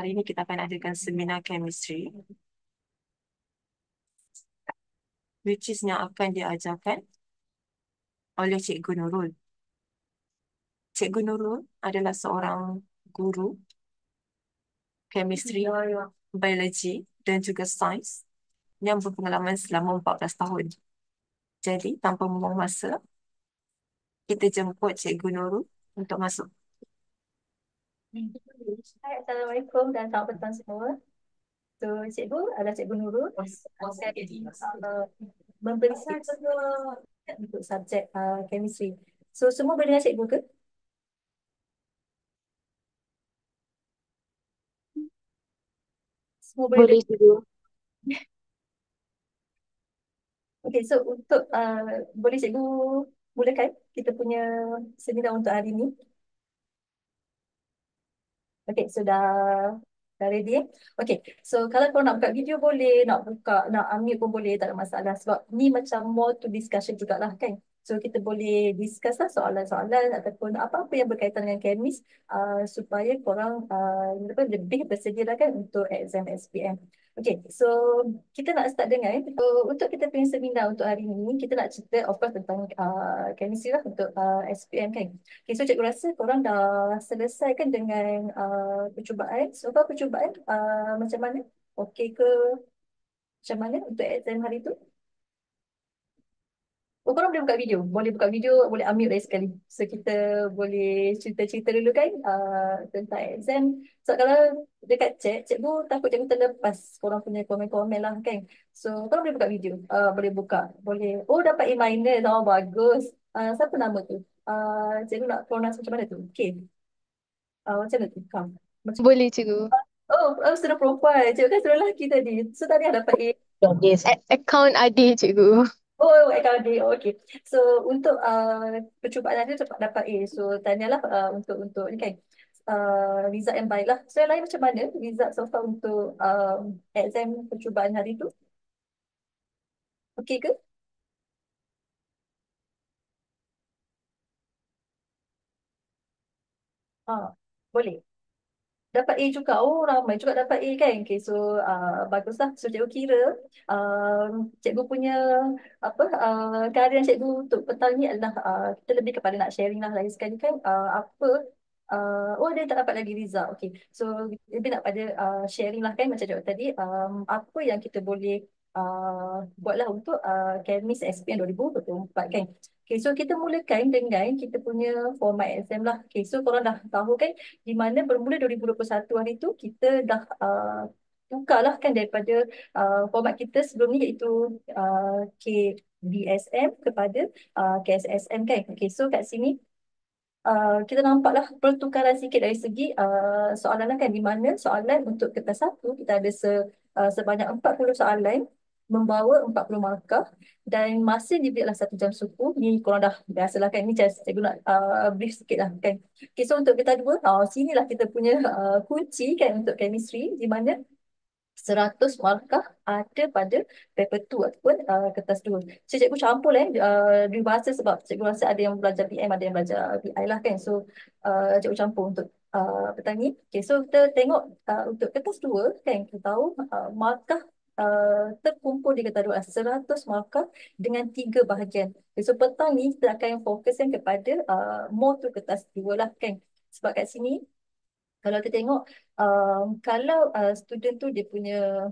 Hari ini kita akan adakan seminar chemistry, which is yang akan diajarkan oleh Cikgu Nurul. Cikgu Nurul adalah seorang guru chemistry, biologi dan juga sains yang berpengalaman selama 14 tahun. Jadi, tanpa membuang masa, kita jemput Cikgu Nurul untuk masuk. Hai, Assalamualaikum dan selamat petang semua. So, cikgu adalah Cikgu Nurul akan memberi sahaja untuk subjek chemistry. So, semua boleh dengan cikgu ke? Semua boleh Boleh dengar? juga. Okay, so untuk boleh cikgu mulakan kita punya seminar untuk hari ini. Okay, so dah ready eh? Okay, so kalau kau nak buka video boleh, nak buka, nak ambil pun boleh, tak ada masalah. Sebab ni macam more to discussion jugalah kan. So kita boleh discuss lah soalan-soalan ataupun apa-apa yang berkaitan dengan kemis supaya korang lebih bersedia lah kan untuk exam SPM. Okay, so kita nak start dengan untuk kita punya seminar untuk hari ini, kita nak cerita of course tentang chemistry lah untuk SPM kan. Okay, so cikgu rasa korang dah selesai kan dengan percubaan. So, apa percubaan macam mana? Okey ke macam mana untuk exam hari tu? Oh, korang boleh buka video. Boleh buka video, boleh ambil dari sekali. So, kita boleh cerita-cerita dulu kan tentang exam. So, kalau dekat chat, cikgu takut cikgu terlepas korang punya komen-komen lah kan. So, korang boleh buka video. Boleh buka. Boleh. Oh, dapat A minus. Oh, bagus. Siapa nama tu? Cikgu nak pronounce macam mana tu? Okay. Macam mana tu? Kam. Macam, Boleh cikgu. sudah perempuan. Cikgu kan sudah lelaki tadi. So, tadi ada dapat A. Yes. Account adik cikgu. AKD. Oh, okay. So, untuk percubaan tadi dapat A. So, tanyalah untuk ni kan. Result yang baik lah. So, yang lain macam mana? Result so far untuk exam percubaan hari tu? Okey ke? Boleh. Dapat A juga. Oh, ramai juga dapat A kan. Okay, so baguslah. So, cikgu kira cikgu punya keadaan cikgu untuk petang ni adalah kita lebih kepada nak sharing lah lagi sekali kan. Oh, dia tak dapat lagi result. Okay, so lebih nak pada sharing lah kan macam cikgu tadi. Apa yang kita boleh buatlah untuk Chemist SPM 2024 kan. Okay, so kita mulakan dengan kita punya format exam lah. Okay, so korang dah tahu kan di mana bermula 2021 hari tu kita dah tukar lah kan daripada format kita sebelum ni iaitu KBSM kepada KSSM kan. Okay, so kat sini kita nampaklah pertukaran sikit dari segi soalan lah kan di mana soalan untuk kertas satu kita ada sebanyak 40 soalan membawa 40 markah dan masa diberilah 1 jam suku. Ni korang dah biasalah kan, ni cikgu nak brief sikit lah kan. Okay, so untuk kita dua, sinilah kita punya kunci kan untuk chemistry di mana 100 markah ada pada paper 2 ataupun kertas 2. So, cikgu campur dua bahasa sebab cikgu rasa ada yang belajar PM, ada yang belajar BI lah kan. So, cikgu campur untuk petang ni. Okay, so kita tengok untuk kertas 2 kan, kita tahu markah terkumpul di kertas 2 100 markah dengan 3 bahagian. Okay, so, petang ni kita akan fokuskan kepada more to kertas 2 lah kan. Sebab kat sini kalau kita tengok kalau student tu dia punya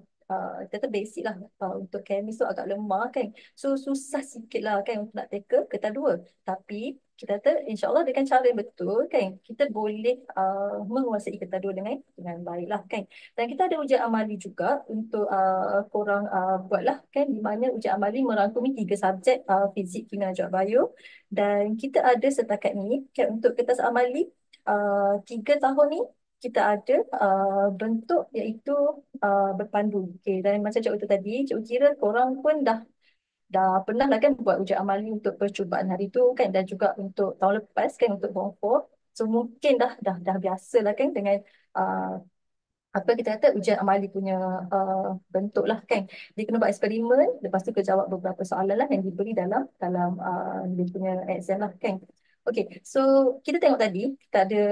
kata basic lah untuk chemist tu agak lemah kan, so susah sikit lah kan untuk nak tackle kertas dua. Tapi kita kata insyaAllah dengan cara yang betul kan kita boleh menguasai kertas dua dengan baik lah kan. Dan kita ada ujian amali juga untuk korang buat lah kan, di mana ujian amali merangkumi 3 subjek, fizik, kimia, dan bio. Dan kita ada setakat ni kan untuk kertas amali 3 tahun ni kita ada bentuk iaitu berpandu. Okay. Dan macam cikgu tu tadi, cikgu kira korang pun dah pernah lah kan buat ujian amali untuk percubaan hari tu kan, dan juga untuk tahun lepas kan untuk form 4. So mungkin dah biasa lah kan dengan uh, apa kita kata ujian amali punya bentuk lah kan. Dia kena buat eksperimen, lepas tu kena jawab beberapa soalan lah yang diberi dalam dia punya exam lah kan. Okay, so kita tengok tadi kita ada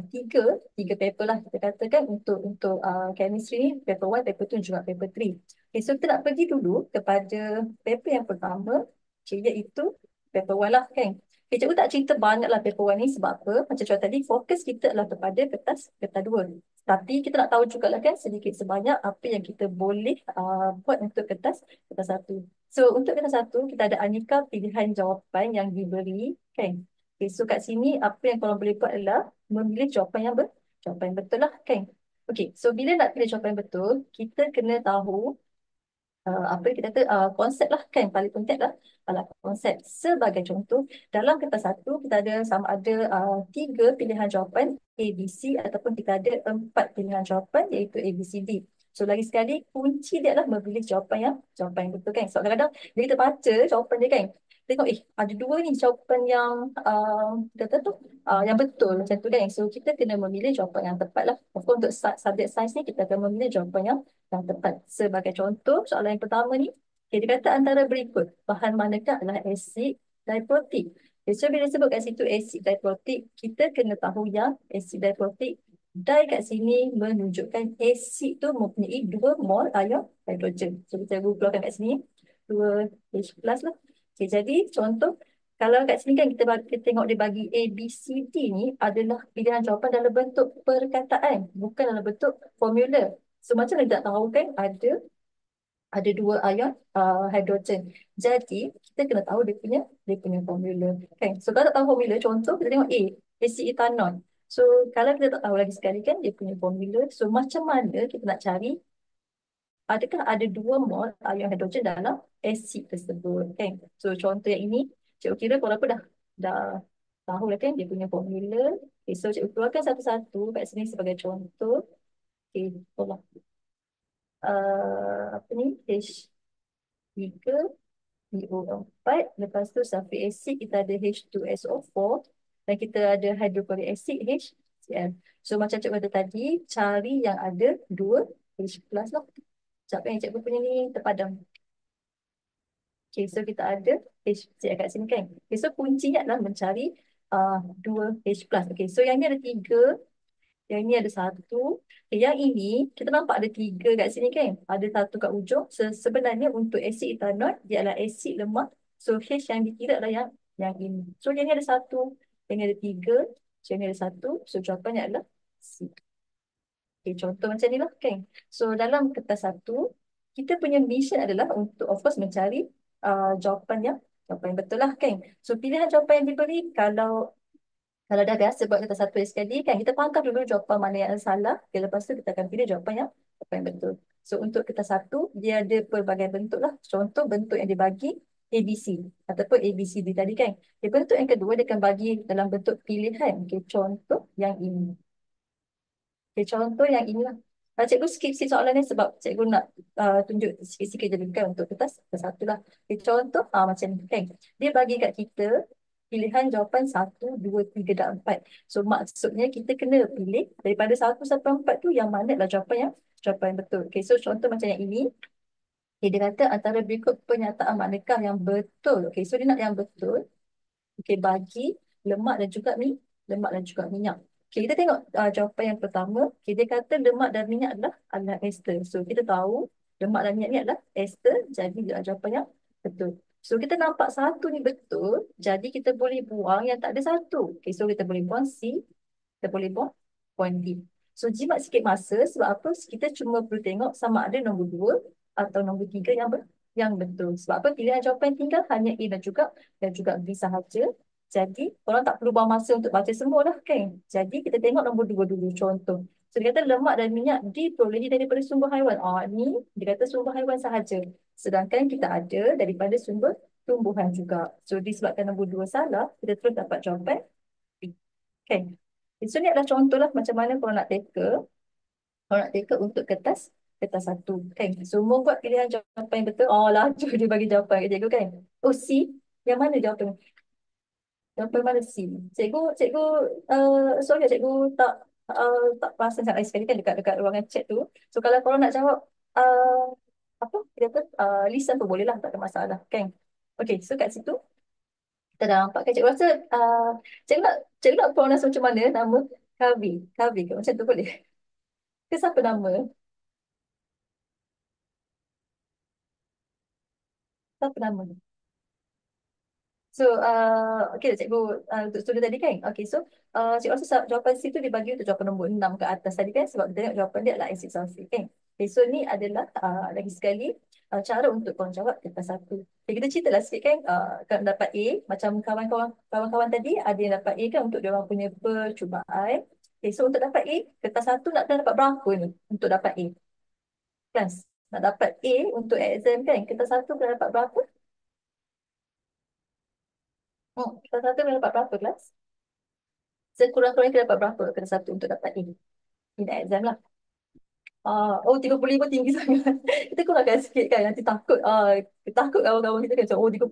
tiga paper lah kita katakan untuk chemistry ni, paper 1, paper 2 juga paper 3. Okay, so kita nak pergi dulu kepada paper yang pertama, iaitu paper 1 lah kan. Okay, cikgu tak cerita banyak lah paper 1 ni sebab apa? Macam contoh tadi, fokus kita adalah kepada kertas 2. Tapi kita nak tahu juga lah kan sedikit sebanyak apa yang kita boleh buat untuk kertas 1. So untuk kertas 1, kita ada aneka pilihan jawapan yang diberi kan. Okay, so kat sini apa yang korang boleh buat adalah memilih jawapan yang betul lah kan. Okay, so bila nak pilih jawapan yang betul, kita kena tahu apa yang kita kata konsep lah kan, paling penting lah konsep. Sebagai contoh, dalam kertas 1 kita ada sama ada 3 pilihan jawapan A, B, C ataupun kita ada 4 pilihan jawapan iaitu A, B, C, D. So lagi sekali kunci dia adalah memilih jawapan yang betul kan. So kadang-kadang bila kita baca jawapan dia kan, tengok ada 2 ni jawapan yang kita kata tu yang betul macam tu kan. So kita kena memilih jawapan yang tepat lah. Of course untuk subjek sains ni kita akan memilih jawapan yang tepat. Sebagai contoh, soalan yang pertama ni, okay, dia kata antara berikut, bahan manakah adalah asid diprotik. Okay, so bila sebut kat situ asid diprotik, kita kena tahu yang asid diprotik, di kat sini menunjukkan asid tu mempunyai 2 mol ion hidrogen. So kita keluarkan kat sini 2H plus lah. Okay, jadi contoh, kalau kat sini kan kita tengok dia bagi A, B, C, D ni adalah pilihan jawapan dalam bentuk perkataan, bukan dalam bentuk formula. So macam mana tak tahu kan ada 2 ion hidrogen. Jadi kita kena tahu dia punya formula kan. So kalau tak tahu formula, contoh kita tengok A, asid etanol. So kalau kita tak tahu lagi sekali kan dia punya formula, so macam mana kita nak cari adakah ada 2 mol ion hidrogen dalam asid tersebut kan. So contoh yang ini cikgu kira korang apa dah tahu lah kan dia punya formula. Okay, so cikgu keluarkan satu-satu kat sini sebagai contoh. Okay, tolong. Apa ni, H3 PO4, lepas tu sulfuric acid kita ada H2SO4 dan kita ada hydrochloric acid HCl. So macam cikgu kata tadi, cari yang ada 2 H plus lah. Sekejap yang cikgu punya ni terpadam. Okay, so kita ada HCl kat sini kan. Okay, so kuncinya adalah mencari 2 H plus. Okay, so yang ni ada 3, yang ini ada 1. Yang ini kita nampak ada 3 kat sini kan. Ada 1 kat ujung. Sebenarnya untuk asid etanol dia adalah asid lemak. So H yang dikira adalah yang ini. So yang ini ada 1, yang ini ada 3, so yang ini ada 1. So jawapannya adalah C. Okay, contoh macam ni lah kan. So dalam kertas 1, kita punya mission adalah untuk of course mencari jawapan yang betul lah kan. So pilihan jawapan yang diberi, kalau dah biasa buat kertas 1 sekali kan, kita pangkal dulu jawapan mana yang salah. Okay, lepas tu kita akan pilih jawapan yang betul. So untuk kertas 1, dia ada pelbagai bentuk lah. Contoh bentuk yang dibagi ABC ataupun ABCD tadi kan. Okay, bentuk yang kedua dia akan bagi dalam bentuk pilihan. Okay, contoh yang ini. Okay, contoh yang inilah. Cikgu skip soalan ni sebab cikgu nak tunjuk sikit-sikit je kan untuk kertas 1 lah. Okay, contoh macam ni kan. Dia bagi kat kita pilihan jawapan 1, 2, 3 dan 4. So maksudnya kita kena pilih daripada 1 sampai 4 tu yang mana adalah jawapan yang betul. Okay, so contoh macam yang ini. Okay, dia kata antara berikut pernyataan manakah yang betul. Okay, so dia nak yang betul. Okay, bagi lemak dan juga minyak. Okay, kita tengok jawapan yang pertama. Okay, dia kata lemak dan minyak adalah ester. So kita tahu lemak dan minyak ni adalah ester. Jadi dia adalah jawapan yang betul. So kita nampak 1 ni betul. Jadi kita boleh buang yang tak ada 1. Okay, so kita boleh buang C. Kita boleh buang point D. So jimat sikit masa sebab apa? Kita cuma perlu tengok sama ada nombor 2 atau nombor 3 yang betul. Sebab apa? Pilihan jawapan tinggal hanya A dan juga B sahaja. Jadi orang tak perlu buang masa untuk baca semua lah kan. Jadi kita tengok nombor 2 dulu contoh. So dia kata lemak dan minyak diperolehi daripada sumber haiwan. Ni dia kata sumber haiwan sahaja. Sedangkan kita ada daripada sumber tumbuhan juga. So disebabkan nombor 2 salah, kita terus dapat jawapan B. Okay. So ni adalah contoh lah macam mana kalau nak teka untuk kertas 1 kan. Semua buat pilihan jawapan yang betul. Laju dia bagi jawapan kat cikgu kan. C, yang mana jawapan? Jawapan mana C? Cikgu sorry cikgu tak perasan sangat sekali kan dekat ruangan chat tu. So kalau korang nak jawab apa kita kata listen pun boleh lah, tak ada masalah kan. Okay, so kat situ Tak nampak kan? Cikgu rasa cikgu nak pronounce macam mana nama Kavi. Kavi ke? Macam tu boleh? Ke siapa nama? Siapa nama? So, okay, cikgu untuk student tadi kan. Okay, so cikgu rasa jawapan C tu dibagi untuk jawapan nombor 6 ke atas tadi kan. Sebab kita tengok jawapan dia adalah acid sulfate kan. Okay, so ni adalah lagi sekali cara untuk korang jawab kertas satu. Okay, kita cerita lah sikit kan. Kalau dapat A, macam kawan-kawan tadi ada yang dapat A kan untuk dia orang punya percubaan. Okay, so untuk dapat A, kertas satu nak kena dapat berapa ni untuk dapat A? Kan? Nak dapat A untuk exam kan. Kertas satu kena dapat berapa? Kertas satu kena dapat berapa kelas? Sekurang-kurangnya kita dapat berapa kena satu untuk dapat ini? Ini exam lah. 35 tinggi sangat. Kita kurangkan sikit kan. Nanti takut. Takut kawan-kawan kita kan. So, 35.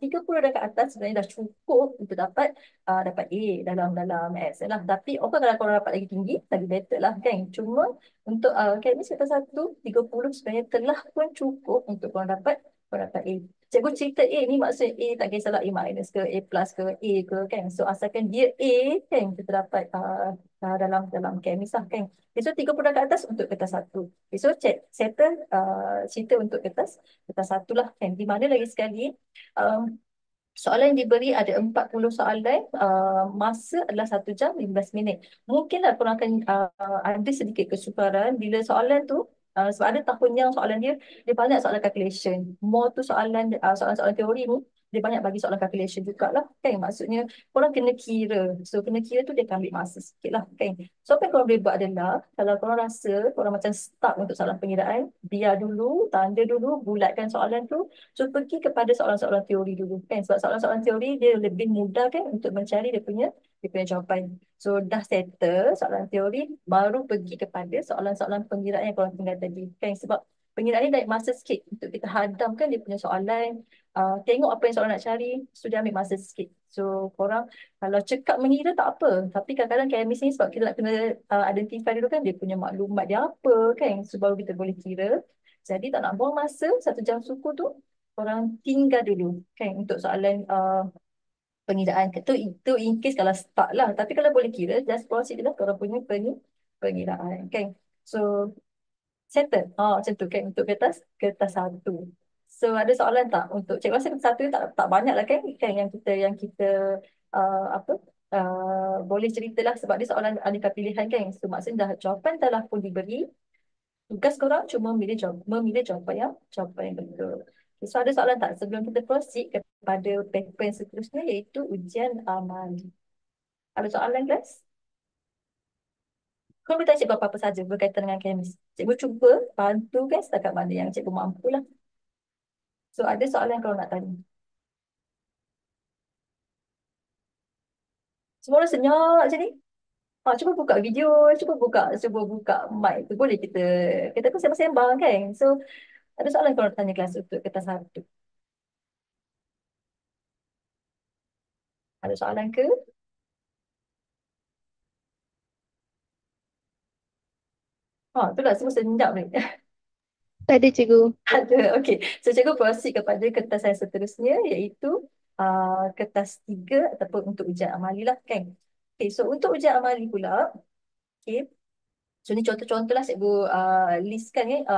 30 dah ke atas sebenarnya dah cukup untuk dapat A dalam exam lah. Tapi kalau korang dapat lagi tinggi, lagi better lah kan. Cuma untuk akademis kata satu, 30 sebenarnya telah pun cukup untuk korang dapat A. Cikgu cerita A ni maksudnya A tak kisahlah A minus ke A plus ke A ke kan. So asalkan dia A kan kita dapat dalam akademis lah kan. Okay, so 30 ke atas untuk kertas satu. Okay, so settle cerita untuk kertas satu lah kan. Di mana lagi sekali um, soalan yang diberi ada 40 soalan, masa adalah 1 jam 15 minit. Mungkinlah korang akan ada sedikit kesukaran bila soalan tu sebab ada tahun yang soalan dia banyak soalan calculation. More tu soalan-soalan teori ni dia banyak bagi soalan calculation jugalah kan. Maksudnya korang kena kira. So kena kira tu dia akan ambil masa sikit lah kan. So apa yang korang boleh buat adalah kalau korang rasa korang macam stuck untuk soalan pengiraan, biar dulu, tanda dulu, bulatkan soalan tu. So pergi kepada soalan-soalan teori dulu kan. Sebab soalan-soalan teori dia lebih mudah kan untuk mencari dia punya jawapan. So dah settle soalan teori, baru pergi kepada soalan-soalan pengiraan yang korang tinggal tadi kan. Sebab pengiraan ni naik masa sikit untuk kita hadamkan dia punya soalan, tengok apa yang soalan nak cari, so dia ambil masa sikit. So korang kalau cekap mengira tak apa, tapi kadang-kadang KMS ni sebab kita nak kena identify dulu kan dia punya maklumat dia apa kan, so baru kita boleh kira. Jadi tak nak buang masa 1 jam suku tu, korang tinggal dulu kan untuk soalan pengiraan. Itu in case kalau start lah, tapi kalau boleh kira just proceed je lah korang punya pengiraan kan. So settle. Macam tu kan untuk kertas satu. So ada soalan tak untuk cikgu rasa kertas satu tak banyak lah kan yang kita apa boleh ceritalah sebab dia soalan aneka pilihan kan. So maksudnya dah jawapan telah pun diberi. Tugas korang cuma memilih jawapan yang betul. Okay, so ada soalan tak sebelum kita proceed kepada paper yang seterusnya iaitu ujian amali. Ada soalan guys? Kau boleh tanya cikgu apa-apa saja berkaitan dengan akademis. Cikgu cuba bantu guys setakat mana yang cikgu mampu lah. So ada soalan yang kau nak tanya. Semua orang senyap macam ni. Cuba buka video, cuba buka mic tu. Boleh kita pun sembang-sembang kan. So ada soalan yang kau nak tanya kelas untuk kertas satu. Ada soalan ke? Itulah semua senyap ni. Tak ada cikgu. Ada, okey. So cikgu proceed kepada kertas yang seterusnya iaitu kertas 3 ataupun untuk ujian amali lah kan. Okay, so untuk ujian amali pula, okay. So ni contoh-contoh lah cikgu listkan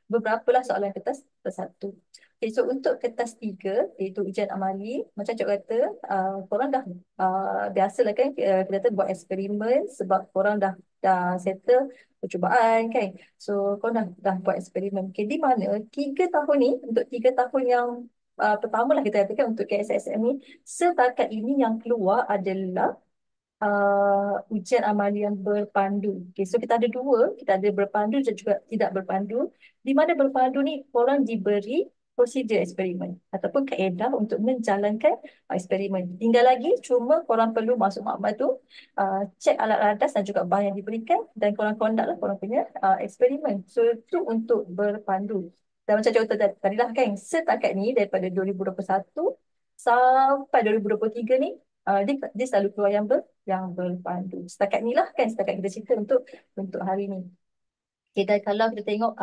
beberapa lah soalan kertas satu. Okay, so untuk kertas 3 iaitu ujian amali, macam cikgu kata korang dah biasalah kan kita kata buat eksperimen sebab korang dah settle percubaan kan. So korang dah buat eksperimen. Okay, di mana 3 tahun ni untuk 3 tahun yang pertama lah kita katakan untuk KSSM ni, setakat ini yang keluar adalah ujian amali yang berpandu. Okay, so kita ada dua, kita ada berpandu dan juga tidak berpandu. Di mana berpandu ni korang diberi prosedur eksperimen ataupun kaedah untuk menjalankan eksperimen. Tinggal lagi cuma korang perlu masuk makmal tu, cek alat radas dan juga bahan yang diberikan dan korang conduct lah korang punya eksperimen. So itu untuk berpandu. Dan macam contoh tadi lah kan, setakat ni daripada 2021 sampai 2023 ni, dia selalu keluar yang berpandu. Setakat ni lah kan, setakat kita cerita untuk hari ni. Okay, dan kalau kita tengok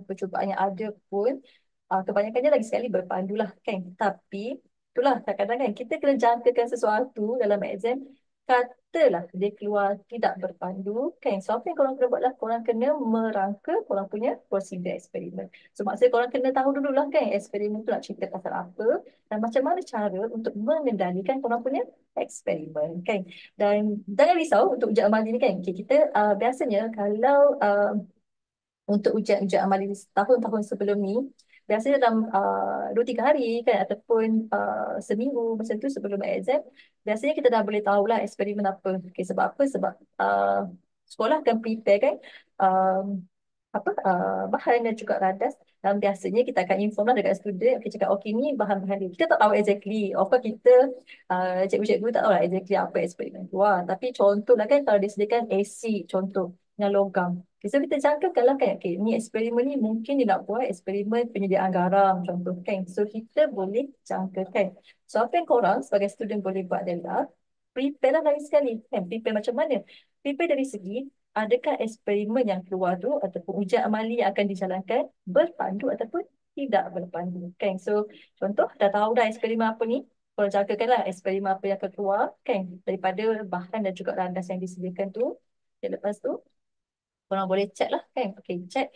percubaan yang ada pun, kebanyakannya lagi sekali berpandu lah kan. Tapi itulah kadang-kadang kan kita kena jangkakan sesuatu dalam exam. Katalah dia keluar tidak berpandu, kan? So, apa yang korang kena buat lah? Korang kena merangka korang punya prosedur eksperimen. So, maksudnya korang kena tahu dululah kan eksperimen tu nak cerita pasal apa dan macam mana cara untuk mengendalikan korang punya eksperimen, kan? Dan jangan risau untuk ujian amali ni kan. Okay, kita biasanya kalau untuk ujian-ujian amali tahun-tahun sebelum ni, biasanya dalam 2-3 hari kan ataupun seminggu macam tu sebelum exam, biasanya kita dah boleh tahulah eksperimen apa. Okay, sebab apa? Sebab sekolah akan prepare kan um, bahan dan juga radas, dan biasanya kita akan inform lah dekat student. Kita cakap okay ni bahan-bahan dia, kita tak tahu exactly, of course kita cikgu-cikgu tak tahu lah exactly apa eksperimen keluar, tapi contoh lah kan kalau disediakan acid contoh dengan logam, okay, so kita jangkakan lah kan, okay, ni eksperimen ni mungkin dia nak buat eksperimen penyediaan garam contoh kan, so kita boleh jangkakan. So apa yang korang sebagai student boleh buat adalah prepare lah lain sekali kan. Prepare macam mana? Prepare dari segi adakah eksperimen yang keluar tu ataupun ujian amali yang akan dijalankan berpandu ataupun tidak berpandu, kan? So contoh dah tahu dah eksperimen apa ni, korang jangkakan lah eksperimen apa yang akan keluar kan daripada bahan dan juga landas yang disediakan tu. Dan lepas tu korang boleh check lah kan. Okay, check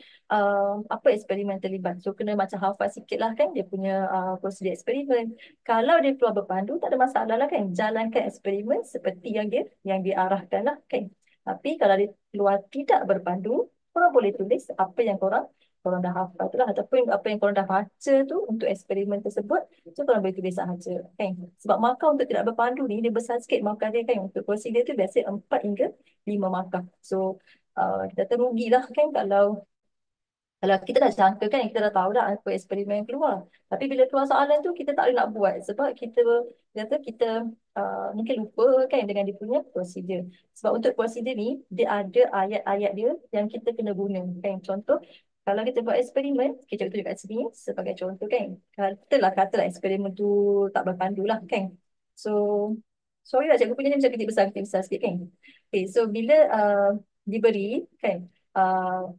apa eksperimen terlibat. So, kena macam hafal sikit lah kan dia punya prosedur eksperimen. Kalau dia keluar berpandu, tak ada masalah lah kan. Jalankan eksperimen seperti yang diarahkan lah kan. Tapi kalau dia keluar tidak berpandu, korang boleh tulis apa yang korang korang dah hafal tu lah. Ataupun apa yang korang dah baca tu untuk eksperimen tersebut. So, korang boleh tulis sahaja kan. Sebab markah untuk tidak berpandu ni, dia besar sikit markah dia kan. Untuk prosedur tu biasanya 4 hingga 5 markah. So, kita terugilah kan kalau kita dah jangka kan, kita dah tahu dah apa eksperimen yang keluar. Tapi bila keluar soalan tu, kita tak boleh nak buat. Sebab kita mungkin lupa kan dengan dia punya prosedur. Sebab untuk prosedur ni, dia ada ayat-ayat dia yang kita kena guna. Kan? Contoh, kalau kita buat eksperimen, kita tunjuk kat sini sebagai contoh kan. Katalah eksperimen tu tak berpandu lah kan. So, sorry lah cikgu punya ni macam kecil besar sikit kan. Okay, so bila diberi kan, uh,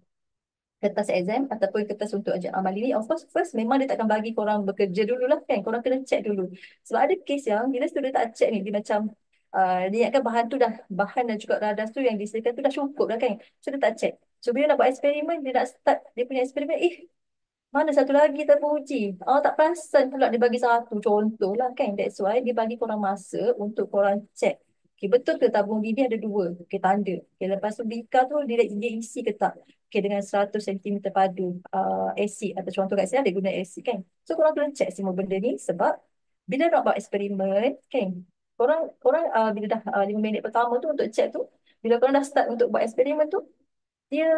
kertas exam ataupun kertas untuk ujian amali ni, of course first memang dia takkan bagi korang bekerja dulu lah kan, korang kena check dulu. Sebab ada case yang bila student tak check ni, dia macam dia ingatkan bahan tu dah, bahan dan juga radas tu yang disediakan tu dah cukup lah kan, so dia tak check. So bila nak buat eksperimen, dia nak start dia punya eksperimen, mana satu lagi teruji. Tak perasan pula dia bagi satu contoh lah kan. That's why dia bagi korang masa untuk korang check. Okay, betul ke tabung bibir ada dua? Okay, tanda. Okay, lepas tu bika tu dia isi ke tak? Okay, dengan 100 cm padu asid atau contoh kat sini ada guna asid kan. So korang kena check semua benda ni sebab bila nak buat eksperimen kan, korang korang bila dah 5 minit pertama tu untuk check tu, bila korang dah start untuk buat eksperimen tu, dia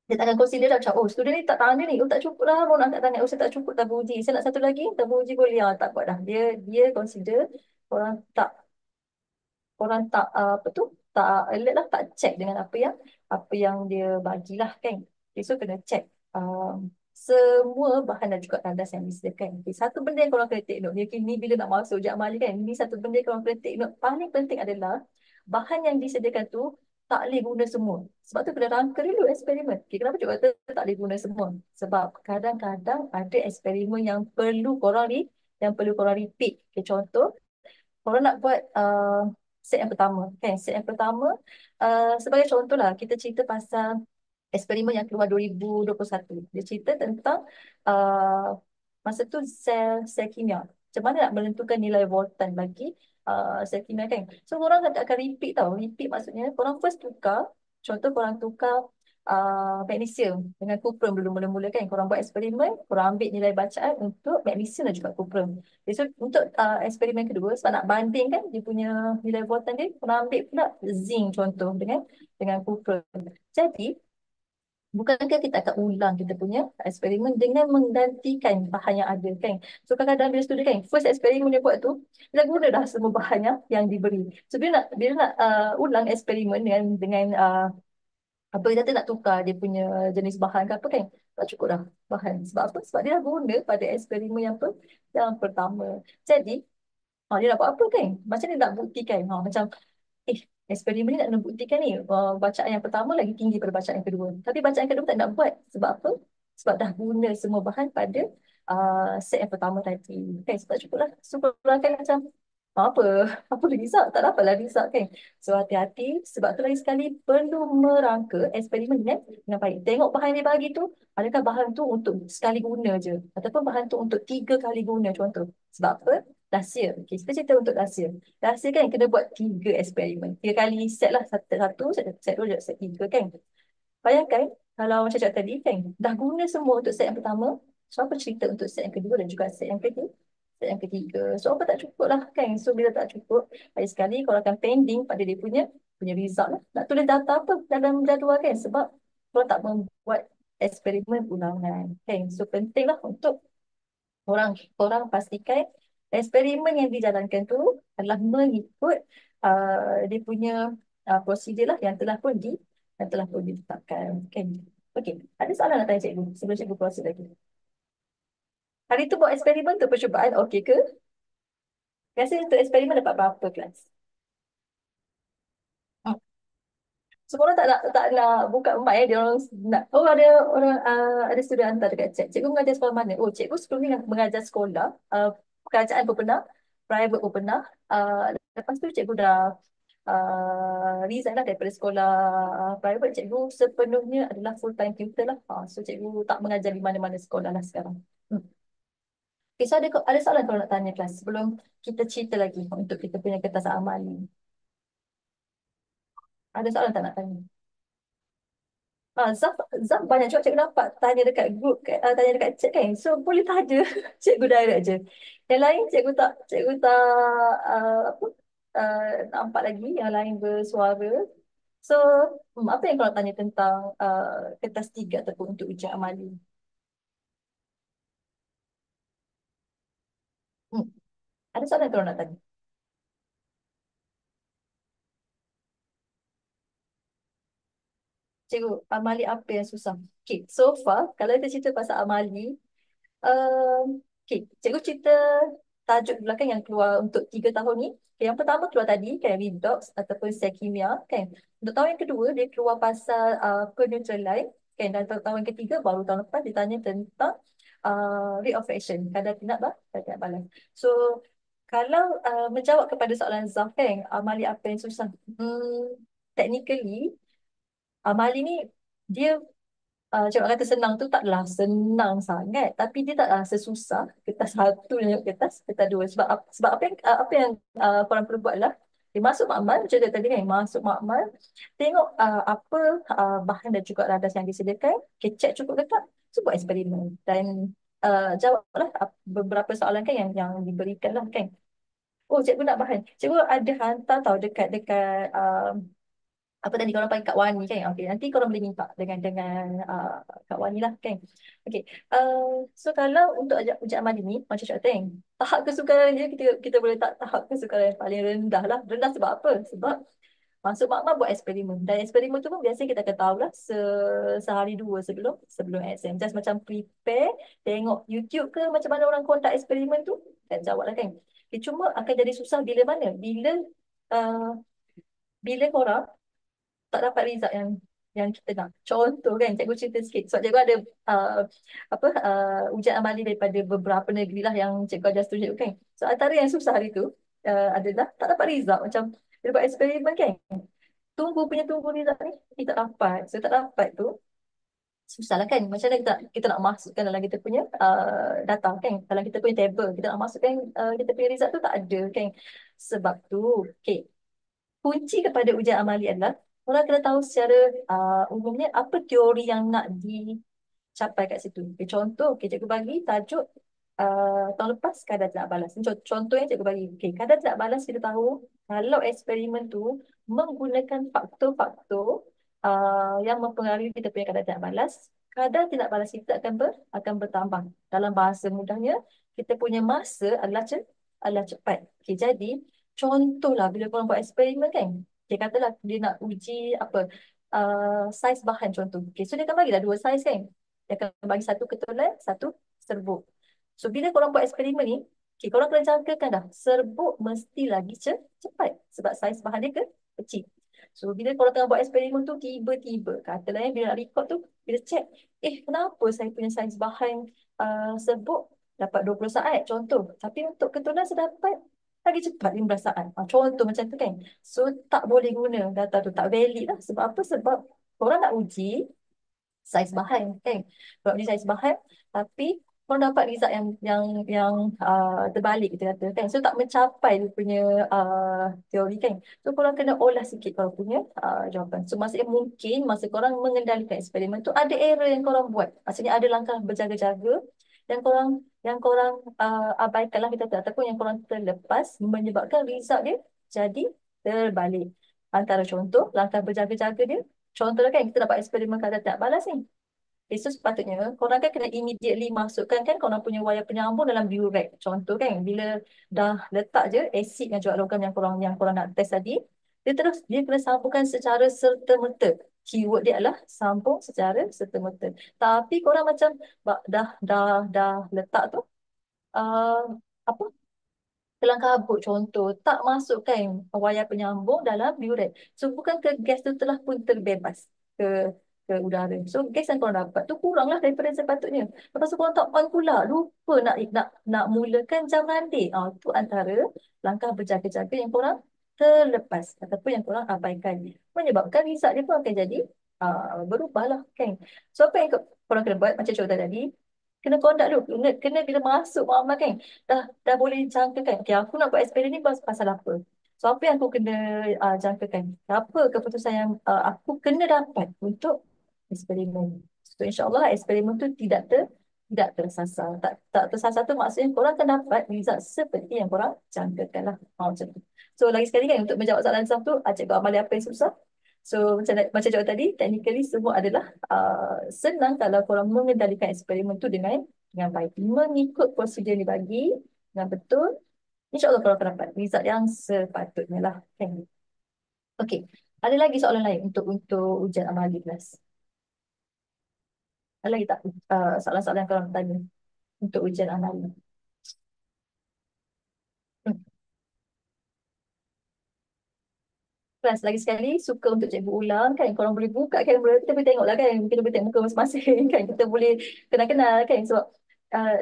dia takkan consider dah macam, oh student ni tak tanya ni, oh tak cukup lah, mau nak tak tanya, oh saya tak cukup tabung uji, saya nak satu lagi, tabung uji boleh, tak buat dah. Dia consider orang tak orang tak apa tu, tak alert lah, tak check dengan apa yang dia bagilah kan. Okay, so kena check semua bahan dan juga tandas yang disediakan. Okay, satu benda yang korang kena take note, ni bila nak masuk ujian amali kan, ni satu benda yang korang kena take note, paling penting adalah bahan yang disediakan tu tak boleh guna semua. Sebab tu kena rangka dulu eksperimen. Okay, kenapa cikgu kata tak boleh guna semua? Sebab kadang-kadang ada eksperimen yang perlu korang repeat. Okay, contoh, korang nak buat set yang pertama. Kan? Set yang pertama, sebagai contoh lah, kita cerita pasal eksperimen yang keluar 2021. Dia cerita tentang uh, masa tu sel kimia. Macam mana nak menentukan nilai voltan bagi sel kimia kan. So korang akan repeat tau. Repeat maksudnya korang first tukar. Contoh korang tukar magnesium dengan kuprum dulu mula-mula kan. Korang buat eksperimen, korang ambil nilai bacaan untuk magnesium dan juga kuprum. Okay, so untuk eksperimen kedua, sebab nak bandingkan dia punya nilai voltan dia, korang ambil pula zinc contoh dengan kuprum. Jadi bukankah kita akan ulang kita punya eksperimen dengan menggantikan bahan yang ada kan. So kadang-kadang bila studi kan, first eksperimen dia buat tu, dia dah guna dah semua bahan yang diberi. So bila nak ulang eksperimen dengan apa dia kata nak tukar dia punya jenis bahan ke apa kan, tak cukup dah bahan. Sebab apa? Sebab dia dah guna pada eksperimen yang pertama. Jadi dia nak buat apa kan? Macam dia nak buktikan. Macam eh eksperimen ni nak buktikan ni bacaan yang pertama lagi tinggi pada bacaan yang kedua. Tapi bacaan yang kedua tak nak buat. Sebab apa? Sebab dah guna semua bahan pada set yang pertama tadi. Kan sebab cukup lah. So korang kan macam apa? Apa result? Tak dapatlah result kan. So hati-hati. Sebab tu lagi sekali perlu merangka eksperimen dengan baik. Tengok bahan yang dia bagi tu. Adakah bahan tu untuk sekali guna je? Ataupun bahan tu untuk 3 kali guna contoh. Sebab apa? Last year. Okay, kita cerita untuk last year. Last year kan kena buat 3 eksperimen. 3 kali set lah. Satu, set dua, set tiga kan. Bayangkan kalau macam cakap tadi kan, dah guna semua untuk set yang pertama, so apa cerita untuk set yang kedua dan juga set yang ketiga? Set yang ketiga. So apa tak cukup lah kan? So bila tak cukup, baik sekali kalau akan pending pada dia punya result lah. Nak tulis data apa dalam jadual kan? Sebab kalau tak membuat eksperimen ulangan kan. So penting lah untuk orang orang pastikan eksperimen yang dijalankan tu adalah mengikut dia punya prosedur lah yang telah pun ditetapkan kan. Okey, ada soalan nak tanya cikgu sebelum cikgu proses lagi. Hari tu buat eksperimen untuk percubaan okey ke? Biasanya untuk eksperimen dapat berapa kelas? Hmm. Semua orang tak nak buka mic dia orang nak. Oh ada orang ada student hantar dekat chat. Cikgu mengajar sekolah mana? Oh cikgu sebelum ni mengajar sekolah kerajaan pun pernah, private pun pernah. Lepas tu cikgu dah resign lah daripada sekolah private. Cikgu sepenuhnya adalah full time tutor lah. So cikgu tak mengajar di mana-mana sekolah lah sekarang. Hmm. Okay, so ada soalan kalau nak tanya kelas sebelum kita cerita lagi untuk kita punya kertas amali. Ada soalan tak nak tanya? Zaf banyak juga cikgu dapat tanya dekat grup, tanya dekat chat kan. So boleh tanya cikgu direct je. Yang lain cikgu tak apa nampak lagi yang lain bersuara. So apa yang kau nak tanya tentang kertas 3 ataupun untuk ujian amali? Hmm. Ada soalan kau nak tanya? Cikgu, amali apa yang susah? Okay, so far kalau kita cerita pasal amali, okay, cikgu cerita tajuk di belakang yang keluar untuk 3 tahun ni. Okay, yang pertama keluar tadi kan redox ataupun sel kimia kan. Untuk tahun yang kedua dia keluar pasal penetralite kan, dan tahun yang ketiga baru tahun lepas ditanya tentang rate of action, kadar tindak balas. So kalau menjawab kepada soalan Zaf kan, amali apa yang susah? Technically amali ni dia cakap kata senang tu taklah senang sangat, tapi dia taklah sesusah kertas satu dan kertas dua. Sebab apa yang korang perlu buat lah, dia masuk makmal macam tadi kan, masuk makmal tengok apa bahan dan juga radas yang disediakan, okay, check cukup ke tak, so buat eksperimen dan jawablah beberapa soalan kan yang diberikan lah kan. Oh cikgu nak bahan, cikgu ada hantar tahu dekat dekat apa tadi korang panggil Kak Wani kan? Okay, nanti korang boleh minta dengan Kak Wani lah kan? Okay, so kalau untuk ujian amali ni, macam cakap tadi, tahap kesukaran dia kita boleh tak tahap kesukaran yang paling rendah lah. Rendah sebab apa? Sebab masuk makmal buat eksperimen. Dan eksperimen tu pun biasanya kita akan tahu lah sehari dua sebelum exam. Just macam prepare, tengok YouTube ke macam mana orang conduct eksperimen tu, dan jawab lah kan? Okay, cuma akan jadi susah bila mana? Uh, bila korang tak dapat result yang kita nak. Contoh kan, cikgu cerita sikit. Sebab cikgu ada ujian amali daripada beberapa negeri lah yang cikgu ajar tunjuk kan. So antara yang susah hari tu adalah tak dapat result. Macam dia buat eksperimen kan. Tunggu result ni, kita tak dapat. So tak dapat tu, susah lah kan. Macam mana kita nak masukkan dalam kita punya data kan. Dalam kita punya table, kita nak masukkan kita punya result tu tak ada kan. Sebab tu, okay, kunci kepada ujian amali adalah orang kena tahu secara umumnya apa teori yang nak dicapai kat situ. Okay, contoh, okay, cikgu bagi tajuk tahun lepas kadar tidak balas. Ini contoh yang cikgu bagi. Okay, kadar tidak balas kita tahu kalau eksperimen tu menggunakan faktor-faktor yang mempengaruhi kita punya kadar tidak balas kita akan bertambah. Dalam bahasa mudahnya, kita punya masa adalah cepat. Okay, jadi contohlah bila korang buat eksperimen kan, dia katalah dia nak uji apa saiz bahan contoh. Okay, so dia akan bagi dah 2 saiz kan. Dia akan bagi satu ketulan, satu serbuk. So bila korang buat eksperimen ni, okay, korang kena jangkakan dah serbuk mesti lagi cepat sebab saiz bahan dia kecil. So bila korang tengah buat eksperimen tu, tiba-tiba katalah bila nak record tu, bila check, kenapa saya punya saiz bahan serbuk dapat 20 saat contoh. Tapi untuk keturunan saya dapat lagi cepat 15 saat. Contoh macam tu kan. So tak boleh guna data tu, tak valid lah. Sebab apa? Sebab korang nak uji saiz bahan kan. Kalau uji saiz bahan tapi korang dapat result yang terbalik kita kata kan. So tak mencapai dia punya teori kan. So korang kena olah sikit korang punya jawapan. So maksudnya mungkin masa korang mengendalikan eksperimen tu ada error yang korang buat. Maksudnya ada langkah berjaga-jaga yang korang abaikan lah kita kata, ataupun yang korang terlepas menyebabkan result dia jadi terbalik. Antara contoh langkah berjaga-jaga dia, contohnya kan kita dapat eksperimen kata tak balas ni. So sepatutnya korang kan kena immediately masukkan kan korang punya wayar penyambung dalam burette. Contoh kan bila dah letak je asid dan juga logam yang korang nak test tadi, dia kena sambungkan secara serta-merta. Keyword dia adalah sambung secara serta-merta. Tapi korang macam dah letak tu uh, apa kelangkah habuk contoh tak masukkan wayar penyambung dalam burette. So bukan ke gas tu telah pun terbebas ke ke udara. So gas yang korang dapat tu kuranglah daripada sepatutnya. Lepas tu korang tak on pula, lupa nak mulakan jam randik. Tu antara langkah berjaga-jaga yang korang terlepas ataupun yang korang abaikan. Menyebabkan result dia pun akan jadi berubah lah kan. So apa yang korang kena buat macam contoh tadi, kena conduct dulu, kena bila masuk makmal kan, dah boleh jangkakan, okay, aku nak buat eksperimen ni pasal apa. So apa yang aku kena jangkakan, apa keputusan yang aku kena dapat untuk eksperimen. So insyaAllah eksperimen tu tidak tersasar. Tak tersasar tu maksudnya korang akan dapat result seperti yang korang jangkakan lah. Macam tu. So lagi sekali kan untuk menjawab soalan satu, cikgu Amalia apa yang susah? So macam jawab tadi, technically semua adalah senang kalau korang mengendalikan eksperimen tu dengan baik. Mengikut prosedur yang dibagi dengan betul, insyaAllah korang akan dapat result yang sepatutnya lah. Kan? Okey, ada lagi soalan lain untuk ujian amali kelas? Ada lagi tak soalan-soalan yang korang tanya untuk ujian amali? Hmm. Kelas lagi sekali suka untuk cikgu ulang kan, korang boleh buka kamera, kita boleh tengok lah kan, kita boleh tengok muka masing-masing kan, kita boleh kenal-kenal kan, sebab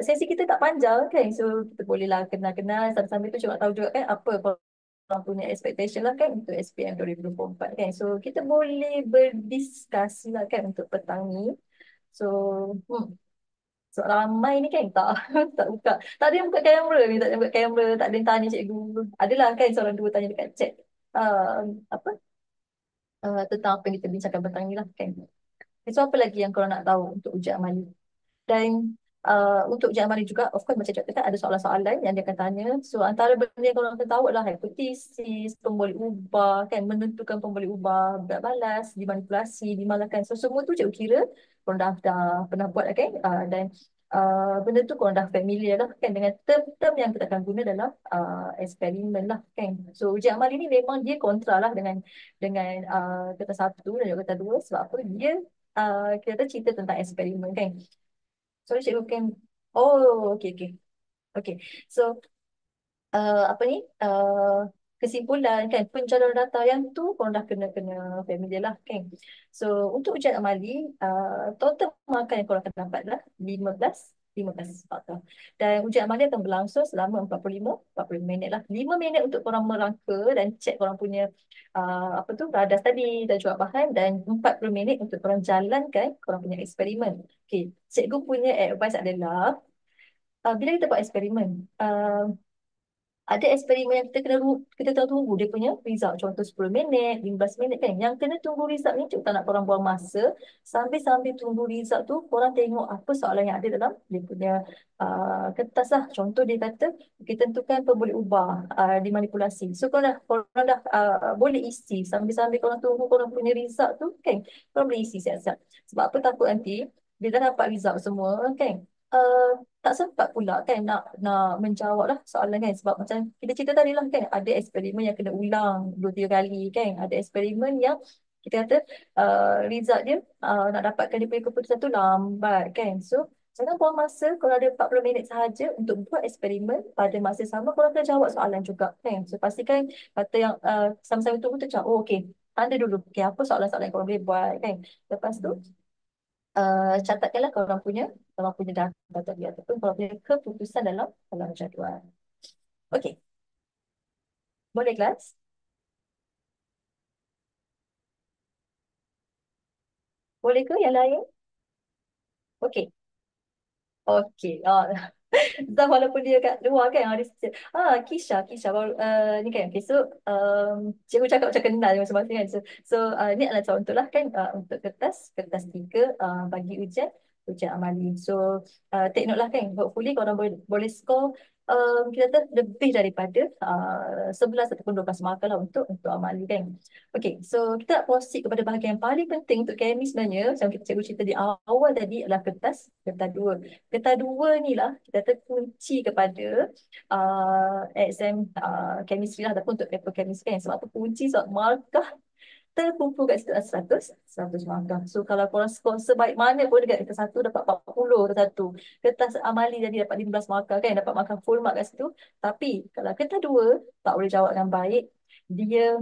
sesi kita tak panjang kan, so kita boleh lah kenal-kenal sambil-sambil tu cuma tahu juga kan apa korang punya expectation lah kan untuk SPM 2024 kan, so kita boleh berdiskusi lah kan untuk petang ni. So so ramai ni kan tak tak buka, tak ada yang buka kamera ni, tak ada yang buka kamera, tak ada yang tanya cikgu. Adalah kan seorang dua tanya dekat chat apa tentang apa yang kita bincangkan petang ni lah kan. So apa lagi yang korang nak tahu untuk ujian amali? Dan untuk ujian amali juga, of course macam cikgu kata ada soalan-soalan yang dia akan tanya. So antara benda yang korang akan tahu adalah hipotesis, pemboleh ubah, kan, menentukan pemboleh ubah, berat balas, dimanipulasi, dimalahkan. So semua tu cikgu kira korang dah pernah buat lah kan. Dan benda tu korang dah familiar lah kan dengan term-term yang kita akan guna dalam eksperimen lah kan. So ujian amali ni memang dia kontra lah dengan kata satu dan juga kata dua, sebab apa dia kita cerita tentang eksperimen kan. Sorry cikgu kan. Oh, okay, okay. Okay. So, apa ni? Kesimpulan kan, pencalonan data yang tu korang dah kena familiar lah kan. So, untuk ujian amali, total markah yang korang akan dapat adalah 15 markah. Dan ujian amali akan berlangsung selama 40 minit lah. 5 minit untuk korang merangka dan cek korang punya apa tu, radas tadi dan juga bahan, dan 40 minit untuk korang jalankan korang punya eksperimen. Okay, cikgu punya advice adalah bila kita buat eksperimen, ada eksperimen yang kita kena tunggu dia punya result. Contoh 10 minit, 15 minit kan. Yang kena tunggu result ni, cikgu tak nak korang buang masa. Sambil-sambil tunggu result tu, korang tengok apa soalan yang ada dalam dia punya kertas lah. Contoh dia kata, kita tentukan pemboleh ubah, dimanipulasi. So korang dah boleh isi. Sambil-sambil korang tunggu korang punya result tu kan. Korang boleh isi siap-siap. Sebab apa, takut nanti, bila dah dapat result semua kan, uh, tak sempat pula kan nak menjawab lah soalan kan, sebab macam kita cerita tadi lah kan, ada eksperimen yang kena ulang 2-3 kali kan, ada eksperimen yang kita kata result dia nak dapatkan dia punya keputusan tu lambat kan. So jangan buang masa, kalau ada 40 minit sahaja untuk buat eksperimen, pada masa sama korang kena jawab soalan juga kan. So pastikan kata yang sama-sama tunggu tu macam, oh okay, tanda dulu okay, apa soalan-soalan yang korang boleh buat kan. Lepas tu catatkanlah kalau punya data tadi ataupun kalau punya keputusan dalam jadual. Okey, boleh kelas? Boleh ke yang lain? Okey. Okey. Zah walaupun dia kat luar kan ada sister. Kisha baru ni kan. Okay, so cikgu cakap macam kenal masing-masing kan. So ni adalah contoh lah kan untuk kertas tiga bagi ujian amali. So take note lah kan. Hopefully korang boleh score kita kata lebih daripada 11 ataupun 12 markah lah untuk amali kan. Okay, so kita nak proceed kepada bahagian yang paling penting untuk KMI sebenarnya. Macam kita cikgu cerita di awal tadi adalah kertas dua. Kertas dua ni lah kita kata kunci kepada exam chemistry lah ataupun untuk paper chemistry kan. Sebab tu kunci sebab markah terkumpul kat situ adalah 100 markah. So kalau korang skor sebaik mana pun dekat kertas satu dapat 40 kertas satu. Kertas amali jadi dapat 15 markah kan. Dapat markah full mark kat situ. Tapi kalau kertas dua tak boleh jawab dengan baik. Dia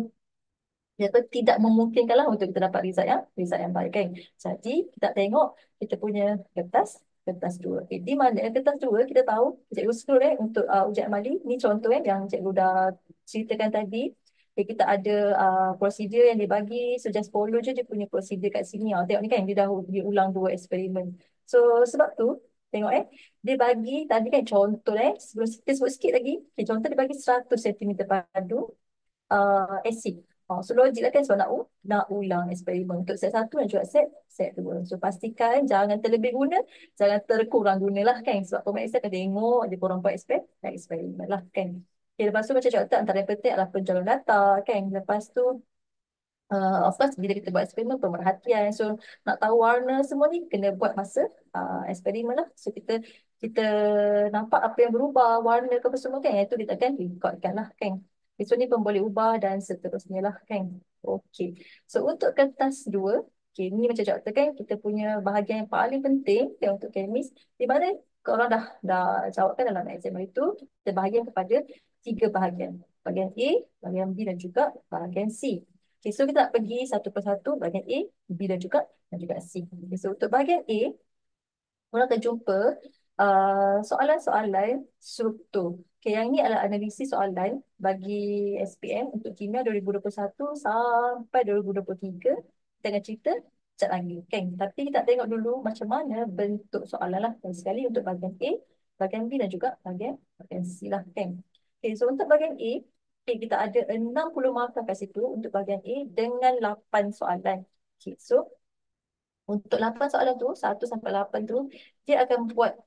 dia tu tidak memungkinkan lah untuk kita dapat result yang baik kan. Jadi kita tengok kita punya kertas dua. Okay, di mana kertas dua kita tahu cikgu scroll untuk ujian amali. Ni contoh yang cikgu dah ceritakan tadi. Okay, kita ada prosedur yang dibagi. So just follow je dia punya prosedur kat sini. Tengok ni kan dia dah diulang dua eksperimen. So sebab tu tengok dia bagi tadi kan contoh sebelum kita sebut sikit lagi. Okay, contoh dia bagi 100 cm padu asid. So logik lah kan sebab nak ulang eksperimen untuk set satu dan juga set dua. So pastikan jangan terlebih guna, jangan terkurang guna lah kan. Sebab pemeriksa akan tengok dia korang buat eksperimen lah kan. Okay, lepas tu macam contoh antara yang penting adalah penjualan data kan. Lepas tu of course bila kita buat eksperimen pemerhatian. So nak tahu warna semua ni kena buat masa eksperimen lah. So kita nampak apa yang berubah warna ke apa semua kan. Yang itu kita akan recordkan lah kan. So ni pun boleh ubah dan seterusnya lah kan. Okay. So untuk kertas dua, okay, ni macam contoh kan kita punya bahagian yang paling penting kan, untuk kemis. Di mana korang dah jawabkan dalam exam itu, kita bahagian kepada tiga bahagian. Bahagian A, bahagian B dan juga bahagian C. Okay, so kita nak pergi satu persatu bahagian A, B dan juga C. Okay, so untuk bahagian A, korang akan jumpa soalan-soalan struktur. Okay, yang ini adalah analisis soalan bagi SPM untuk kimia 2021 sampai 2023. Kita akan cerita sekejap lagi. Kan? Tapi kita tengok dulu macam mana bentuk soalan lah. Dan sekali untuk bahagian A, bahagian B dan juga bahagian C lah. Kan? Okay, so untuk bahagian A, okay, kita ada 60 markah kat situ untuk bahagian A dengan 8 soalan. Okay, so untuk 8 soalan tu, 1 sampai 8 tu, dia akan buat,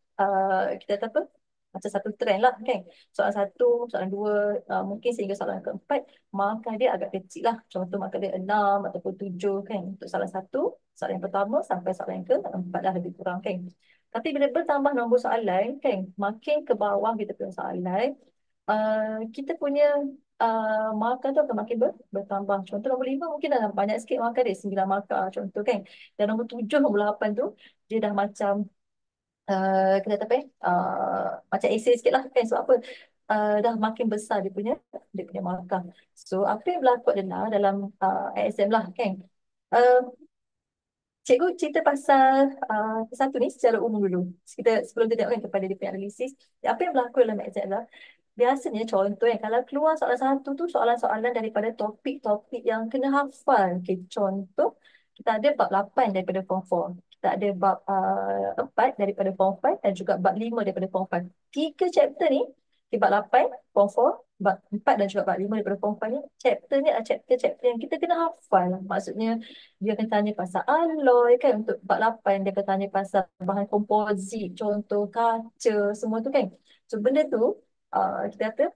kita kata apa? Macam satu trend lah kan. Soalan satu, soalan dua, mungkin sehingga soalan keempat, markah dia agak kecil lah. Contoh markah dia 6 ataupun 7 kan. Untuk soalan satu, soalan yang pertama sampai soalan yang keempat lah lebih kurang kan. Tapi bila bertambah nombor soalan kan, makin ke bawah kita punya soalan, kita punya markah tu akan makin bertambah. Contoh nombor 5 mungkin dah banyak sikit markah dia, 9 markah contoh kan. Dan nombor 7, nombor 8 tu dia dah macam kita kata apa macam essay sikit lah kan. Sebab apa? Dah makin besar dia punya markah. So apa yang berlaku adalah dalam exam lah kan. Uh, Cikgu cerita pasal satu ni secara umum dulu. Kita sebelum kita tengok kan kepada dia punya analisis. Apa yang berlaku dalam exam adalah biasanya contoh yang kalau keluar soalan satu tu soalan-soalan daripada topik-topik yang kena hafal. Okay, contoh kita ada bab 8 daripada form 4. Kita ada bab 4 daripada form 5 dan juga bab 5 daripada form 5. Tiga chapter ni, okay, bab 8 form 4, bab 4 dan juga bab 5 daripada form 5 ni, chapter ni adalah chapter-chapter yang kita kena hafal. Maksudnya dia akan tanya pasal alloy kan untuk bab 8, dia akan tanya pasal bahan komposit, contoh kaca, semua tu kan. So benda tu kita kata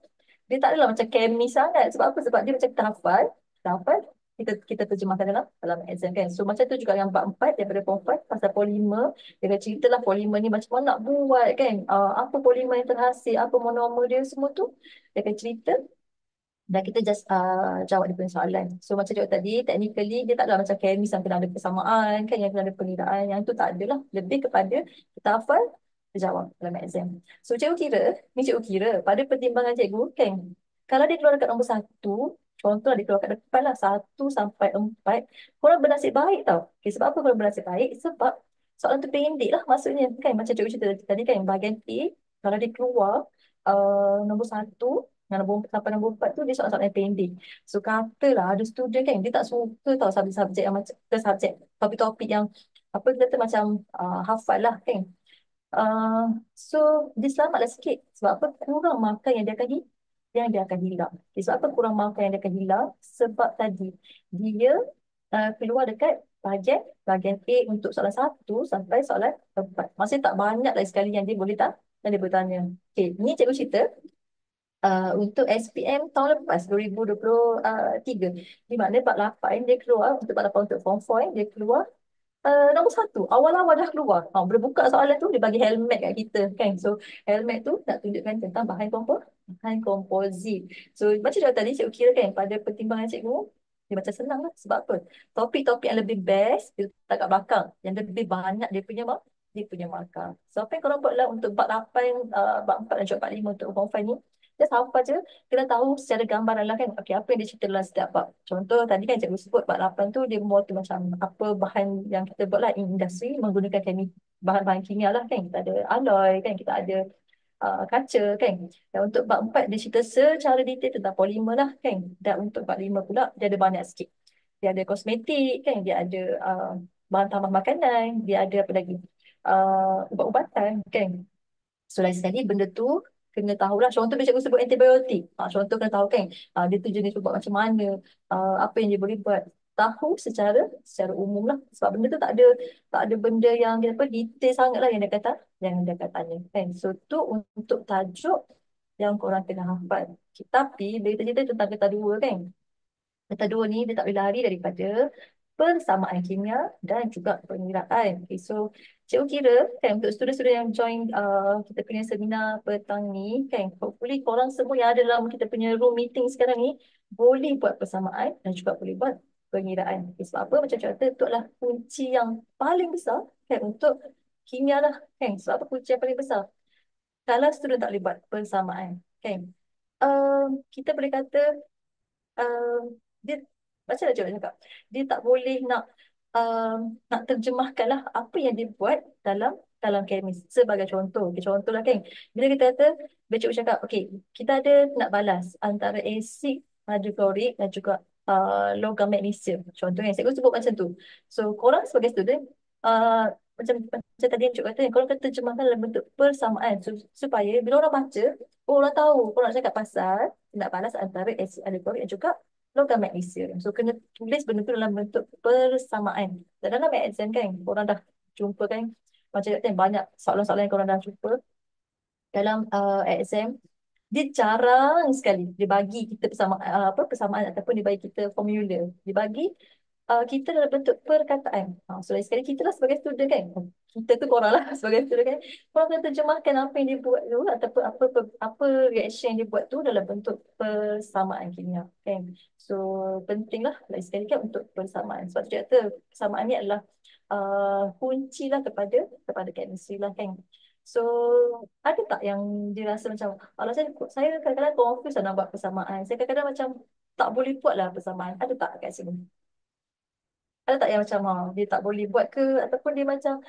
dia tak adalah macam kemis sangat. Sebab apa? Sebab dia macam kita hafal, kita terjemahkan dalam exam kan. So macam tu juga yang bab 4 daripada form 5 pasal polimer. Dia akan ceritalah polimer ni macam mana nak buat kan. Apa polimer yang terhasil, apa monomer dia, semua tu dia akan cerita. Dan kita just jawab dia punya soalan. So macam cakap tadi, technically dia tak adalah macam kemis yang kena ada persamaan kan, yang kena ada peniraan. Yang tu tak ada lah. Lebih kepada kita hafal, kita jawab dalam exam. So cikgu kira pada pertimbangan cikgu kan, kalau dia keluar dekat nombor satu, contoh dia keluar kat depan lah, 1 sampai 4, korang bernasib baik tau. Okay, sebab apa korang bernasib baik? Sebab soalan tu pendek lah maksudnya kan. Macam cikgu cerita tadi kan, bahagian A, kalau dia keluar nombor 1 dengan sampai nombor 4 tu dia soalan-soalan yang pendek. So katalah ada student kan, dia tak suka tau subjek-subjek yang macam ke subjek topik-topik yang apa kita kata macam hafal lah kan. Uh, so dia selamatlah sikit. Sebab apa? Kurang markah yang dia akan hilang. Okay, sebab apa kurang markah yang dia akan hilang? Sebab tadi dia keluar dekat bahagian A untuk soalan 1 sampai soalan 4. Masih tak banyak lagi sekali yang dia boleh yang dia boleh tanya. Okay, ni cikgu cerita untuk SPM tahun lepas 2023, di mana bab 8 dia keluar, untuk bab 8 untuk form 4 dia keluar nombor 1, awal-awal dah keluar. Bila buka soalan tu, dia bagi helmet kat kita kan. So, helmet tu nak tunjukkan tentang bahan komposit. So, macam cakap tadi, cikgu kira kan, pada pertimbangan cikgu, dia macam senang lah. Sebab apa? Topik-topik yang lebih best, dia letak kat belakang. Yang lebih banyak dia punya markah. So, apa yang korang buat lah untuk bab 8, bab 4 dan juga bab 5 untuk form 5 ni, just hafal je, kita tahu secara gambaran lah kan, okay, apa yang dia cerita dalam setiap bab. Contoh tadi kan cikgu sebut bab 8 tu dia more tu macam apa bahan yang kita buat lah in industri menggunakan bahan-bahan kimia lah kan. Kita ada alloy kan, kita ada kaca kan. Dan untuk bab 4 dia cerita secara detail tentang polimer lah kan. Dan untuk bab 5 pula dia ada banyak sikit. Dia ada kosmetik kan, dia ada bahan tambah makanan, dia ada apa lagi? Ubat-ubatan kan. So lain sekali benda tu kena tahulah. Contoh dia cikgu sebut antibiotik. Contoh kena tahu kan. Dia tu jenis ubat macam mana. Apa yang dia boleh buat. Tahu secara umum lah. Sebab benda tu tak ada benda yang dia apa detail sangat lah yang dia kata tanya. Kan? So tu untuk tajuk yang korang tengah hafal. Okay, tapi bila kita cerita tentang kata dua kan. Kata dua ni dia tak boleh lari daripada persamaan kimia dan juga pengiraan. Okay, so cikgu kira kan untuk student-student yang join kita punya seminar petang ni kan, hopefully korang semua yang ada dalam kita punya room meeting sekarang ni boleh buat persamaan dan juga boleh buat pengiraan. Okay, sebab apa? Macam contoh itu adalah kunci yang paling besar kan untuk kimia lah kan. Sebab apa kunci yang paling besar? Kalau student tak boleh buat persamaan kan, kita boleh kata um, dia macam mana cikgu cakap, dia tak boleh nak terjemahkan lah apa yang dia buat dalam kemis. Sebagai contoh, okay, contoh lah kan, bila kita kata, bila cikgu cakap okay, kita ada nak balas antara asid hidroklorik dan juga logam magnesium, contohnya cikgu sebut macam tu. So korang sebagai student macam tadi yang cikgu kata, korang kena terjemahkan dalam bentuk persamaan supaya bila orang baca, orang tahu korang nak cakap pasal nak balas antara asid hidroklorik dan juga logam magnesium. So kena tulis benda tu dalam bentuk persamaan. Dan dalam exam kan, korang dah jumpa kan, macam kata banyak soalan-soalan yang korang dah jumpa dalam exam. Dia jarang sekali dia bagi kita persamaan ataupun dia bagi kita formula. Dia bagi kita dalam bentuk perkataan. So lagi sekali kita lah sebagai student kan. Kita tu korang lah sebagai student kan. Korang kena terjemahkan apa yang dia buat tu ataupun apa reaction yang dia buat tu dalam bentuk persamaan kimia kan. So penting lah lagi sekali kan untuk persamaan. Sebab tu kata persamaan ni adalah kunci lah kepada chemistry lah kan. So ada tak yang dirasa macam kalau saya kadang-kadang confuse lah nak buat persamaan. Saya kadang-kadang macam tak boleh buat lah persamaan. Ada tak kat sini? Ada tak yang macam dia tak boleh buat ke, ataupun dia macam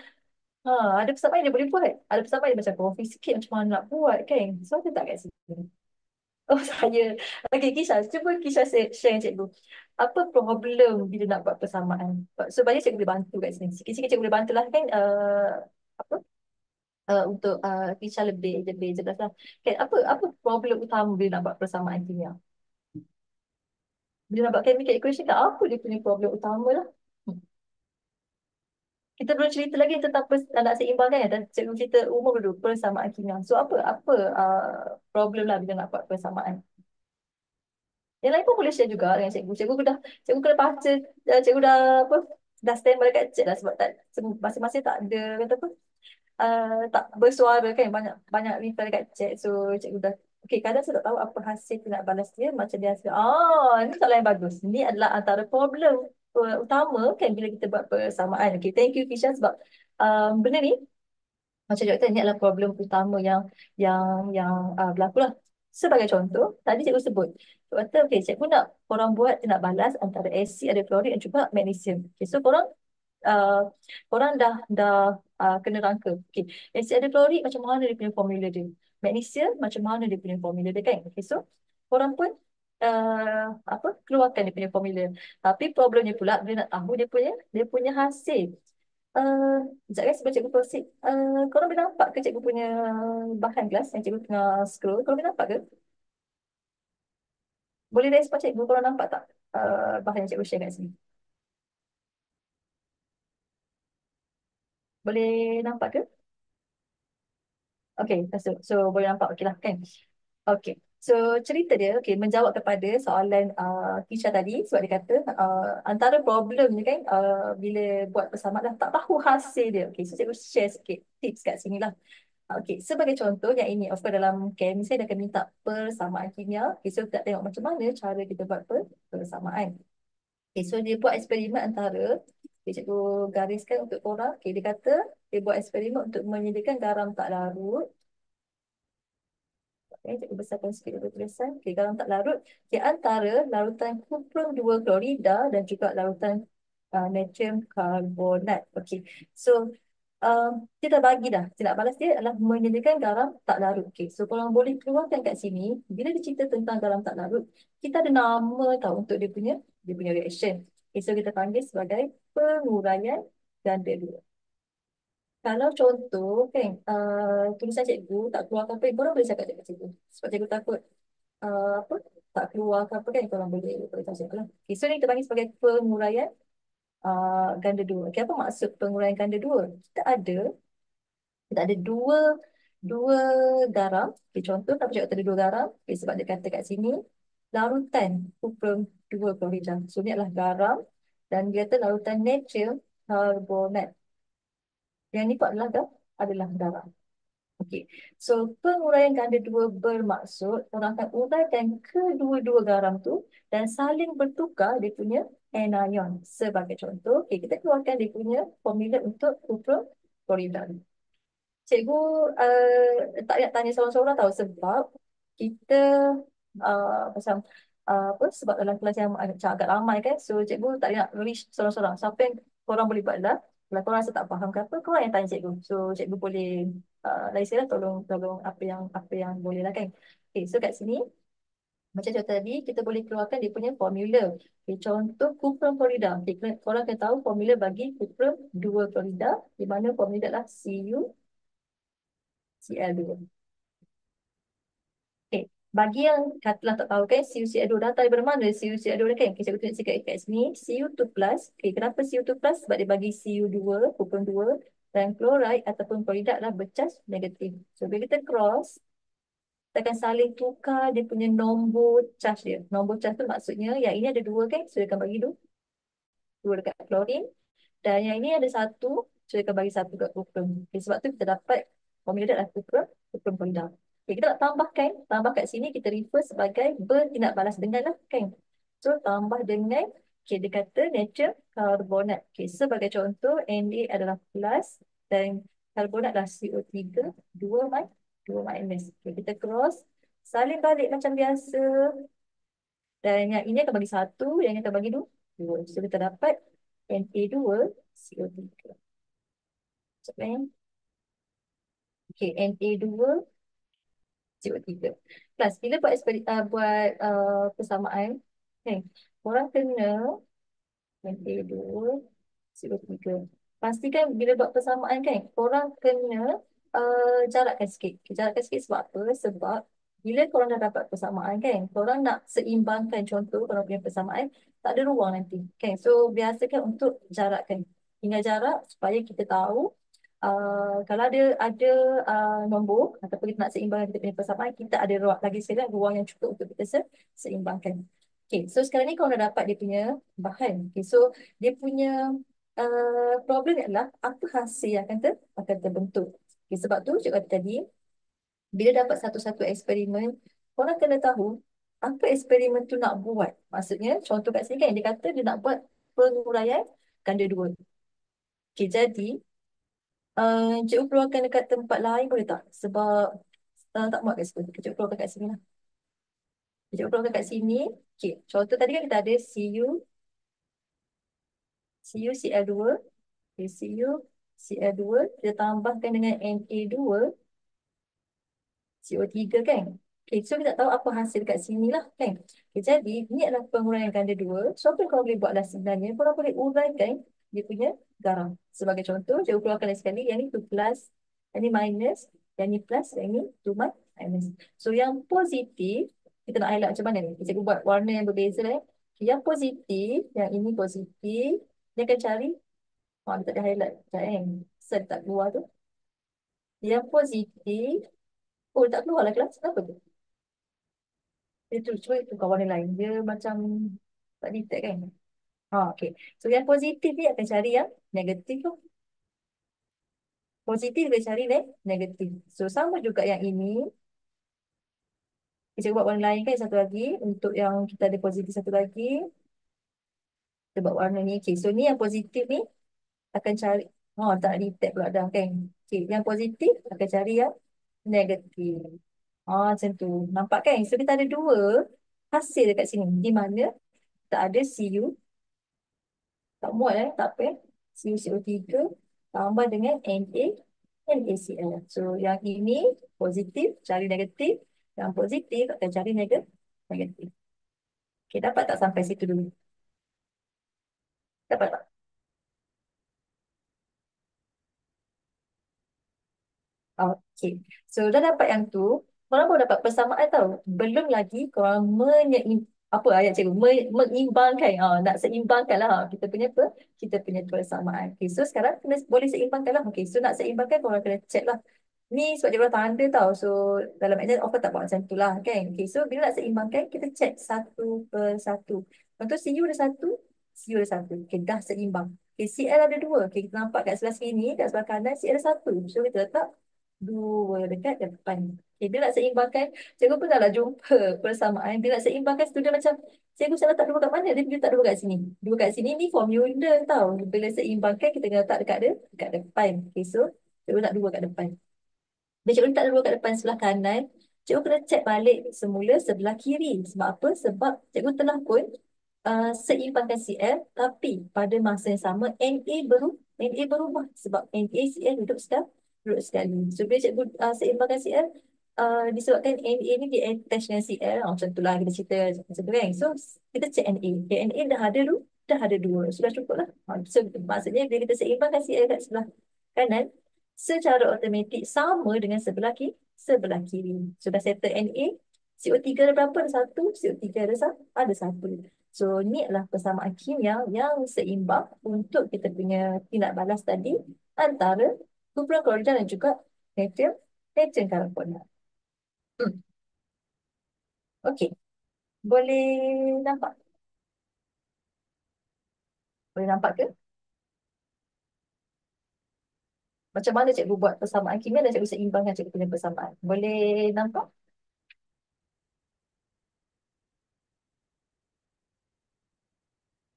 ada persamaan yang dia boleh buat, ada persamaan yang macam confuse sikit macam mana nak buat kan. So ada tak kat sini? Oh saya. Okay Kisha, cuba Kisha share dengan cikgu apa problem bila nak buat persamaan. So banyak cikgu boleh bantu kat sini, sikit-sikit cikgu boleh bantu lah kan. Apa untuk Kisha lebih jelas lah kan, apa problem utama bila nak buat persamaan kimia, bila nak buat chemical equation kan, apa dia punya problem utama lah. Kita belum cerita lagi tentang nak seimbangkan ya, dan cikgu cerita umum dulu persamaan kimia. So apa problem lah bila nak buat persamaan. Yang lain pun boleh share juga dengan cikgu. Cikgu kena baca, cikgu dah apa, dah stand by kat cik dah, sebab tak masing-masing tak ada kata apa, tak bersuara kan, banyak banyak reply kat chat. So cikgu dah okay, kadang saya tak tahu apa hasil nak balas dia, macam dia hasil ni soalan yang bagus, ni adalah antara problem utama kan bila kita buat persamaan. Okay, thank you Kisha, sebab benda ni macam cikgu kata, ni adalah problem utama yang berlaku lah. Sebagai contoh tadi cikgu sebut, cikgu kata okay, cikgu nak korang buat, nak balas antara asid ada klorik dan juga magnesium. Okay, so korang korang dah kena rangka. Okay. Acid hidroklorik macam mana dia punya formula dia? Magnesium macam mana dia punya formula dia kan? Okay, so korang pun keluarkan dia punya formula. Tapi problemnya pula dia nak tahu dia punya hasil. Sekejap guys, sebelum cikgu proceed. Korang boleh nampak ke cikgu punya bahan kelas yang cikgu tengah scroll? Korang boleh nampak ke? Boleh respon cikgu, korang nampak tak bahan yang cikgu share kat sini? Boleh nampak ke? Okay, so boleh nampak okey lah kan? Okay, so cerita dia menjawab kepada soalan Kisha tadi sebab dia kata antara problem ni kan bila buat persamaan dah tak tahu hasil dia. Okay, so cikgu share sikit tips kat sini lah. Okay, sebagai contoh yang ini of course dalam camp saya dia akan minta persamaan kimia. Okay, so kita tengok macam mana cara kita buat persamaan. Okay, so dia buat eksperimen antara cikgu gariskan untuk korang. Okay, dia kata dia buat eksperimen untuk menyediakan garam tak larut. Okay, cikgu besarkan sikit dulu tulisan. Okay, garam tak larut di antara larutan kuprum 2 klorida dan juga larutan natrium karbonat. Okay, so dia dah bagi dah. Saya nak balas dia adalah menyediakan garam tak larut. Okay, so korang boleh keluarkan kat sini. Bila dia cerita tentang garam tak larut, kita ada nama tahu untuk dia punya reaction. Okay, so kita panggil sebagai penguraian ganda dua. Kalau contoh kan, tulisan cikgu tak keluar apa, korang boleh cakap dekat cikgu. Sebab cikgu takut apa tak keluar ke apa kan, korang boleh tahu cikgu lah. Okay, so ni kita panggil sebagai penguraian ganda dua. Okay, apa maksud penguraian ganda dua? Kita ada dua dua garam. Okay, contoh kenapa cikgu kata ada dua garam? Okay, sebab dia kata kat sini larutan kuprum 2 klorida. So ni adalah garam dan dia kata larutan natrium karbonat. Yang ni pun adalah garam. Okey. So, penguraian ganda dua bermaksud orang akan uraikan kedua-dua garam tu dan saling bertukar dia punya anion. Sebagai contoh, okay, kita keluarkan dia punya formula untuk kuprum klorida. Cikgu tak nak tanya seorang-seorang tahu sebab kita macam sebab dalam kelas yang agak ramai kan, so cikgu tak nak reach seorang-seorang. Siapa yang korang boleh buat lah. Kalau korang rasa tak faham ke apa, korang yang tanya cikgu. So cikgu boleh lah tolong apa yang boleh lah kan. Okay, so kat sini macam contoh tadi kita boleh keluarkan dia punya formula. Okay, contoh kuprum klorida. Okay, korang akan tahu formula bagi kuprum 2 klorida di mana formula adalah CuCl2. Okay. Bagi yang katalah tak tahu kan, CuCl2 datang daripada mana CuCl2 kan? Okay, saya tunjuk sikit kat sini. Cu2 plus. Okay, kenapa Cu2 plus? Sebab dia bagi Cu2, kupon 2. Dan chloride ataupun klorida adalah bercas negatif. So, bila kita cross, kita akan saling tukar dia punya nombor charge dia. Nombor charge tu maksudnya yang ini ada dua kan? So, dia akan bagi dua dekat klorin. Dan yang ini ada satu, so dia akan bagi satu kat kupon. Okay, sebab tu kita dapat formula dia adalah kupon klorida. Okay, kita nak tambah kat sini kita refer sebagai bertindak balas dengan lah kan. So tambah dengan, okay, dia kata natrium karbonat. Okay, sebagai contoh Na adalah plus dan karbonat adalah CO3 2 minus. Okay, kita cross salin balik macam biasa dan yang ini akan bagi satu, yang ini akan bagi dua. So kita dapat Na2 CO3. Sekejap eh. Okay, Na2 CO3. Plus, bila persamaan, okay, korang kena Na2 CO3. Pastikan bila buat persamaan kan, korang kena jarakkan sikit. Okay, jarakkan sikit sebab apa? Sebab bila korang dah dapat persamaan kan, korang nak seimbangkan contoh korang punya persamaan, tak ada ruang nanti. Okay, so biasakan untuk jarakkan. Tinggal jarak supaya kita tahu kalau ada nombor ataupun kita nak seimbangkan kita punya persamaan, kita ada ruang lagi sekali ruang yang cukup untuk kita seimbangkan. Okay, so sekarang ni kau dah dapat dia punya bahan. Okay, so dia punya problem adalah apa hasil yang akan terbentuk. Okay, sebab tu cikgu kata tadi, bila dapat satu-satu eksperimen, korang kena tahu apa eksperimen tu nak buat. Maksudnya, contoh kat sini kan dia kata dia nak buat penguraian ganda dua. Okay, jadi cikgu keluarkan dekat tempat lain boleh tak? Sebab tak muat kat situ. Cikgu keluarkan kat sini lah. Cikgu keluarkan kat sini. Okay, contoh tadi kan kita ada CuCl2 HCU, Cl2, kita tambahkan dengan Na2, CO3 kan. Okay, so kita tahu apa hasil kat sini lah kan. Okay, jadi ni adalah penguraian ganda 2. So apa yang korang boleh buatlah sebenarnya, korang boleh uraikan dia punya garam. Sebagai contoh, saya keluarkan lagi sekali, yang ni 2 plus, yang ni minus, yang ni plus, yang ni 2 minus. So yang positif, kita nak highlight macam mana ni? Cikgu buat warna yang berbeza Okay, yang positif, yang ini positif, dia akan cari, dia tak ada highlight. Sekejap kan. Saya tak keluar tu. Yang positif, oh tak keluar lah kelas. Kenapa tu? Itu cuba tukar warna lain. Dia macam tak detect kan? Ha, okay. So yang positif ni akan cari yang negatif tu. Positif dia cari negatif. So sama juga yang ini. Kita buat warna lain kan satu lagi. Untuk yang kita ada positif satu lagi. Kita buat warna ni. Okay. So ni yang positif ni akan cari. Oh tak detect pula dah kan. Okay. Yang positif akan cari yang negatif. Macam tu. Nampak kan? So kita ada dua hasil dekat sini. Di mana tak ada Cu. Tak muat tak apa CuCO3 tambah dengan NaCl. So yang ini positif cari negatif, yang positif akan cari negatif. Okay, dapat tak sampai situ dulu? Dapat tak? Okay. So dah dapat yang tu, korang baru dapat persamaan tau. Belum lagi korang apa ayat cikgu? Mengimbangkan. Nak seimbangkan lah kita punya apa? Kita punya persamaan. Okay, so sekarang kena, boleh seimbangkan lah. Okay, so nak seimbangkan korang kena check lah. Ni sebab dia orang tanda tau. So dalam exam offer tak buat macam tu lah kan. Okay, so bila nak seimbangkan, kita check satu per satu. Contoh CU ada satu, CU ada satu. Okay, dah seimbang. Okay, CL ada dua. Okay, kita nampak kat sebelah sini, kat sebelah kanan CL ada satu. So kita letak dua dekat depan. Okay, dia nak seimbangkan. Cikgu pernah lah jumpa persamaan. Dia nak seimbangkan situ dia macam, cikgu saya letak dua kat mana? Dia letak dua kat sini. Dua kat sini ni formula tau. Bila seimbangkan, kita kena letak dekat depan. Okay, so cikgu letak dua kat depan. Bila cikgu letak dua kat depan sebelah kanan, cikgu kena check balik semula sebelah kiri. Sebab apa? Sebab cikgu telah pun seimbangkan CL, tapi pada masa yang sama NA berubah sebab NaCl duduk sekali. So bila cikgu seimbangkan CL, disebabkan Na ni dia attach dengan CL, macam tu lah kita cerita macam tu kan. So kita check Na. Okay, Na dah ada dua. Sudah cukup lah. So maksudnya bila kita seimbangkan CL kat sebelah kanan, secara automatik sama dengan sebelah kiri. Sudah settle Na, CO3 ada berapa? Ada satu, CO3 ada satu. So ni adalah persamaan kimia yang seimbang untuk kita punya tindak balas tadi antara kumpulan klorida dan juga natrium karbonat. Okey, boleh nampak? Boleh nampak ke? Macam mana cikgu buat persamaan kimia dan cikgu seimbangkan cikgu punya persamaan? Boleh nampak?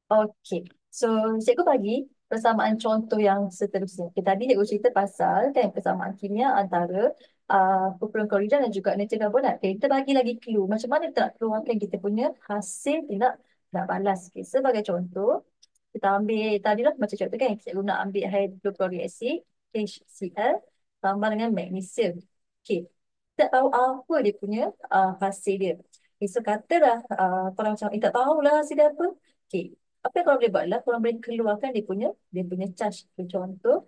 Okey. So, cikgu bagi persamaan contoh yang seterusnya. Okay, tadi cikgu cerita pasal kan persamaan kimia antara kumpulan klorida dan juga natrium karbonat. Okay, kita bagi lagi clue. Macam mana kita nak keluarkan kita punya hasil tindak balas. Okay, sebagai contoh, kita ambil tadi lah macam contoh kan. Cikgu nak ambil hydrochloric acid, HCl, tambah dengan magnesium. Okay, kita tahu apa dia punya hasil dia. Okay, so katalah korang macam, tak tahulah hasil dia apa. Okay, apa yang korang boleh buat lah, korang boleh keluarkan dia punya charge. Contoh,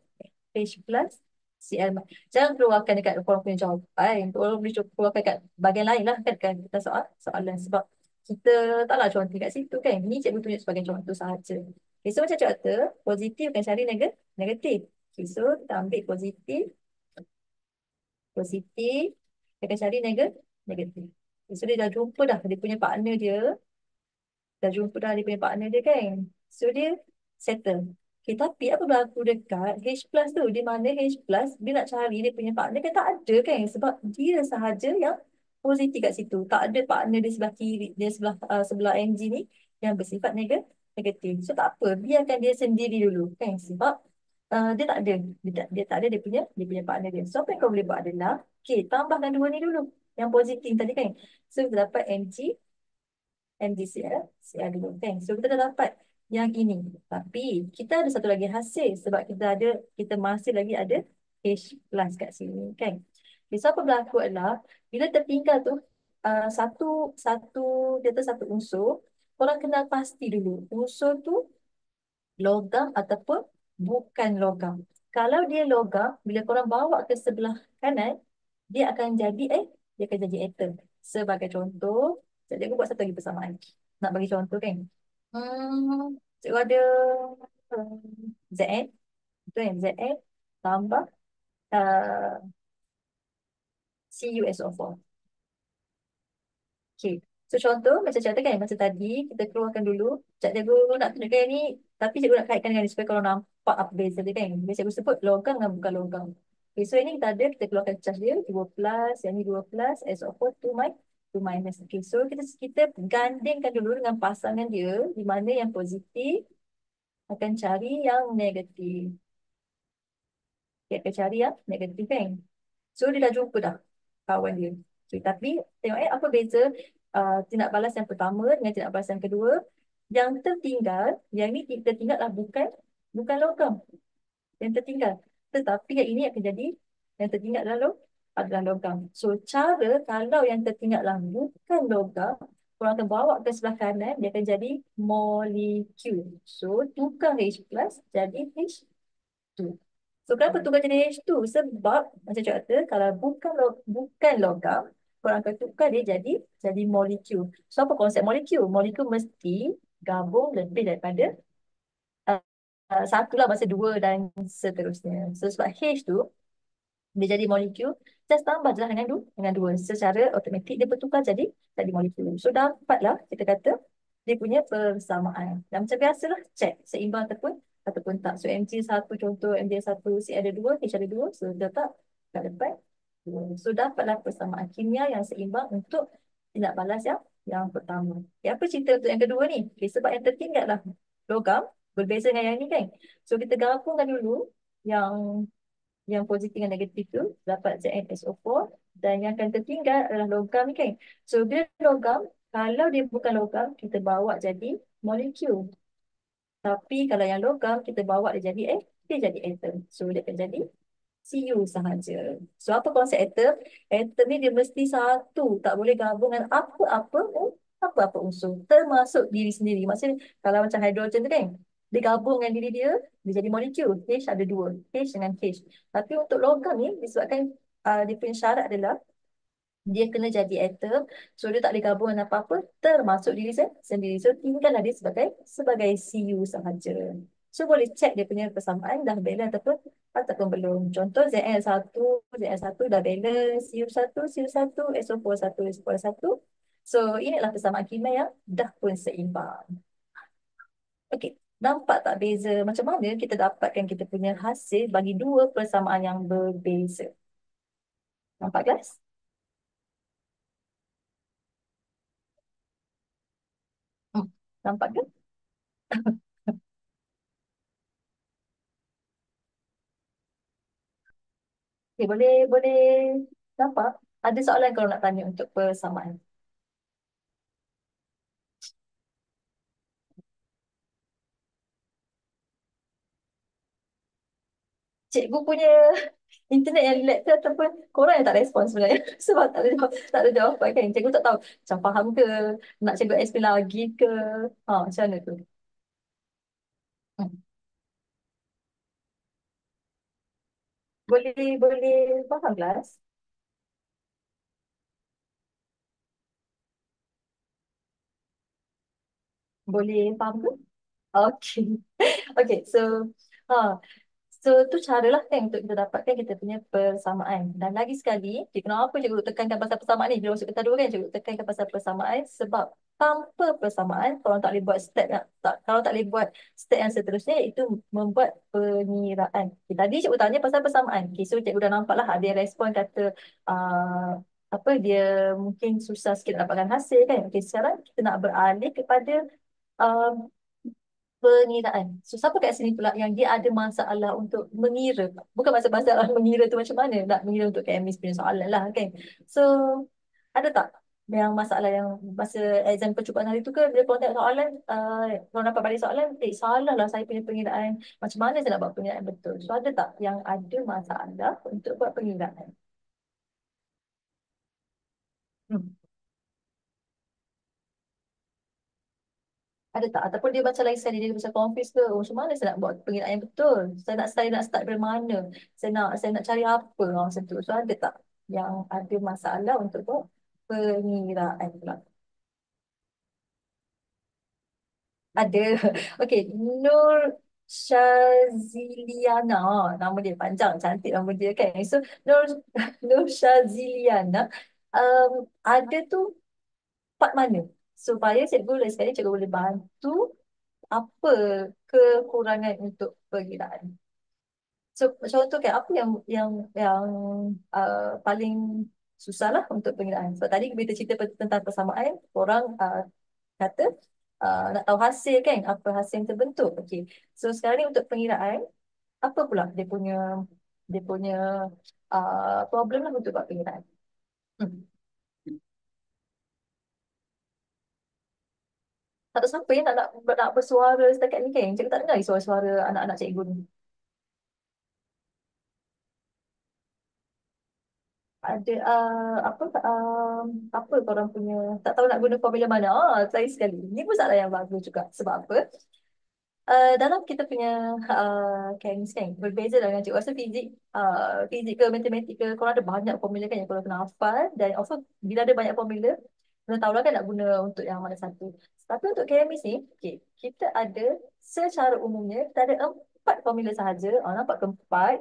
H plus Cl. Jangan keluarkan dekat korang punya jawapan. Korang boleh keluarkan kat bahagian lain lah kan kita soalan. Sebab kita taklah contoh kat situ kan. Ni cikgu tunjuk sebagai contoh sahaja. Okay, so macam kata, positif akan cari negatif. Okay, so kita ambil positif. Positif dia akan cari negatif. Okay, so dia dah jumpa dah dia punya partner dia. Dah jumpa dah dia punya partner dia kan. So dia settle. Okay, tapi apa berlaku dekat H plus tu? Di mana H plus dia nak cari dia punya partner kan tak ada kan. Sebab dia sahaja yang positif kat situ. Tak ada partner di sebelah kiri, dia sebelah NG ni yang bersifat negatif. So tak apa, biarkan dia sendiri dulu kan. Sebab dia tak ada. Dia tak ada dia punya partner dia. So apa yang kau boleh buat adalah, okay, tambahkan dua ni dulu. Yang positif tadi kan. So kita dapat NG, MgCl, Cl dulu kan. So kita dah dapat yang ini. Tapi kita ada satu lagi hasil sebab kita masih lagi ada H plus kat sini kan. Okay, so apa berlaku adalah bila tertinggal tu satu satu dia tu satu unsur, korang kenal pasti dulu unsur tu logam ataupun bukan logam. Kalau dia logam, bila korang bawa ke sebelah kanan, dia akan jadi dia akan jadi atom. Sebagai contoh, jadi aku buat satu lagi persamaan. Nak bagi contoh kan? Cikgu ada Zn, betul kan? Zn tambah uh, CuSO4. Okay. So contoh macam contoh kan masa tadi kita keluarkan dulu. Cikgu nak tunjukkan yang ni tapi cikgu nak kaitkan dengan ni supaya kalau nampak apa beza dia kan. Biasa cikgu sebut logam dengan bukan logam. Okay, so ini kita ada kita keluarkan charge dia 2 plus, yang ni 2 plus, SO4 2 minus. Okay, so kita gandingkan dulu dengan pasangan dia di mana yang positif akan cari yang negatif. Dia akan cari yang negatif kan. So dia dah jumpa dah kawan dia. So, tapi tengok apa beza tindak balas yang pertama dengan tindak balas yang kedua. Yang tertinggal, yang ni tertinggal lah bukan logam. Yang tertinggal. Tetapi yang ini akan jadi yang tertinggal adalah logam. So cara kalau yang tertinggal lah bukan logam, korang akan bawa ke sebelah kanan, dia akan jadi molekul. So tukar H plus jadi H2. So kenapa tukar jadi H2? Sebab macam cakap kata kalau bukan logam, korang akan tukar dia jadi molekul. So apa konsep molekul? Molekul mesti gabung lebih daripada uh, satu lah, masa dua dan seterusnya. So sebab H tu dia jadi molekul, just tambah je lah dengan dua. Secara automatik dia bertukar jadi molekul. So dapatlah kita kata dia punya persamaan. Dan macam biasalah check seimbang ataupun tak. So Mg1 contoh Mg1 C ada dua, H ada dua, so tak dapat dua. So dapatlah persamaan kimia yang seimbang untuk tindak balas yang pertama. Okay, apa cerita untuk yang kedua ni? Okay, sebab yang tertinggal lah logam berbeza dengan yang ni kan. So kita gabungkan dulu yang positif dan negatif tu dapat ZnSO4 dan yang akan tertinggal adalah logam ni kan. So bila logam, kalau dia bukan logam, kita bawa jadi molekul. Tapi kalau yang logam, kita bawa dia jadi atom. So dia akan jadi Cu sahaja. So apa konsep atom? Atom ni dia mesti satu, tak boleh gabung dengan apa-apa unsur, termasuk diri sendiri. Maksudnya kalau macam hidrogen tu kan, dia gabung dengan diri dia, dia jadi molekul. H ada dua, H dengan H. Tapi untuk logam ni, disebabkan dia punya syarat adalah dia kena jadi atom, so dia tak boleh gabung dengan apa-apa termasuk diri sendiri. So tinggallah dia sebagai Cu sahaja. So boleh check dia punya persamaan dah balance ataupun belum. Contoh Zn1 dah balance, Cu1 SO4 SO4 So inilah persamaan kimia yang dah pun seimbang. Okey, nampak tak beza macam mana kita dapatkan kita punya hasil bagi dua persamaan yang berbeza? Nampak guys? Hmm, nampak ke? Okay, boleh nampak? Ada soalan kalau nak tanya untuk persamaan. Cikgu punya internet yang lag ke ataupun korang yang tak respon sebenarnya sebab tak ada jawapan kan. Cikgu tak tahu macam faham ke, nak cikgu explain lagi ke. Macam mana tu? Hmm. Boleh faham kelas? Boleh faham ke? Okay. Okay, ha, so tu caralah kan untuk kita dapatkan kita punya persamaan. Dan lagi sekali, kenapa cikgu tekankan pasal persamaan ni? Bila masuk kita dua kan, cikgu tekankan pasal persamaan sebab tanpa persamaan, kalau tak boleh buat step kalau tak boleh buat step yang seterusnya, itu membuat pengiraan. Okay, tadi cikgu tanya pasal persamaan. Okay, so cikgu dah nampak lah ada yang respon kata apa dia mungkin susah sikit dapatkan hasil kan. Okay, sekarang kita nak beralih kepada uh, pengiraan. So, siapa kat sini pula yang dia ada masalah untuk mengira? Bukan masalah mengira tu macam mana? Nak mengira untuk KMS punya soalan lah kan. So, ada tak? yang masalah yang masa exam percubaan hari tu ke bila korang tengok soalan, korang dapat balik soalan, salah lah saya punya pengiraan. Macam mana saya nak buat pengiraan betul? So ada tak yang ada masalah untuk buat pengiraan? Hmm. Ada tak? Ataupun dia macam lain sekali, dia macam confused ke? Oh, macam mana saya nak buat pengiraan yang betul? Saya nak start dari mana? Saya nak cari apa? Macam tu. So ada tak yang ada masalah untuk buat pengiraan pula? Ada. Okey, Nur Syaziliana. Oh, nama dia panjang, cantik nama dia kan. So, Nur Nur Syaziliana, um, ada tu part mana? Supaya cikgu lain sekali cikgu boleh bantu apa kekurangan untuk perkiraan. So, contoh kan apa yang paling susah lah untuk pengiraan. So, tadi kita cerita tentang persamaan, orang kata nak tahu hasil kan, apa hasil yang terbentuk. Okey. So sekarang ni untuk pengiraan, apa pula dia punya problem lah untuk buat pengiraan. Hmm. Tak tahu siapa yang nak bersuara setakat ni kan. Cikgu tak dengar suara-suara anak-anak cikgu ni. Ada apa korang punya tak tahu nak guna formula mana. Saya sekali. Ini pun soalan yang bagus juga. Sebab apa? Dalam kita punya chemistry kan berbeza dengan cikgu rasa fizik ke matematik ke korang ada banyak formula kan yang korang kena hafal dan also bila ada banyak formula kena tahulah kan nak guna untuk yang mana satu. Tapi untuk chemistry ni kita ada secara umumnya kita ada empat formula sahaja. Nampak ke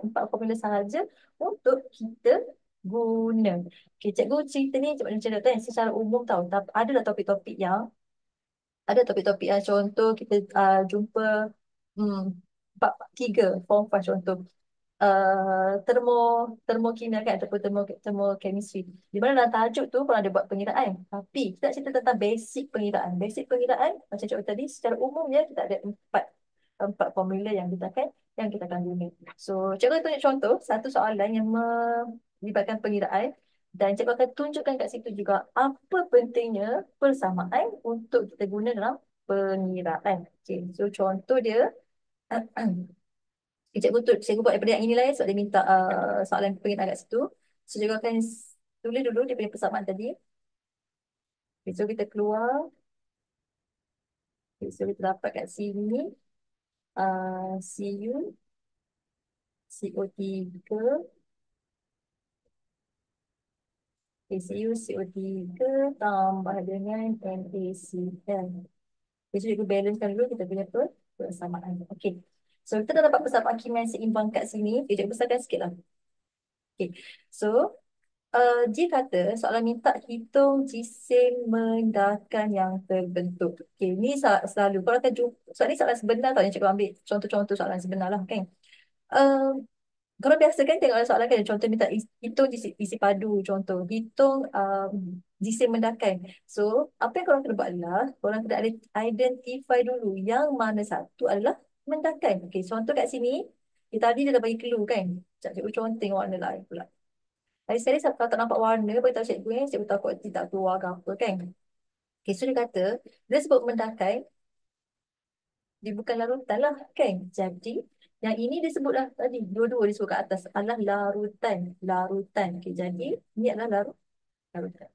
empat formula sahaja untuk kita guna. Cikgu cerita ni macam cerita yang secara umum tahu tapi adalah topik-topik yang ada topik-topik yang contoh kita jumpa hmm, bab 3 form 5 contoh termo termokimia kan ataupun termochemistry di mana dalam tajuk tu pun ada buat pengiraan tapi kita nak cerita tentang basic pengiraan macam contoh tadi secara umumnya kita ada empat empat formula yang kita akan guna. So cikgu tunjuk contoh satu soalan yang melibatkan pengiraan dan cikgu akan tunjukkan kat situ juga apa pentingnya persamaan untuk kita guna dalam pengiraan. Okay. So contoh dia cikgu buat daripada yang inilah ya, sebab dia minta soalan pengiraan kat situ. So cikgu akan tulis dulu dia punya persamaan tadi. Okay, so kita keluar. Okay, so kita dapat kat sini CU CO3 ACU CO3 tambah dengan NaCl. Jadi kita balancekan dulu kita punya persamaan. Okey. So kita dah dapat persamaan kimia yang seimbang kat sini. Okay, cikgu besarkan sikit lah. Okay. So dia kata soalan minta hitung jisim mendakan yang terbentuk. Okay, ni selalu. Kalau akan jumpa, soalan ni soalan sebenar tau yang cikgu ambil. Contoh-contoh soalan sebenar lah kan. Uh, Kalau biasa kan tengok soalan kan contoh minta hitung isi padu contoh hitung jisim mendakan. So apa yang korang kena buat adalah korang kena identify dulu yang mana satu adalah mendakan. Okay, contoh kat sini kita tadi dia dah bagi clue kan. Sekejap cikgu contoh tengok warna lain pula. Tadi sekali kalau tak nampak warna beritahu cikgu cikgu takut tidak keluar ke apa kan. Okay, so dia kata dia sebut mendakan dia bukan larutan lah kan. Jadi yang ini disebutlah tadi dua-dua disebut kat atas adalah larutan. Okay, jadi ini adalah larutan.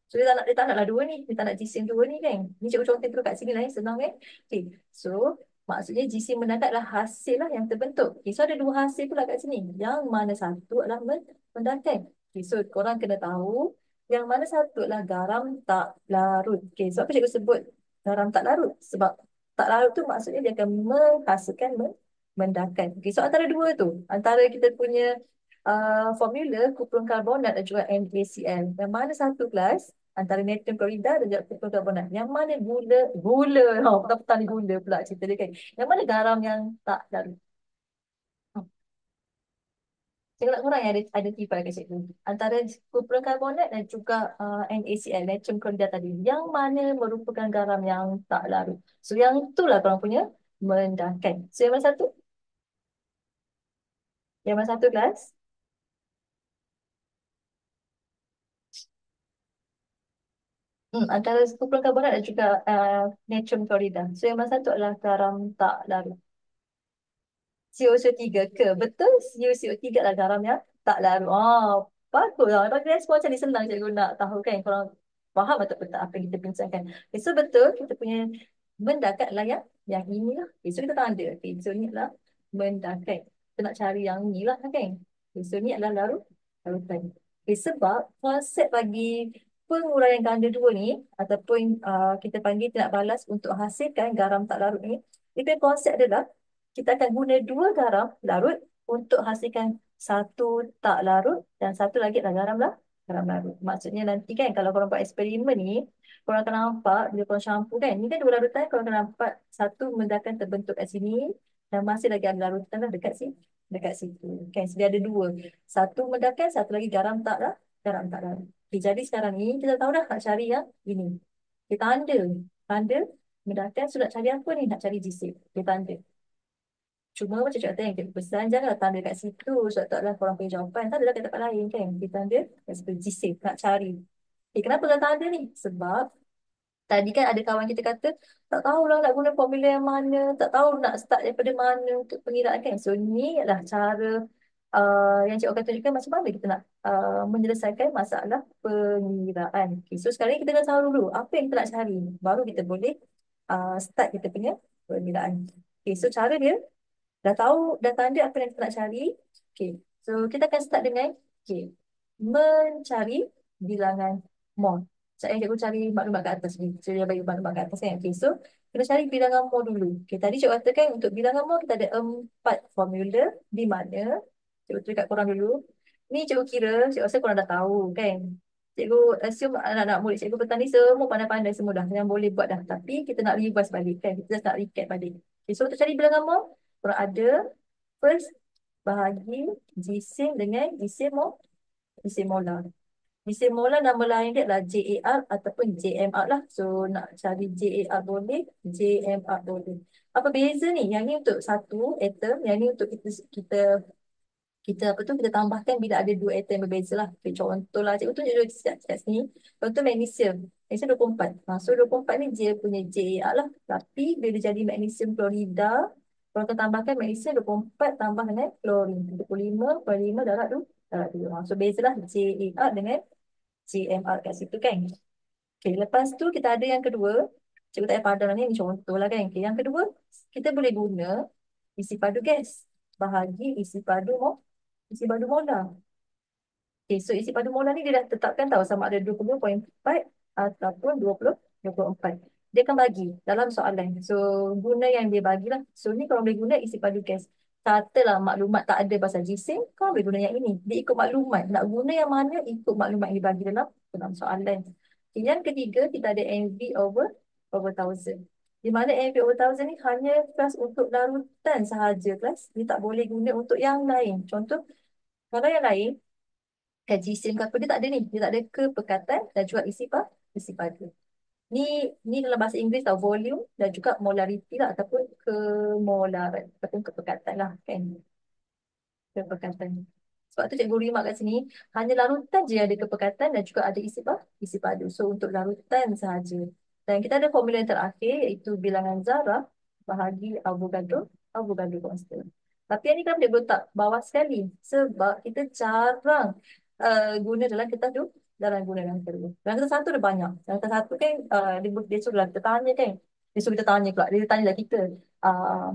So dia tak naklah dua ni, dia tak nak jisim dua ni kan. Ni cikgu contoh dulu kat sini lah senang kan. Okay, so maksudnya jisim mendadak adalah hasil lah yang terbentuk. Okay, so ada dua hasil pula kat sini. Yang mana satu adalah mendakan. Okay, so korang kena tahu yang mana satu adalah garam tak larut. Okay, so apa cikgu sebut garam tak larut? Sebab tak larut tu maksudnya dia akan menghasilkan mendakan. Okay, so antara dua tu, antara kita punya formula kumpulan karbonat dan juga NaCl. Yang mana satu kelas antara natrium klorida dan juga kumpulan karbonat. Yang mana gula, petang-petang ni gula pula cerita dia kan. Yang mana garam yang tak larut. Hmm. Cikgu nak korang yang identify kat cikgu. Antara kumpulan karbonat dan juga NaCl, natrium klorida tadi. Yang mana merupakan garam yang tak larut. So yang itulah korang punya mendakan. So yang mana satu? Yang mana satu kelas? Antara suku Pulau Barat dan juga Natron Florida. So yang mana satu adalah garam tak larut. CO3 ke? Betul, CO3 lah garam yang tak larut. Oh, bagus lah. Bagi respon macam ni senang cikgu nak tahu kan. Korang faham atau tak apa yang kita bincangkan. Okay, so betul, kita punya mendakat lah yang inilah. Okay, so kita tanda. Okay, so ni adalah mendakat. Kita nak cari yang ni lah kan. Okay, so ni adalah larutan. Okay, sebab konsep bagi penguraian ganda dua ni ataupun kita panggil tindak balas untuk hasilkan garam tak larut ni, itu konsep adalah kita akan guna dua garam larut untuk hasilkan satu tak larut dan satu lagi adalah garam larut. Maksudnya nanti kan kalau korang buat eksperimen ni, korang akan nampak bila korang campur kan, ni kan dua larutan, korang akan nampak satu mendakan terbentuk kat sini dan masih lagi ada larutan lah dekat sini. Dekat situ. Kan, sedia ada dua. Satu mendakan, satu lagi garam tak larut. Okay, jadi sekarang ni kita tahu dah nak cari yang ini. Kita tanda. Tanda mendakan, so nak cari apa ni? Nak cari jisim. Kita tanda. Cuma macam cakap tadi, kita pesan janganlah tanda kat situ. Sebab taklah korang punya jawapan. Tandalah kat tempat lain kan. Kita tanda kat situ jisim. Nak cari. Kenapa tak tanda ni? Sebab tadi kan ada kawan kita kata, tak tahulah nak guna formula yang mana. Tak tahu nak start daripada mana untuk pengiraan kan. So ni adalah cara yang cikgu akan tunjukkan macam mana kita nak menyelesaikan masalah pengiraan. Okay, so sekarang ni kita kena tahu dulu apa yang kita nak cari. Baru kita boleh start kita punya pengiraan. Okay, so cara dia, dah tahu, dah tanda apa yang kita nak cari. Okay. So, kita akan start dengan okay, mencari bilangan mol. Saya cikgu cari maklumat kat atas ni. So, dia bagi maklumat kat atas kan. Okay. So, kita cari bilangan mol dulu. Okay. Tadi cikgu katakan untuk bilangan mol kita ada 4 formula di mana. Cikgu tulis kat korang dulu. Ni cikgu kira, cikgu rasa korang dah tahu kan. Cikgu assume anak-anak murid cikgu petang ni semua pandai-pandai semua dah. Yang boleh buat dah. Tapi kita nak revise balik kan. Kita just nak recap balik. Okay. So, untuk cari bilangan mol, korang ada first bahagi jisim dengan jisim molar. Jisim molar nama lain dia adalah JAR ataupun JMR lah. So nak cari JAR boleh, JMR boleh. Apa beza ni? Yang ni untuk satu atom, yang ni untuk kita kita apa tu kita tambahkan bila ada dua atom yang berbeza lah. Okay, contoh lah, cikgu tunjuk dulu kat sini. Contoh magnesium. Magnesium 24. So 24 ni dia punya JAR lah. Tapi bila dia jadi magnesium klorida, kalau kita tambahkan magnesium 24 tambah dengan klorin. 25, 25 darab tu. Darab 2. So bezalah JAR dengan JMR kat situ kan. Okay, lepas tu kita ada yang kedua. Cikgu tak payah padam ni contoh lah kan. Okay, yang kedua, kita boleh guna isi padu gas bahagi isi padu molar. Okay, so isi padu molar ni dia dah tetapkan tahu sama ada 20.4 ataupun 24. Dia akan bagi dalam soalan. So, guna yang dia bagilah. So, ni kalau boleh guna isi padu gas. Katalah maklumat tak ada pasal jisim, kau boleh guna yang ini. Dia ikut maklumat. Nak guna yang mana, ikut maklumat yang dibagi dalam soalan. Okay, yang ketiga, kita ada MV over 1000. Di mana MV over 1000 ni hanya kelas untuk larutan sahaja kelas. Dia tak boleh guna untuk yang lain. Contoh, kalau yang lain, kaji sim ke apa, dia tak ada ni. Dia tak ada kepekatan dan juga isi padu. Ni dalam bahasa Inggeris tau, volume dan juga molarity lah ataupun kemolaran ataupun kepekatan lah kan. Kepekatan. Sebab tu cikgu remark kat sini, hanya larutan je yang ada kepekatan dan juga ada isi padu. So untuk larutan sahaja. Dan kita ada formula yang terakhir iaitu bilangan zarah bahagi Avogadro constant. Tapi yang ni kan dia letak bawah sekali sebab kita jarang guna dalam kertas tu, dalam guna dalam kertas. Dalam kertas satu ada banyak. Dalam kertas satu kan dia suruh lah kita tanya kan. Dia suruh kita tanya pula. Dia tanya lah kita. Uh,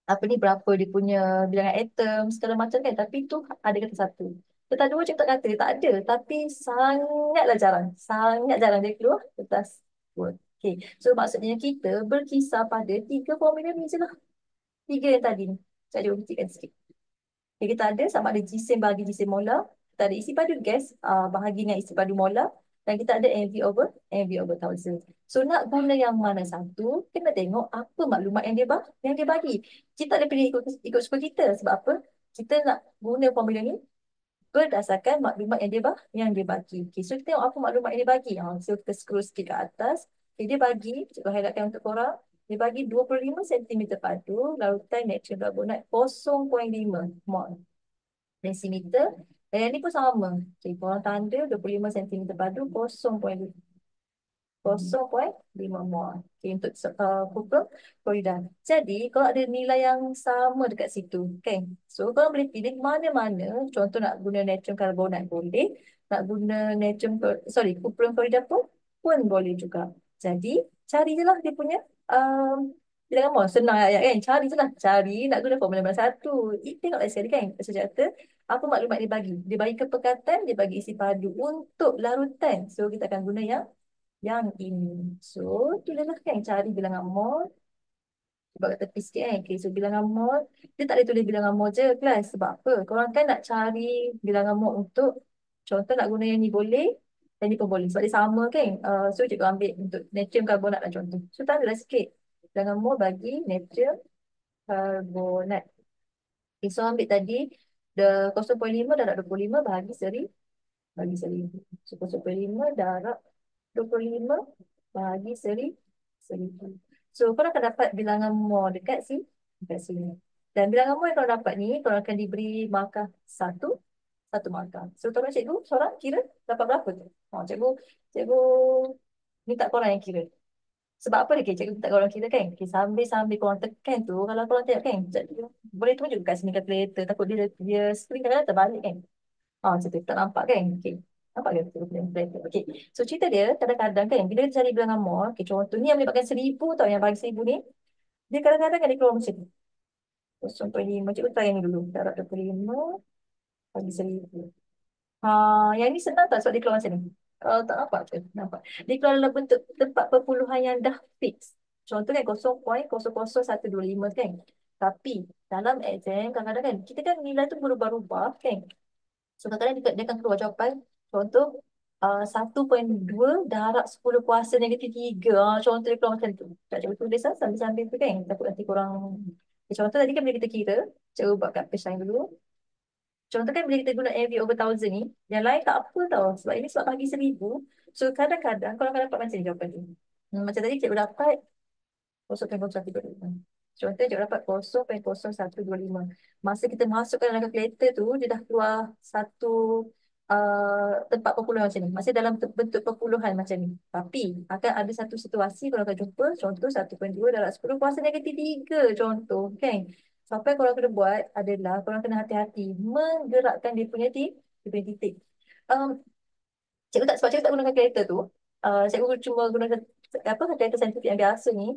apa ni berapa dia punya bilangan atom segala macam kan, tapi tu ada kata satu. Kata dua macam tak kata dia tak ada, tapi sangat jarang dia keluar kertas Word. Okay, so maksudnya kita berkisar pada 3 formula ni je lah, 3 yang tadi ni. Saya cuba buktikan sikit. Okay, kita ada sama ada jisim bagi jisim molar, kita ada isi padu gas bahagi dengan isi padu molar, dan kita ada MV over 1000. So nak guna yang mana satu, kena tengok apa maklumat yang dia bagi. Kita tak ada pilih ikut suka kita. Sebab apa? Kita nak guna formula ni berdasarkan maklumat yang dia bagi. Okay, so kita tengok apa maklumat yang dia bagi. So kita scroll sikit ke atas. Okay, dia bagi, cikgu highlightkan untuk korang. Dia bagi 25 cm padu, larutan natural carbonate 0.5 mol desimeter. Dan yang ni pun sama. Okay, korang tanda 25 cm padu 0.5 0.5 mol. Okay, untuk pupuk Florida. Jadi, kalau ada nilai yang sama dekat situ, kan? So, korang boleh pilih mana-mana. Contoh nak guna natrium karbonat boleh. Nak guna kupron Florida pun boleh juga. Jadi, cari je lah dia punya bilangan mol. Senang ayat kan? Cari je lah. Cari nak guna formula nombor satu. Tengoklah sekali kan. Saya kata, apa maklumat dia bagi? Dia bagi kepekatan, dia bagi isi padu untuk larutan. So, kita akan guna yang ini. So, tulislah kan cari bilangan mol. Sebab kat tepi sikit kan. Okay, so bilangan mol. Dia tak boleh tulis bilangan mol je kelas. Sebab apa? Korang kan nak cari bilangan mol untuk contoh nak guna yang ni boleh. Yang ni pun boleh. Sebab dia sama kan. So, cikgu ambil untuk natrium karbonat lah contoh. So, tandalah sikit. Bilangan mol bagi natrium karbonat. Okay, so ambil tadi. 0.5 darab 25 bagi 1,000. So, 0.5 darab 25 bahagi 1,000. So, korang akan dapat bilangan mol dekat sini. Dan bilangan mol yang korang dapat ni, korang akan diberi markah satu markah. So, tolong cikgu, seorang kira dapat berapa tu? Cikgu minta korang yang kira. Sebab apa lagi cikgu minta korang kira kan? Okay, sambil korang tekan tu, kalau korang tengok kan, cikgu boleh tunjuk kat sini kalkulator. Takut dia screen kadang-kadang terbalik kan? Macam tu, tak nampak kan? Okay. Nampak ke? Okay. So, cerita dia kadang-kadang kan, bila dia cari bilangan mol, okay, contoh ni yang melibatkan 1,000 tau, yang bagi 1,000 ni, dia kadang-kadang kan dia keluar macam ni. 0.5, cikgu try yang ni dulu. Darab 25 bagi 1,000. Yang ni senang tak sebab dia keluar macam ni? Tak nampak ke? Nampak. Dia keluar dalam bentuk tempat perpuluhan yang dah fix. Contoh kan 0.00125 kan. Tapi dalam exam kadang-kadang kan, kita kan nilai tu berubah-ubah kan. So, kadang-kadang dia akan keluar jawapan. Contoh, 1.2 darab 10 kuasa negatif 3. Contoh dia keluar macam tu. Tak cikgu tulis lah sambil-sambil tu kan. Takut nanti korang... Contoh tadi kan bila kita kira, cikgu buat kat page lain dulu. Contoh kan bila kita guna MV over 1,000 ni, yang lain tak apa tau. Sebab ini sebab bagi 1,000. So, kadang-kadang korang akan dapat macam ni jawapan tu. Macam tadi cikgu dapat 0.0125. Contohnya cikgu dapat 0.0125. Masa kita masukkan dalam kalkulator tu, dia dah keluar satu tempat perpuluhan macam ni. Masih dalam bentuk perpuluhan macam ni. Tapi akan ada satu situasi kalau akan jumpa, contoh 1.2 darab 10 kuasa negatif 3. Contoh kan. So, apa yang korang kena buat adalah korang kena hati-hati menggerakkan dia punya titik. Um, sebab cikgu tak guna kalkulator tu. Cikgu cuma guna kalkulator saintifik yang biasa ni.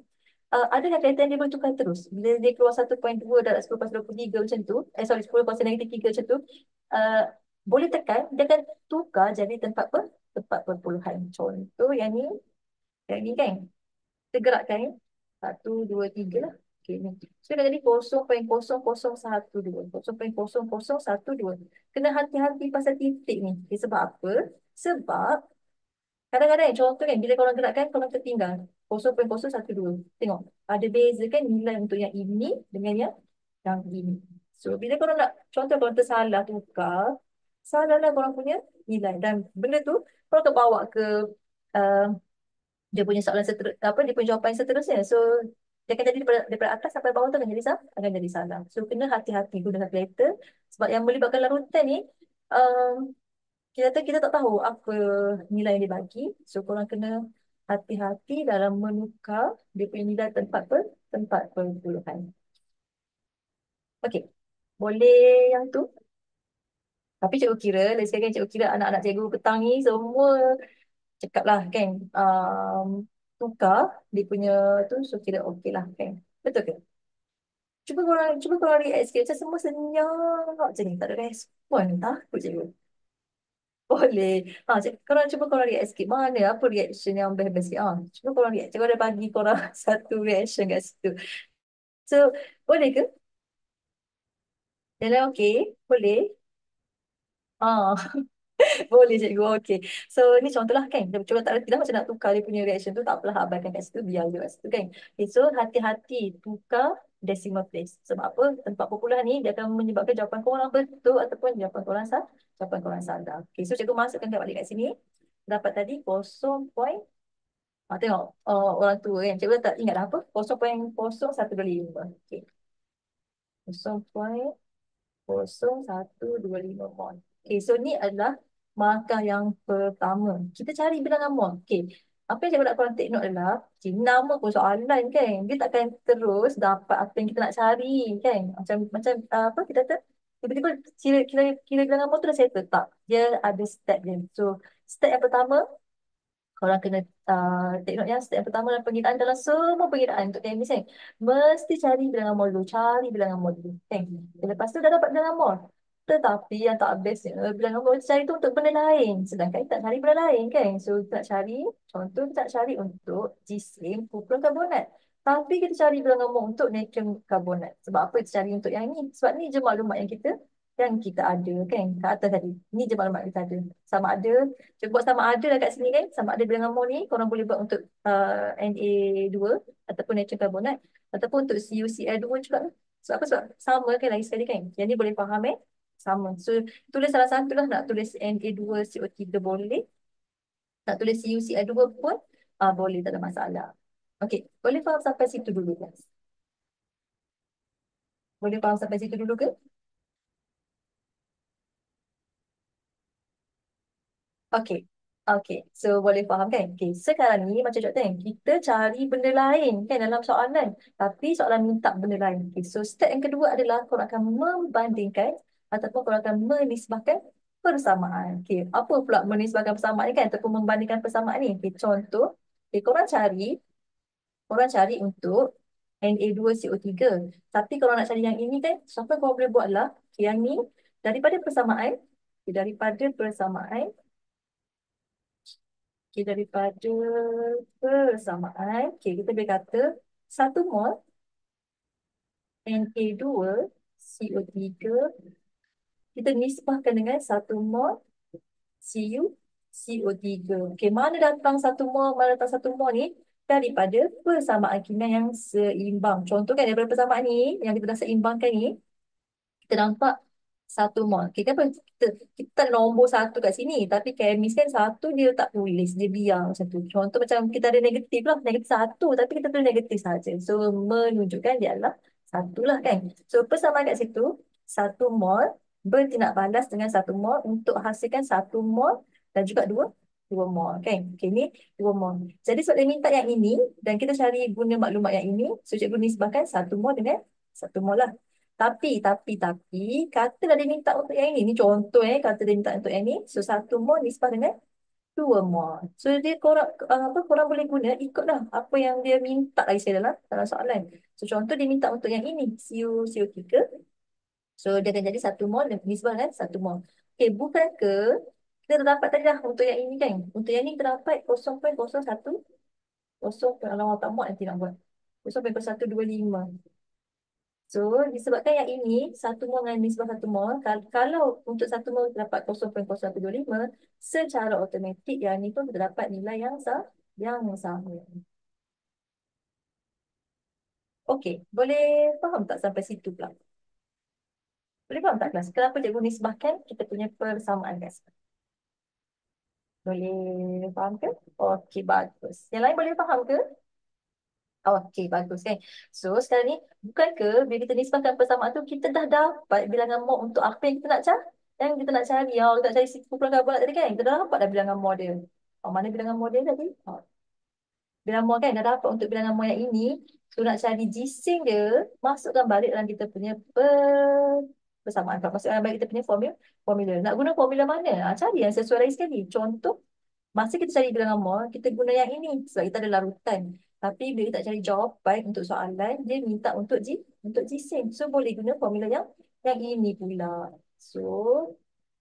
Ada kalkulator yang dia boleh tukar terus. Bila dia keluar 1.2 darab 10 kuasa 23 macam tu, 10 kuasa negatif 3 macam tu, uh, boleh tekan, dia akan tukar jadi tempat perpuluhan. Contoh yang ni kan, kita gerakkan 1, 2, 3 lah. Okay, ni. So, dah jadi 0.0012. 0.0012. Kena hati-hati pasal titik ni. Okay, sebab apa? Sebab kadang-kadang contoh kan, bila korang gerakkan, korang tertinggal 0.012. Tengok, ada beza kan nilai untuk yang ini dengan yang ini. So, bila korang nak, contoh korang tersalah tukar, salahlah korang punya nilai. Dan benda tu, korang akan bawa ke uh, dia punya soalan dia punya jawapan seterusnya. So, dia akan jadi daripada atas sampai bawah tu akan jadi salah. So, kena hati-hati guna kalkulator. Sebab yang melibatkan larutan ni, um, kita tak tahu apa nilai yang dia bagi. So, korang kena hati-hati dalam menukar dia punya nilai tempat perpuluhan. Okey. Boleh yang tu? Tapi cikgu kira, lagi sekali kan cikgu kira anak-anak cikgu petang ni semua cakap lah kan. Tukar dia punya tu, so kira okey lah kan. Betul ke? Cuba korang react sikit. Macam semua senyap macam ni. Tak ada respon. Takut cikgu. Boleh. Korang react sikit. Mana? Apa reaction yang best-best sikit? Cuba korang react. Cikgu ada bagi korang satu reaction kat situ. So, boleh ke? Yang lain okey? Boleh? Ah, boleh cikgu. Okey. So, ni contohlah kan. Cuba tak reti lah macam nak tukar dia punya reaction tu. Tak apalah abaikan kat situ. Biar je kat situ kan. Okay, so, hati-hati tukar decimal place. Sebab apa? Tempat perpuluhan ni dia akan menyebabkan jawapan korang betul ataupun jawapan korang salah. Okay, so cikgu masukkan kat balik kat sini. Dapat tadi 0. Tengok orang tua kan. Cikgu tak ingat dah apa? 0.0125. Okay. 0.0125 mol. Okay, so ni adalah markah yang pertama. Kita cari bilangan mol. Okay. Apa yang cikgu nak korang take note adalah nama pun soalan kan. Dia takkan terus dapat apa yang kita nak cari kan. Macam apa kita kata tiba-tiba kira bilangan nombor tu dah settle tak. Dia ada step dia. So step yang pertama korang kena take note yang step yang pertama dalam pengiraan dalam semua pengiraan untuk KMS kan. Mesti cari bilangan mol dulu. Cari bilangan mol dulu. Kan? Lepas tu dah dapat bilangan mol. Tetapi yang tak bestnya bilangan mol kita cari tu untuk benda lain. Sedangkan kita tak cari benda lain kan. So kita nak cari, contoh kita nak cari untuk jisim kumpulan karbonat. Tapi kita cari bilangan mol untuk natrium karbonat. Sebab apa kita cari untuk yang ni? Sebab ni je maklumat yang kita ada kan. Kat atas tadi. Ni je maklumat kita ada. Sama ada Cuba buat sama ada lah kat sini kan. Sama ada bilangan mol ni korang boleh buat untuk Na2 ataupun natrium karbonat ataupun untuk CuCl2 juga lah. Sebab apa? Sebab sama kan lagi sekali kan. Yang ni boleh faham sama. So tulis salah satu lah. Nak tulis Na2CO3 boleh. Nak tulis CuCl2 pun boleh, tak ada masalah. Okey, boleh faham sampai situ dulu guys? Boleh faham sampai situ dulu ke? Okey. Okey. So boleh faham kan? Okey. Sekarang ni macam contoh kan, kita cari benda lain kan dalam soalan. Tapi soalan minta benda lain. Okey. So step yang kedua adalah korang akan membandingkan ataupun korang akan menisbahkan persamaan. Okey. Apa pula menisbahkan persamaan ni kan? Ataupun membandingkan persamaan ni. Okey. Contoh. Okey. Korang cari untuk Na2CO3. Tapi kalau nak cari yang ini kan, siapa korang boleh buat lah. Okay, yang ni daripada persamaan. Okay, daripada persamaan. Okay, daripada persamaan, okay, kita boleh kata 1 mol Na2CO3 kita nisbahkan dengan 1 mol CuCO3. Okay, mana datang 1 mol, mana datang 1 mol ni? Daripada persamaan kimia yang seimbang. Contoh kan daripada persamaan ni, yang kita dah seimbangkan ni, kita nampak 1 mol. Okay, kenapa kita tak ada nombor satu kat sini. Tapi kemis kan satu dia tak tulis. Dia biar macam tu. Contoh macam kita ada negatif lah. Negatif satu. Tapi kita tulis negatif saja. So menunjukkan dia adalah satu lah kan. So persamaan kat situ. 1 mol bertindak balas dengan 1 mol untuk hasilkan 1 mol dan juga dua mol kan. Okay, ni 2 mol. Jadi sebab dia minta yang ini dan kita cari guna maklumat yang ini. So cikgu nisbahkan 1 mol dengan 1 mol lah. Tapi, katalah dia minta untuk yang ini. Ni contoh kata dia minta untuk yang ini. So, 1 mol nisbah dengan 2 mol. So, dia korang boleh guna ikutlah apa yang dia minta lagi sekali dalam soalan. So, contoh dia minta untuk yang ini. CuCO3. So, dia akan jadi 1 mol dan nisbah dengan 1 mol. Okay, bukan ke kita dah dapat tadi dah untuk yang ini kan. Untuk yang ini kita dapat 0.01. Kalau tak muat nanti nak buat. 0.0125. So, disebabkan yang ini 1 mol dengan nisbah 1 mol, kalau untuk 1 mol dapat 0.0125, secara automatik yang ini pun kita dapat nilai yang sama. Okey, boleh faham tak sampai situ pula? Boleh faham tak kelas? Kenapa cikgu nisbahkan kita punya persamaan guys? Boleh faham ke? Okey, bagus. Yang lain boleh faham ke? Okey, bagus kan. So, sekarang ni, bukan ke bila kita nisbahkan persamaan tu, kita dah dapat bilangan mol untuk apa yang kita nak cari? Yang kita nak cari, kita nak cari kumpulan karbonat tadi kan? Kita dah dapat dah bilangan mol dia. Mana bilangan mol dia tadi? Bilangan mol kan, dah dapat untuk bilangan mol yang ini. So, nak cari jisim dia, masukkan balik dalam kita punya persamaan. Masukkan balik kita punya formula. Nak guna formula mana? Cari yang sesuai lagi sekali. Contoh, masa kita cari bilangan mol, kita guna yang ini sebab kita ada larutan. Tapi bila kita cari jawapan untuk soalan, dia minta untuk jisim. So boleh guna formula yang ini pula. So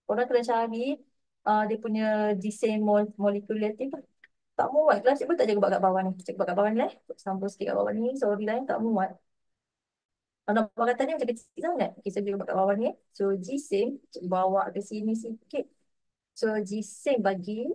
orang kena cari dia punya jisim molekulatif lah. Tak muat kelas cikgu tak jaga buat kat bawah ni. Cikgu buat kat bawah ni lah. Sambung sikit kat bawah ni. Sorry lah tak muat. Kalau buat kata ni macam kecil sangat. Okay, so cikgu buat kat bawah ni. So jisim, cikgu bawa ke sini sikit. So jisim bagi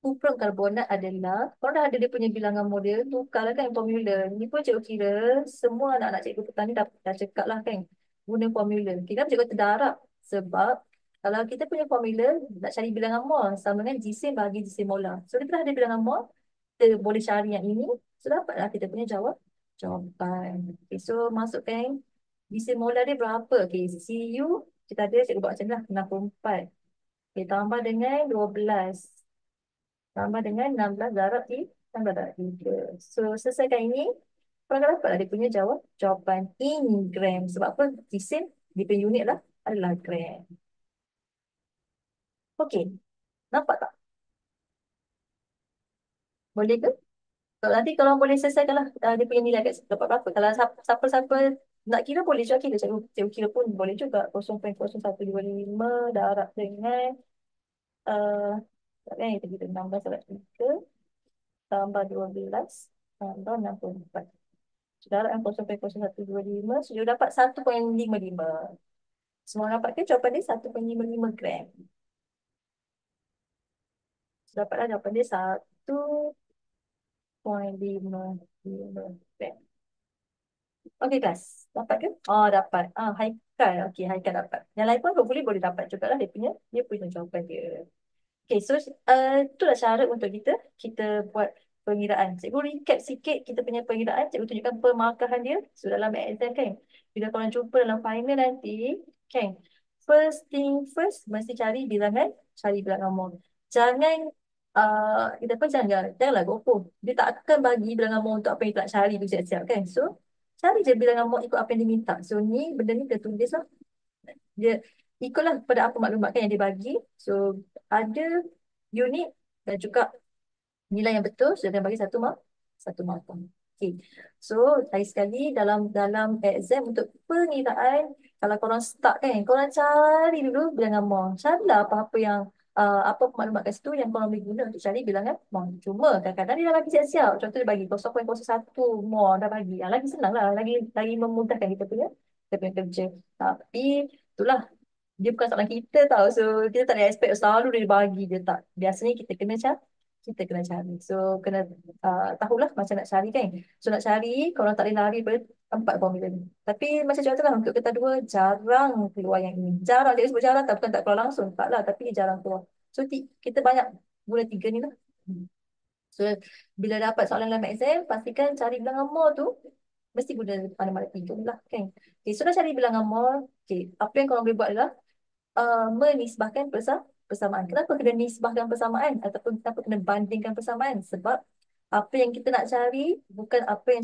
kumpulan karbonat adalah, kalau dah ada dia punya bilangan model, tukarlah kan formula. Ni pun cikgu kira semua anak-anak cikgu petani dah cekap lah kan. Guna formula. Kita cikgu terdarab. Sebab kalau kita punya formula, nak cari bilangan mol sama dengan jisim bagi jisim molar. So kita dah ada bilangan mol, kita boleh cari yang ini. So dapatlah kita punya jawapan. Okay, so masukkan jisim molar dia berapa? Okay, Cu, kita ada cikgu buat macam ni lah, 64. Okay, tambah dengan 12. Tambah dengan 16 darab di 16 darab 3. So, selesaikan ini. Korang akan dapatlah dia punya jawapan in gram. Sebab apa? Jisim, dia punya unit lah adalah gram. Okey, nampak tak? Boleh ke? Nanti kalau boleh selesaikan lah dia punya nilai kat dapat berapa. Kalau siapa-siapa nak kira boleh juga kira. Cikgu kira pun boleh juga. 0.0125 darab dengan tak kan kita kira 16 darab 3 tambah 12 tambah 64. Darab yang 0.0125 sudah dapat 1.55. Semua dapat ke jawapan dia 1.55 gram. Dapatlah jawapan dia 1.55 gram. Okey kelas. Dapat ke? Oh dapat. Haikal. Okey Haikal dapat. Yang lain pun hopefully boleh dapat juga lah dia punya jawapan dia. Okay, so itulah cara untuk kita buat pengiraan. Cikgu recap sikit kita punya pengiraan. Cikgu tunjukkan pemarkahan dia. So dalam exam kan. Bila korang jumpa dalam final nanti, kan. First thing first, mesti cari bilangan mol. Jangan, kita pun janganlah gopoh. Dia tak akan bagi bilangan mol untuk apa yang kita nak cari tu siap-siap kan. So, cari je bilangan mol ikut apa yang dia minta. So, benda ni kita tulis lah. Dia ikutlah pada apa maklumat kan yang dia bagi. So, ada unit dan juga nilai yang betul sudah dia bagi satu markah. Okay. So, lagi sekali dalam dalam exam untuk pengiraan, kalau korang start kan, korang cari dulu bilangan mol. Carilah apa-apa yang apa maklumat kat situ yang korang boleh guna untuk cari bilangan mol. Cuma kadang-kadang dia dah bagi siap-siap. Contoh dia bagi 0.01 mol dah bagi. Lagi senang lah, lagi memudahkan kita punya kerja. Tapi itulah dia bukan soalan kita tau. So kita tak ada expect selalu dia bagi. Dia tak. Biasanya kita kena cari. So kena tahulah macam nak cari kan. So nak cari kalau tak boleh lari pada empat formula ni. Tapi macam contoh lah untuk kita dua jarang keluar yang ini. Jarang. Dia sebut jarang tak bukan tak keluar langsung. Tak lah. Tapi jarang keluar. So kita banyak guna tiga ni lah. So bila dapat soalan dalam exam pastikan cari bilangan mol tu mesti guna mana-mana tiga ni lah kan. Okay, so dah cari bilangan mol. Okay, apa yang korang boleh buat adalah menisbahkan persamaan. Kenapa kena nisbahkan persamaan ataupun kenapa kena bandingkan persamaan? Sebab apa yang kita nak cari bukan apa yang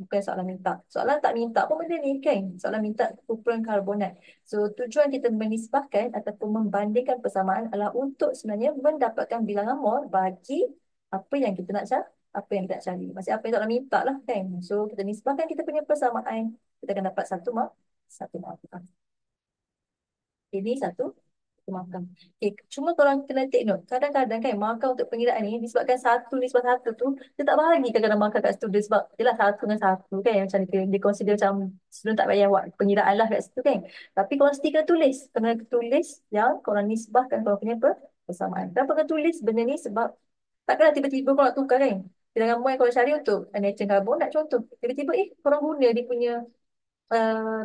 bukan soalan minta. Soalan tak minta pun benda ni kan. Soalan minta kumpulan karbonat. So tujuan kita menisbahkan ataupun membandingkan persamaan adalah untuk sebenarnya mendapatkan bilangan mol bagi apa yang kita nak cari. Apa yang kita nak cari. Maksudnya apa yang tak nak minta lah kan. So kita nisbahkan kita punya persamaan. Kita akan dapat satu mark. Ini satu markah. Okay, cuma korang kena take note. Kadang-kadang kan markah untuk pengiraan ni disebabkan satu nisbah satu tu dia tak bagi kadang-kadang markah kat situ. Dia sebab yelah satu dengan satu kan. Macam dia consider macam student tak payah buat pengiraan lah kat situ kan. Tapi korang mesti kena tulis. Kena tulis yang korang nisbahkan korang punya persamaan. Kenapa kena tulis benda ni? Sebab takkanlah tiba-tiba korang nak tukar kan. Bilangan mol yang korang cari untuk nature karbonat contoh. Tiba-tiba korang guna dia punya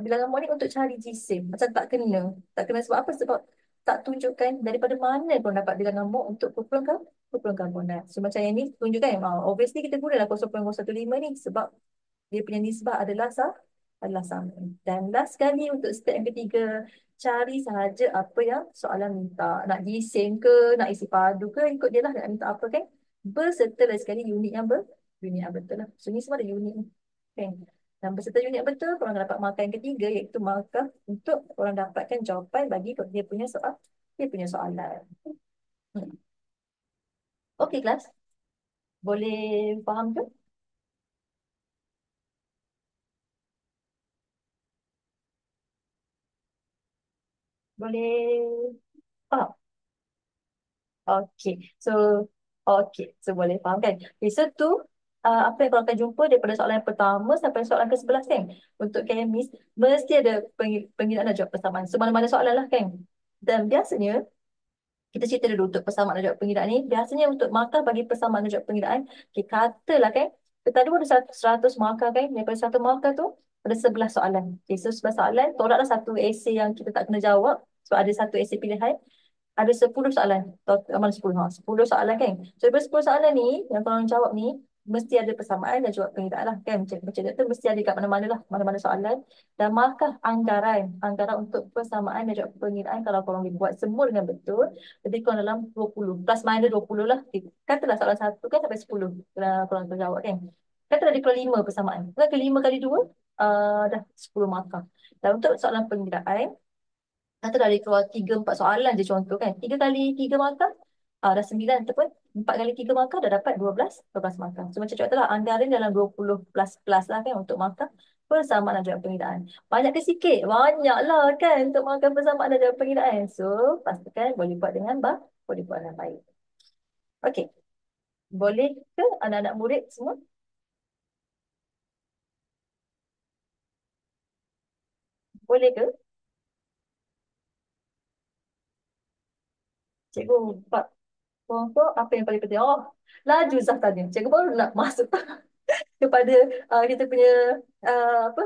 bilangan mol ni untuk cari jisim. Macam tak kena. Tak kena sebab apa? Sebab tak tunjukkan daripada mana kau dapat bilangan mol untuk kumpulan karbonat. So macam yang ni tunjukkan. Obviously kita gunalah 0.015 ni sebab dia punya nisbah adalah sama. Dan last sekali untuk step yang ketiga, cari sahaja apa yang soalan minta. Nak jisim ke, nak isi padu ke, ikut dia lah nak minta apa kan. Berserta lagi sekali unit yang betul lah. So ni semua ada unit ni. Okay. Dan berserta unit yang betul, korang akan dapat markah yang ketiga iaitu markah untuk korang dapatkan jawapan bagi dia punya soalan. Hmm. Okey kelas. Boleh faham ke? Boleh faham? Okey. So boleh faham kan? Okay, so tu apa yang korang akan jumpa daripada soalan yang pertama sampai soalan ke-11 kan? Untuk KMIS, mesti ada pengiraan dan jawab persamaan. So mana-mana soalan lah kan? Dan biasanya kita cerita dulu untuk persamaan dan jawab pengiraan ni. Biasanya untuk markah bagi persamaan dan jawab pengiraan, okay, katalah kan, kita ada 100 markah kan, daripada 1 markah tu, ada 11 soalan. Okay, so 11 soalan, tolaklah satu esei yang kita tak kena jawab, sebab ada satu esei pilihan, ada 10 soalan. Mana 10? 10 soalan kan. So daripada 10 soalan ni, yang korang jawab ni, mesti ada persamaan dan juga perbezaan lah kan. Macam tu mesti ada kat mana-mana lah, mana-mana soalan. Dan markah anggaran untuk persamaan dan juga pengiraan kalau korang boleh buat semua dengan betul, lebih kurang dalam 20, plus minus 20 lah. Katalah soalan satu kan sampai 10 kalau korang terjawab kan. Katalah dia keluar 5 persamaan. Kan ke 5 kali 2, dah 10 markah. Dan untuk soalan pengiraan, kata dah dia keluar 3-4 soalan je contoh kan. 3 kali 3 markah, dah 9 ataupun 4 kali 3 markah dah dapat 12 markah. So macam cakap tu lah, anggaran dalam 20 plus lah kan untuk markah persamaan dan juga pengiraan. Banyak ke sikit? Banyak lah kan untuk markah persamaan dan juga pengiraan. So pastikan boleh buat dengan boleh buat dengan baik. Okey. Boleh ke anak-anak murid semua? Boleh ke? Cikgu, Pak, kelompok apa yang paling penting? Oh, laju Zah tadi. Cikgu baru nak masuk kepada kita punya apa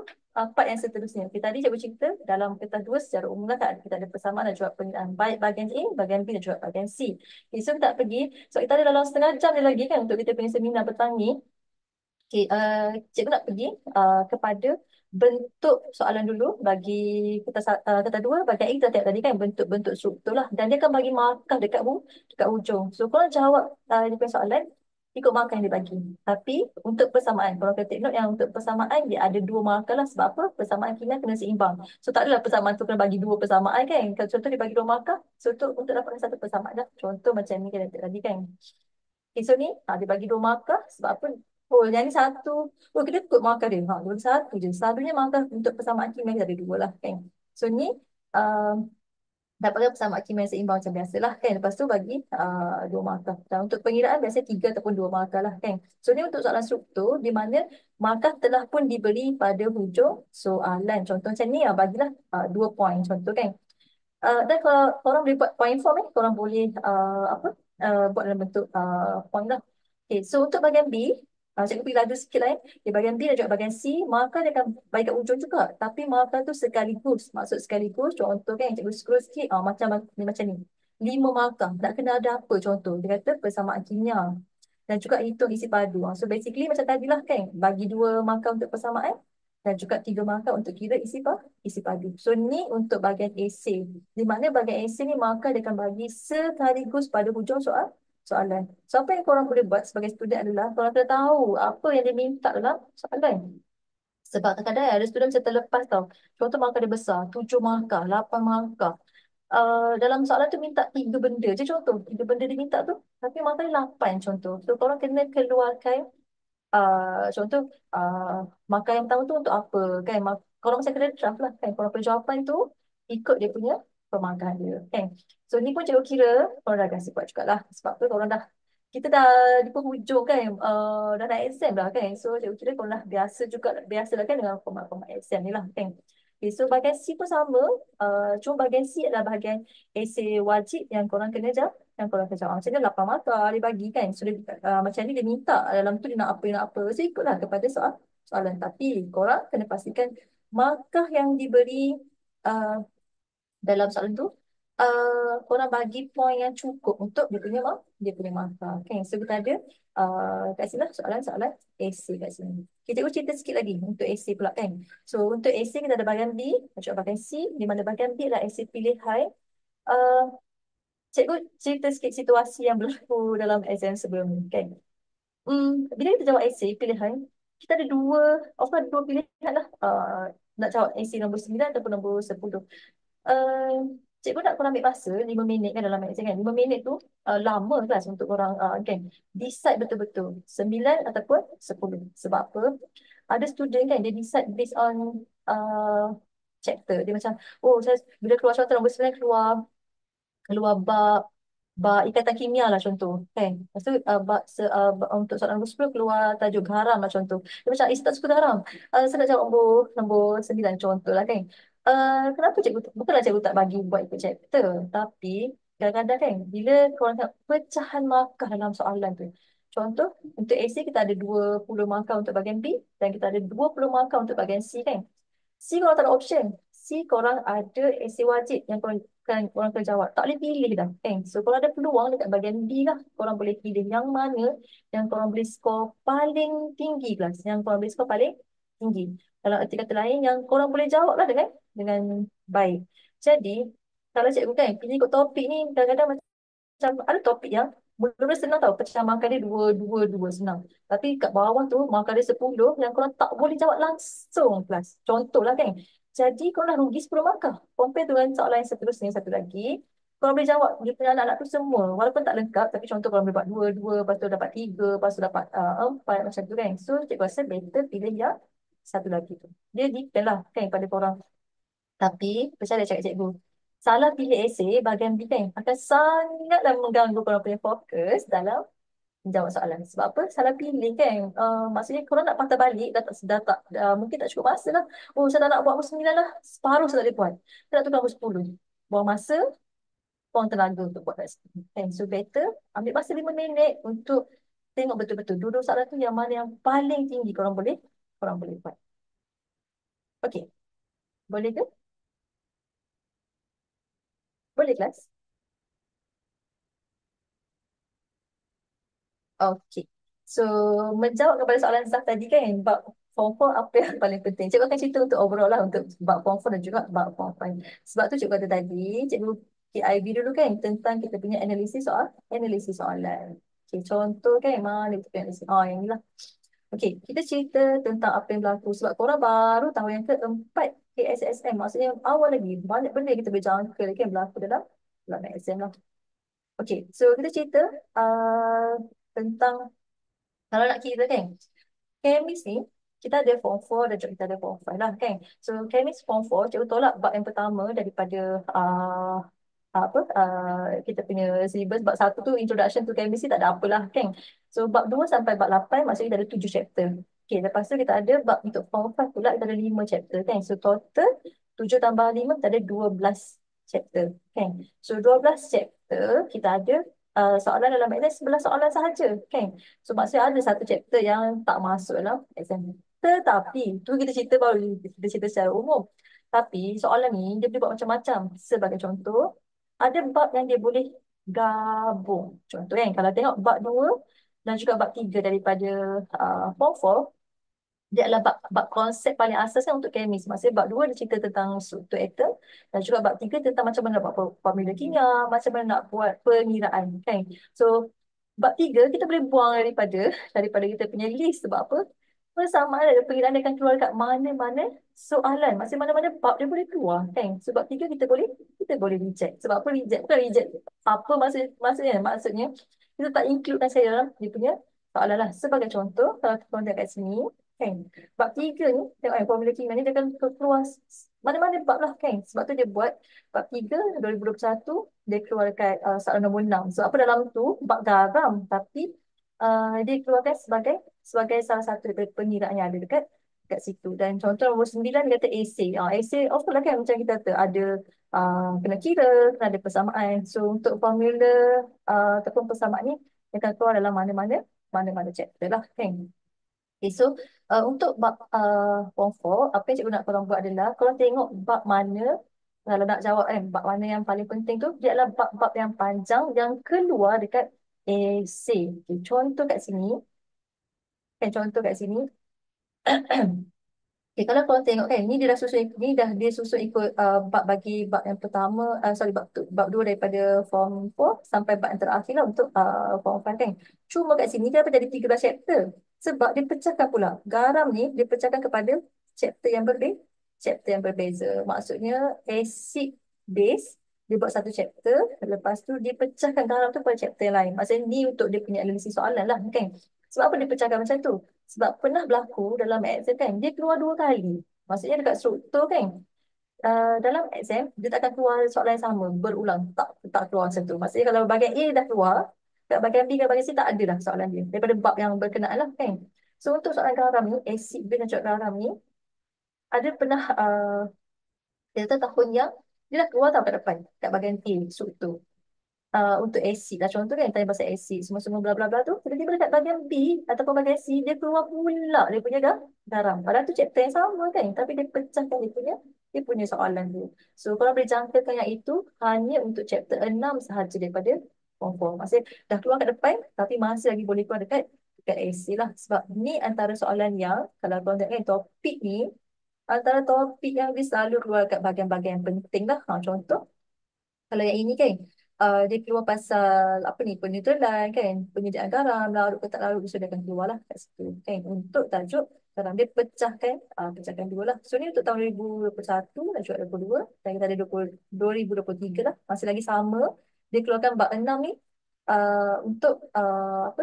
part yang seterusnya. Okay, tadi cikgu cerita dalam kertas dua secara umum lah kan kita ada persamaan dan juga pengiraan baik bahagian A, bahagian B dan juga bahagian C. Okay, so kita tak pergi. So kita ada dalam setengah jam ni lagi kan untuk kita punya seminar petang ni. Okay, cikgu nak pergi kepada bentuk soalan dulu bagi kertas dua bahagian A kita tengok tadi kan bentuk-bentuk struktur lah dan dia akan bagi markah dekat hujung. So korang jawab dia punya soalan ikut markah yang dibagi. Tapi untuk persamaan, korang kena take note yang untuk persamaan dia ada 2 markah lah. Sebab apa? Persamaan kimia kena seimbang. So tak adalah persamaan tu kena bagi 2 persamaan kan. Kalau contoh dia bagi 2 markah, so untuk dapatkan satu persamaan lah. Contoh macam ni kita tengok tadi kan. Okay, so ni dia bagi 2 markah sebab apa? Oh, yang ni satu. Oh, kita ikut markah dia. Dia satu je. Selalunya markah untuk persamaan kimia kita ada 2 lah kan. So ni uh, dapatkan persamaan kimia yang seimbang macam biasalah kan. Lepas tu bagi 2 markah. Dan untuk pengiraan biasanya 3 ataupun 2 markah lah kan. So ni untuk soalan struktur di mana markah telah pun diberi pada hujung soalan. Contoh macam ni bagilah 2 poin contoh kan. Dan kalau korang boleh buat point form korang boleh apa buat dalam bentuk point lah. Okay, so untuk bahagian B, cikgu pergi laju sikit lah di bahagian B dan juga bahagian C, markah dia akan bagi kat ujung juga. Tapi markah tu sekaligus. Maksud sekaligus, contoh kan cikgu scroll sikit, macam ni. 5 markah. Tak kena ada apa contoh. Dia kata persamaan kimia. Dan juga hitung isi padu. So basically macam tadilah kan, bagi 2 markah untuk persamaan dan juga 3 markah untuk kira isi padu. So ni untuk bahagian esei. Di mana bahagian esei ni markah dia akan bagi sekaligus pada hujung soalan. So apa yang korang boleh buat sebagai student adalah korang kena tahu apa yang dia minta dalam soalan. Sebab kadang-kadang ada student macam terlepas tau. Contoh markah dia besar, 7 markah, 8 markah. Dalam soalan tu minta 3 benda je contoh. 3 benda dia minta tu. Tapi markah dia 8 contoh. So korang kena keluarkan contoh markah yang pertama tu untuk apa kan. Korang mesti kena draft lah kan. Korang punya jawapan tu ikut dia punya pemarkahan dia kan. So ni pun cikgu kira korang dah kasi buat jugalah. Sebab tu korang kita dah di penghujung kan, dah nak exam dah kan. So cikgu kira korang dah biasa lah kan dengan format-format exam ni lah kan. Okay, so bahagian C pun sama, cuma bahagian C adalah bahagian esei wajib yang korang kena jawab. Yang korang kena jawab. Macam ni 8 markah dia bagi kan. So dia, macam ni dia minta dalam tu dia nak apa. So ikutlah kepada soalan. Tapi korang kena pastikan markah yang diberi uh, dalam soalan tu korang bagi poin yang cukup untuk dia punya markah. Okay, so kita ada kat sini lah soalan-soalan esei kat sini. Kita cerita sikit lagi untuk esei pula kan. So untuk esei kita ada bahagian B, macam bahagian C, di mana bahagian B adalah esei pilihan. Uh, Cikgu cerita sikit situasi yang berlaku dalam exam sebelum ni kan. Bila kita jawab esei pilihan, kita ada dua pilihan lah. Nak jawab esei nombor 9 ataupun nombor 10. Cikgu nak korang ambil masa 5 minit kan dalam exam kan. 5 minit tu lama kelas untuk korang kan. Decide betul-betul 9 ataupun 10. Sebab apa? Ada student kan dia decide based on chapter. Dia macam, oh saya bila keluar chapter nombor 9 keluar bab ikatan kimia lah contoh kan. Lepas tu untuk soalan nombor 10 keluar tajuk garam lah contoh. Dia macam saya tak suka garam. Saya nak jawab nombor 9 contoh lah kan. Kenapa cikgu bukanlah cikgu tak bagi buat ikut chapter, tapi kadang-kadang kan bila korang tengok pecahan markah dalam soalan tu. Contoh untuk esei kita ada 20 markah untuk bahagian B dan kita ada 20 markah untuk bahagian C kan. C kalau tak ada option. korang ada esei wajib yang korang kena jawab. Tak boleh pilih dah. So, kalau ada peluang dekat bahagian B lah, korang boleh pilih yang mana yang korang boleh skor paling tinggi kelas. Yang korang boleh skor paling tinggi. Dalam arti kata lain, yang korang boleh jawab lah dengan baik. Jadi, kalau cikgu kan pilih ikut topik ni, kadang-kadang macam ada topik yang mula-mula senang tau, pecah markah dia dua, dua, dua senang. Tapi kat bawah tu markah dia 10 yang korang tak boleh jawab langsung kelas. Contohlah kan. Jadi korang dah rugi 10 markah. Compare dengan soalan yang seterusnya satu lagi. Korang boleh jawab dia punya anak-anak tu semua. Walaupun tak lengkap, tapi contoh korang boleh buat dua, dua, lepas tu dapat tiga, lepas tu dapat empat, macam tu kan. So cikgu rasa better pilih yang satu lagi tu. Dia depend lah kan pada korang. Tapi, percaya cakap cikgu, salah pilih esei bahagian B kan akan sangatlah mengganggu korang punya fokus dalam menjawab soalan. Sebab apa? Salah pilih kan. Maksudnya korang nak patah balik, mungkin tak cukup masa lah. Oh, saya tak nak buat pukul 9 lah. Separuh saya tak boleh buat. Saya nak tukar pukul 10. Buang masa, buang tenaga untuk buat kat situ. Kan? So, better ambil masa 5 minit untuk tengok betul-betul duduk soalan tu yang mana yang paling tinggi korang boleh buat. Okey. Boleh ke? Boleh kelas? Okey. So, menjawab kepada soalan Zaf tadi kan, bab form 4 apa yang paling penting? Cikgu akan cerita untuk overall lah, untuk bab form 4 dan juga bab form 5. Sebab tu cikgu kata tadi, cikgu KIV dulu kan, tentang kita punya analisis soalan. Okay, contoh kan, mana kita punya analisis? Oh, yang ni lah. Okey, kita cerita tentang apa yang berlaku. Sebab korang baru tahu yang keempat KSSM. Maksudnya yang awal lagi, banyak benda yang kita berjangka lagi yang berlaku dalam exam lah. Okey, so kita cerita tentang kalau nak kira kan, Kemis ni, kita ada form 4 dan juga kita ada form 5 lah kan. So, Kemis form 4, cikgu tolak bab yang pertama daripada kita punya syllabus. Bab satu tu introduction to chemistry tak ada apalah kan. So, bab 2 sampai bab 8 maksudnya kita ada 7 chapter. Okay, lepas tu kita ada bab untuk form 5 pula kita ada 5 chapter kan. So, total 7 tambah 5 kita ada 12 chapter kan. So, 12 chapter kita ada soalan dalam exam 11 soalan sahaja kan. So maksudnya ada satu chapter yang tak masuk dalam exam. Tetapi tu kita cerita baru kita cerita secara umum. Tapi soalan ni dia boleh buat macam-macam. Sebagai contoh, ada bab yang dia boleh gabung. Contoh kan, kalau tengok bab 2 dan juga bab 3 daripada form 4, dia adalah bab konsep paling asas kan untuk kemis. Maksudnya bab 2 dia cerita tentang struktur atom dan juga bab 3 tentang macam mana nak buat formula kimia, macam mana nak buat pengiraan kan. So bab 3 kita boleh buang daripada kita punya list. Sebab apa? Persamaan ada pengiraan dia akan keluar dekat mana-mana soalan. Maksudnya mana-mana bab dia boleh keluar kan. Sebab 3 kita boleh reject. Sebab apa reject? Bukan reject apa maksudnya kita tak includekan saya dalam dia punya soalan lah. Sebagai contoh, kalau kita tengok kat sini kan, bab 3 ni tengok formula kimia ni dia akan keluar mana-mana bab lah kan. Sebab tu dia buat bab 3 2021 dia keluar dekat soalan nombor 6. So apa dalam tu bab garam, tapi dia keluarkan sebagai salah satu daripada pengiraan yang ada dekat situ. Dan contoh nombor 9 dia kata essay. Essay of course lah kan, macam kita kata ada kena kira, kena ada persamaan. So untuk formula ataupun persamaan ni dia akan keluar dalam mana-mana chapter lah kan. Okay, so untuk bab form 4, apa yang cikgu nak korang buat adalah korang tengok bab mana, kalau nak jawab kan, bab mana yang paling penting tu, dia adalah bab-bab yang panjang yang keluar dekat essay. Okay, contoh kat sini, okay, kalau korang tengok kan, ni dia dah susun, ni dah dia susun ikut bab bagi bab yang pertama, bab 2 daripada form 4 sampai bab yang terakhir lah untuk form 5 kan. Cuma kat sini dia dapat jadi 13 chapter. Sebab dia pecahkan pula. Garam ni dia pecahkan kepada chapter yang berbeza. Maksudnya acid base dia buat satu chapter, lepas tu dia pecahkan garam tu pada chapter yang lain. Maksudnya ni untuk dia punya analisis soalan lah kan. Sebab apa dia pecahkan macam tu? Sebab pernah berlaku dalam exam kan, dia keluar 2 kali. Maksudnya dekat struktur kan, dalam exam dia tak akan keluar soalan yang sama berulang, tak keluar macam tu. Maksudnya kalau bahagian A dah keluar, kat bahagian B dan bahagian C tak ada dah soalan dia daripada bab yang berkenaan lah kan. So untuk soalan garam ni, acid base dan juga garam ni ada pernah dia kata tahun yang dia dah keluar tau kat depan kat bahagian A struktur. Untuk acid lah contoh kan, tanya pasal acid semua-semua bla bla bla tu, tiba-tiba dekat bahagian B ataupun bahagian C dia keluar pula dia punya garam. Padahal tu chapter yang sama kan, tapi dia pecahkan dia punya dia punya soalan tu. So korang boleh jangkakan yang itu hanya untuk chapter 6 sahaja daripada form 4. Maksudnya dah keluar kat depan tapi masih lagi boleh keluar dekat essay lah. Sebab ni antara soalan yang kalau korang tengok kan topik ni antara topik yang dia selalu keluar kat bahagian-bahagian penting lah. Contoh kalau yang ini kan dia keluar pasal apa ni penyusunan kan, penyediaan garam, larut ke tak larut, dia sudah akan keluar lah kat situ kan. Untuk tajuk garam dia pecahkan dua lah. So ni untuk tahun 2021 dan juga 2022 dan kita ada 2023 lah, masih lagi sama. Dia keluarkan bab 6 ni untuk apa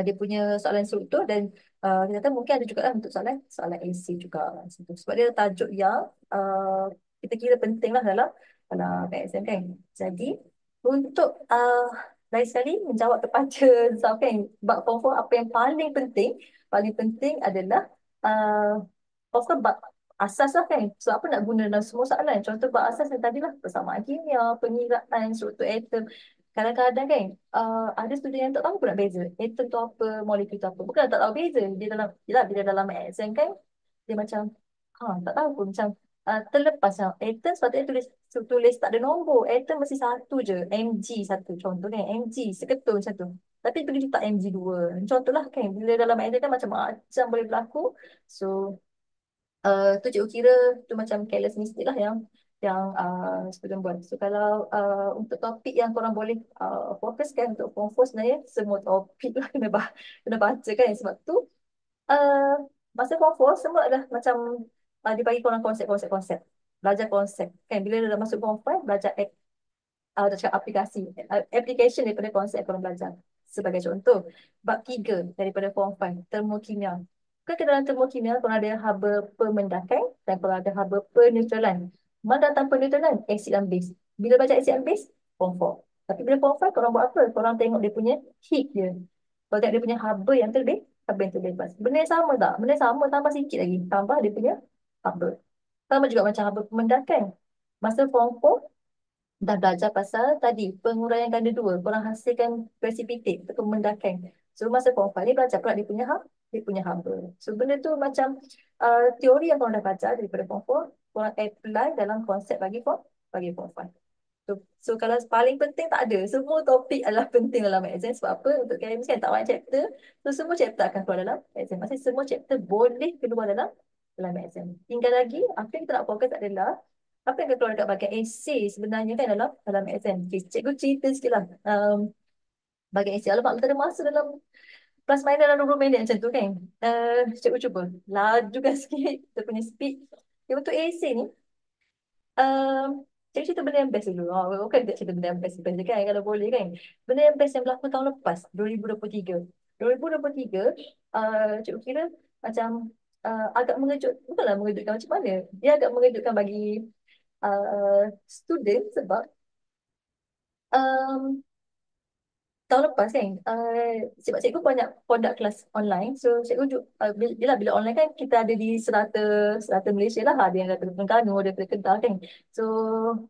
dia punya soalan struktur dan kita kata mungkin ada juga lah untuk soalan soalan AC juga situ. Sebab dia ada tajuk yang kita kira penting lah dalam PSM kan. Jadi untuk lain sekali menjawab kepada Zaf kan, bab form 4 apa yang paling penting adalah uh, of course bab asas lah kan. So apa nak guna dalam semua soalan. Contoh bab asas yang tadi lah, persamaan kimia, pengiraan, struktur atom. Kadang-kadang kan ada student yang tak tahu pun nak beza atom tu apa, molekul tu apa. Bukan tak tahu beza, dia dalam yelah, bila dalam exam kan dia macam tak tahu pun macam terlepas lah. Atom sepatutnya tulis tak ada nombor. Atom mesti satu je, Mg satu contoh kan, Mg seketul macam tu. Tapi bila letak Mg2 contoh lah kan, bila dalam exam kan macam-macam boleh berlaku. So tu cikgu kira tu macam careless mistake lah yang student buat. So kalau untuk topik yang korang boleh fokuskan untuk form 4 sebenarnya semua topik lah kena baca kan. Sebab tu uh, masa form 4 semua dah macam dia bagi korang konsep-konsep. Belajar konsep kan. Bila dah masuk form 5 belajar dah cakap application daripada konsep yang korang belajar. Sebagai contoh, bab 3 daripada form 5, termokimia. Kan ke dalam termokimia, korang ada haba pemendakan dan korang ada haba peneutralan. Mana datang peneutralan? Acid dan base. Bila baca acid dan base? Form 4. Tapi bila form 5, korang buat apa? Korang tengok dia punya heat dia. Korang tengok dia punya haba yang terbebas. Benda yang sama tak? Benda yang sama, tambah sikit lagi. Tambah dia punya haba. Sama juga macam haba pemendakan. Masa form 4, dah belajar pasal tadi penguraian ganda dua, korang hasilkan precipitate atau pemendakan. So masa form 5 ni belajar pula dia punya haba. So benda tu macam teori yang korang dah belajar daripada form 4 korang apply dalam konsep bagi form 5. So kalau paling penting tak ada, semua topik adalah penting dalam exam. Sebab apa? Untuk KMS kan tak banyak chapter, so semua chapter akan keluar dalam exam. Maksudnya semua chapter boleh keluar dalam exam. Tinggal lagi apa yang kita nak fokus adalah apa yang akan keluar dekat bahagian essay sebenarnya kan dalam exam. Okay, cikgu cerita sikit lah. Bahagian essay. Alamak, kita ada masa dalam plus minus dalam 20 minit macam tu kan. Cikgu cuba lajukan sikit kita punya speed. Okay, untuk essay ni, um, cikgu cerita benda yang best dulu. Bukan tak cerita benda yang best je kan, kalau boleh kan. Benda yang best yang berlaku tahun lepas, 2023. 2023, cikgu kira macam agak bukanlah mengejutkan macam mana. Dia agak mengejutkan bagi student sebab um, tahun lepas kan sebab cikgu banyak conduct kelas online. So cikgu bila online kan kita ada di serata Malaysia lah, ada yang daripada Terengganu, daripada Kedah kan. So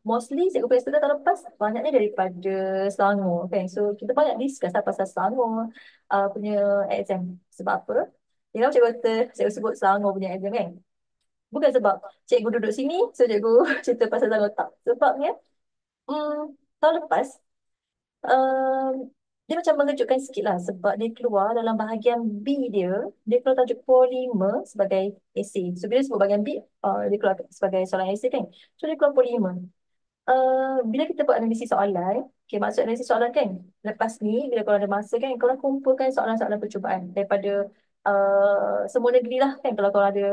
mostly cikgu punya student tahun lepas banyaknya daripada Selangor kan. So kita banyak discuss lah pasal Selangor punya exam. Sebab apa? Cikgu sebut Selangor punya exam kan, bukan sebab cikgu duduk sini so cikgu cerita pasal Selangor, tak. Sebabnya tahun lepas um, dia macam mengejutkan sikit lah sebab dia keluar dalam bahagian B dia keluar tajuk polimer sebagai essay. So bila sebut bahagian B, dia keluar sebagai soalan essay kan. So dia keluar polimer. Bila kita buat analisis soalan, okay, maksud analisis soalan kan, lepas ni bila korang ada masa kan, korang kumpulkan soalan-soalan percubaan daripada semua negeri lah kan. Kalau korang ada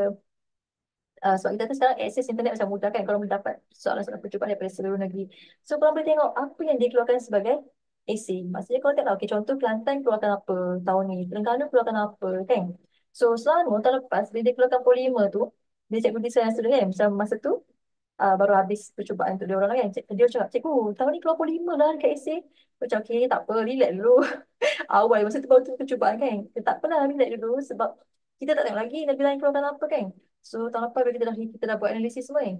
sebab kita tu sekarang akses internet macam mudah kan, kalau mendapat soalan-soalan percubaan daripada seluruh negeri. So korang boleh tengok apa yang dia keluarkan sebagai essay. Maksudnya korang tengok, okay, contoh Kelantan keluarkan apa tahun ni, Terengganu keluarkan apa kan. So Selangor tahun lepas bila dia keluarkan polimer tu, dia cikgu desain yang student kan, macam masa tu baru habis percubaan untuk dia orang kan. Dia cakap, cikgu tahun ni keluar polimer lah dekat essay. Macam okay, tak apa, relax dulu. Awal masa tu baru tu percubaan kan. Tak apalah, relax dulu sebab kita tak tengok lagi negeri lain keluarkan apa kan. So tahun lepas bila kita dah buat analisis semua kan,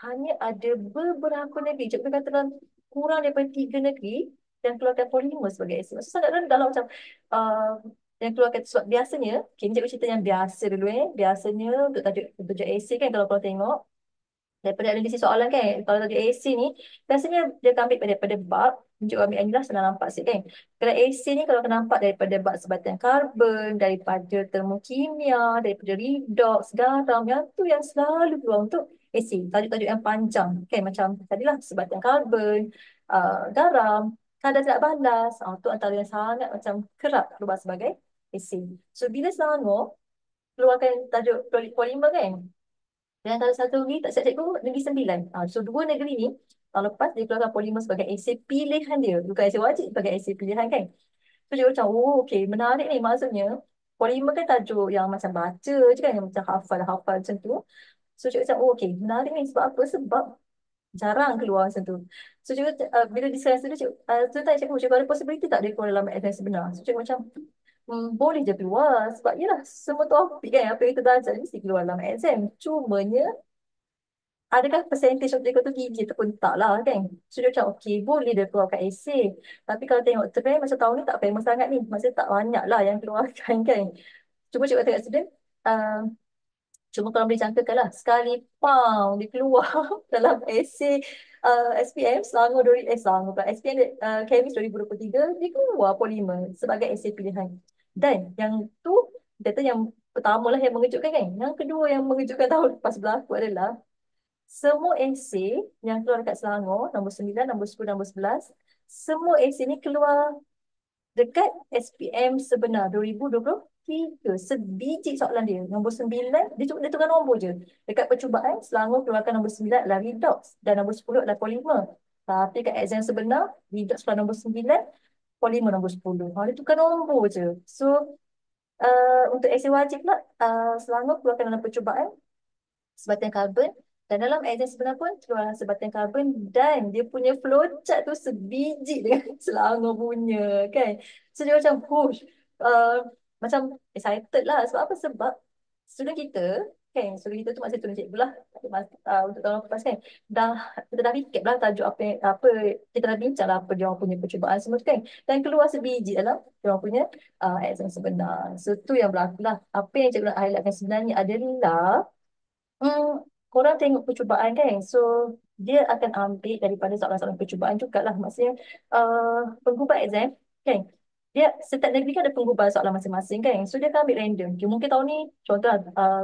hanya ada beberapa negeri, cikgu kata dalam kurang daripada 3 negeri yang keluarkan polimer sebagai essay. Maksudnya sangat rendah lah macam uh, yang keluarkan. Sebab biasanya, okay, ni cikgu cerita yang biasa dulu biasanya untuk tajuk essay kan, kalau korang tengok daripada analisis soalan kan. Kalau tadi AC ni biasanya dia akan ambil daripada bab, tunjuk ambil ni lah, senang nampak sikit kan. Kalau AC ni kalau akan nampak daripada bab sebatian karbon, daripada termokimia, daripada redox, garam, yang tu yang selalu keluar untuk AC. Tajuk-tajuk yang panjang kan, macam tadilah sebatian karbon, garam, kadar tidak balas, tu antara yang sangat macam kerap keluar sebagai AC. So bila Selangor keluarkan tajuk polimer kan, dan antara satu negeri, tak silap cikgu, Negeri Sembilan. So dua negeri ni, tahun lepas dia keluarkan polimer sebagai esei pilihan dia. Bukan esei wajib, sebagai esei pilihan kan. So cikgu macam, oh okay, menarik ni. Maksudnya, polimer kan tajuk yang macam baca je kan, yang macam hafal-hafal macam tu. So cikgu macam, oh okay, menarik ni. Sebab apa? Sebab jarang keluar macam tu. So cikgu, bila discuss tu, cikgu, tanya cikgu, cikgu ada possibility tak dia keluar dalam exam sebenar? So cikgu macam, boleh je keluar. Sebab yelah, semua topik kan, apa yang kita belajar mesti keluar dalam exam. Cumanya, adakah percentage of mereka tu tinggi ataupun tak lah kan. So dia macam okay, boleh dia keluarkan esei. Tapi kalau tengok trend macam tahun ni tak famous sangat ni. Maksudnya tak banyak lah yang keluarkan kan. Cuma cikgu kata kat student, uh, cuma kalau boleh jangkakan lah, sekali pound dia keluar dalam esei SPM Selangor, Selangor pula, SPM Chemist 2023, dia keluar polimer sebagai esei pilihan. Dan yang tu, dia kata yang pertama lah yang mengejutkan kan. Yang kedua yang mengejutkan tahun lepas berlaku adalah semua esei yang keluar dekat Selangor, nombor 9, nombor 10, nombor 11, semua esei ni keluar dekat SPM sebenar 2023. Sebiji soalan dia. Nombor 9, dia tukar nombor je. Dekat percubaan, Selangor keluarkan nombor 9 adalah redox dan nombor 10 adalah polimer. Tapi kat exam sebenar, redox keluar nombor 9, polimer nombor 10. Dia tukar nombor je. So, untuk esei wajib pula, Selangor keluarkan dalam percubaan sebatian karbon, dan dalam exam sebenar pun keluar sebatian karbon, dan dia punya flowchart tu sebiji dengan Selangor punya kan. So dia macam push, macam excited lah. Sebab apa? Sebab student kita kan, student kita tu masih student cikgu lah, untuk tahun lepas kan, dah kita dah recap lah tajuk apa kita dah bincang lah apa dia orang punya percubaan semua tu kan, dan keluar sebiji dalam dia orang punya exam sebenar. So tu yang berlaku lah. Apa yang cikgu nak highlightkan sebenarnya adalah, korang tengok percubaan kan. So, dia akan ambil daripada soalan-soalan percubaan jugalah. Maksudnya, penggubat exam kan. Dia, setiap negeri kan ada penggubat soalan masing-masing kan. So, dia akan ambil random. Okay, mungkin tahun ni, contoh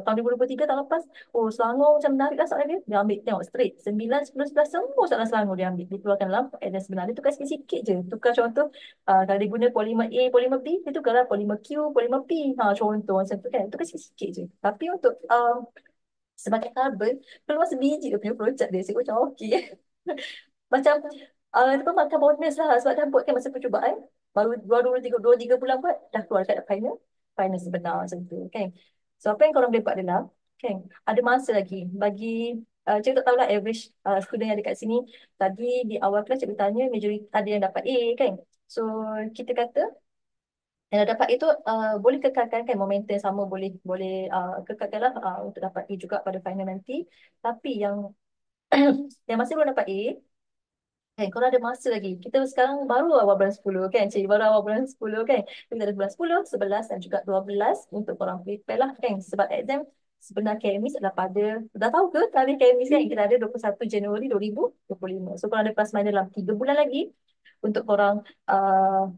tahun 2023, tahun lepas, oh Selangor macam menarik lah soalan dia. Dia ambil, tengok straight. 9, 10, 11, semua soalan Selangor dia ambil. Dia keluarkan dalam exam sebenar. Dia tukar sikit-sikit je. Tukar contoh, kalau dia guna polimer A, polimer B, dia tukarlah polimer Q, polimer P. Contoh macam tu kan. Tukar sikit-sikit je. Tapi untuk sebagai karbon, keluar sebiji dia punya projek dia. Saya macam okey. Macam itu pun makan bonus lah. Sebab dah buat kan masa percubaan. Baru 2-3 bulan buat, dah keluar dekat final. Final sebenar macam tu kan. So apa yang korang boleh buat adalah, kan, ada masa lagi. Bagi, cikgu tak tahulah average student yang dekat sini. Tadi di awal kelas cikgu tanya, majoriti ada yang dapat A kan. So kita kata, yang dah dapat itu boleh kekalkan kan momentum yang sama, boleh boleh kekalkan lah untuk dapat A juga pada final nanti. Tapi yang yang masih belum dapat A kan, korang ada masa lagi. Kita sekarang baru awal bulan 10 kan, cik, baru awal bulan 10 kan. Kita ada bulan 10, 11 dan juga 12 untuk korang prepare lah kan. Sebab exam sebenar Kamis adalah pada, dah tahu ke tarikh Kamis kan, kita ada 21 Januari 2025. So korang ada plus minus dalam 3 bulan lagi untuk korang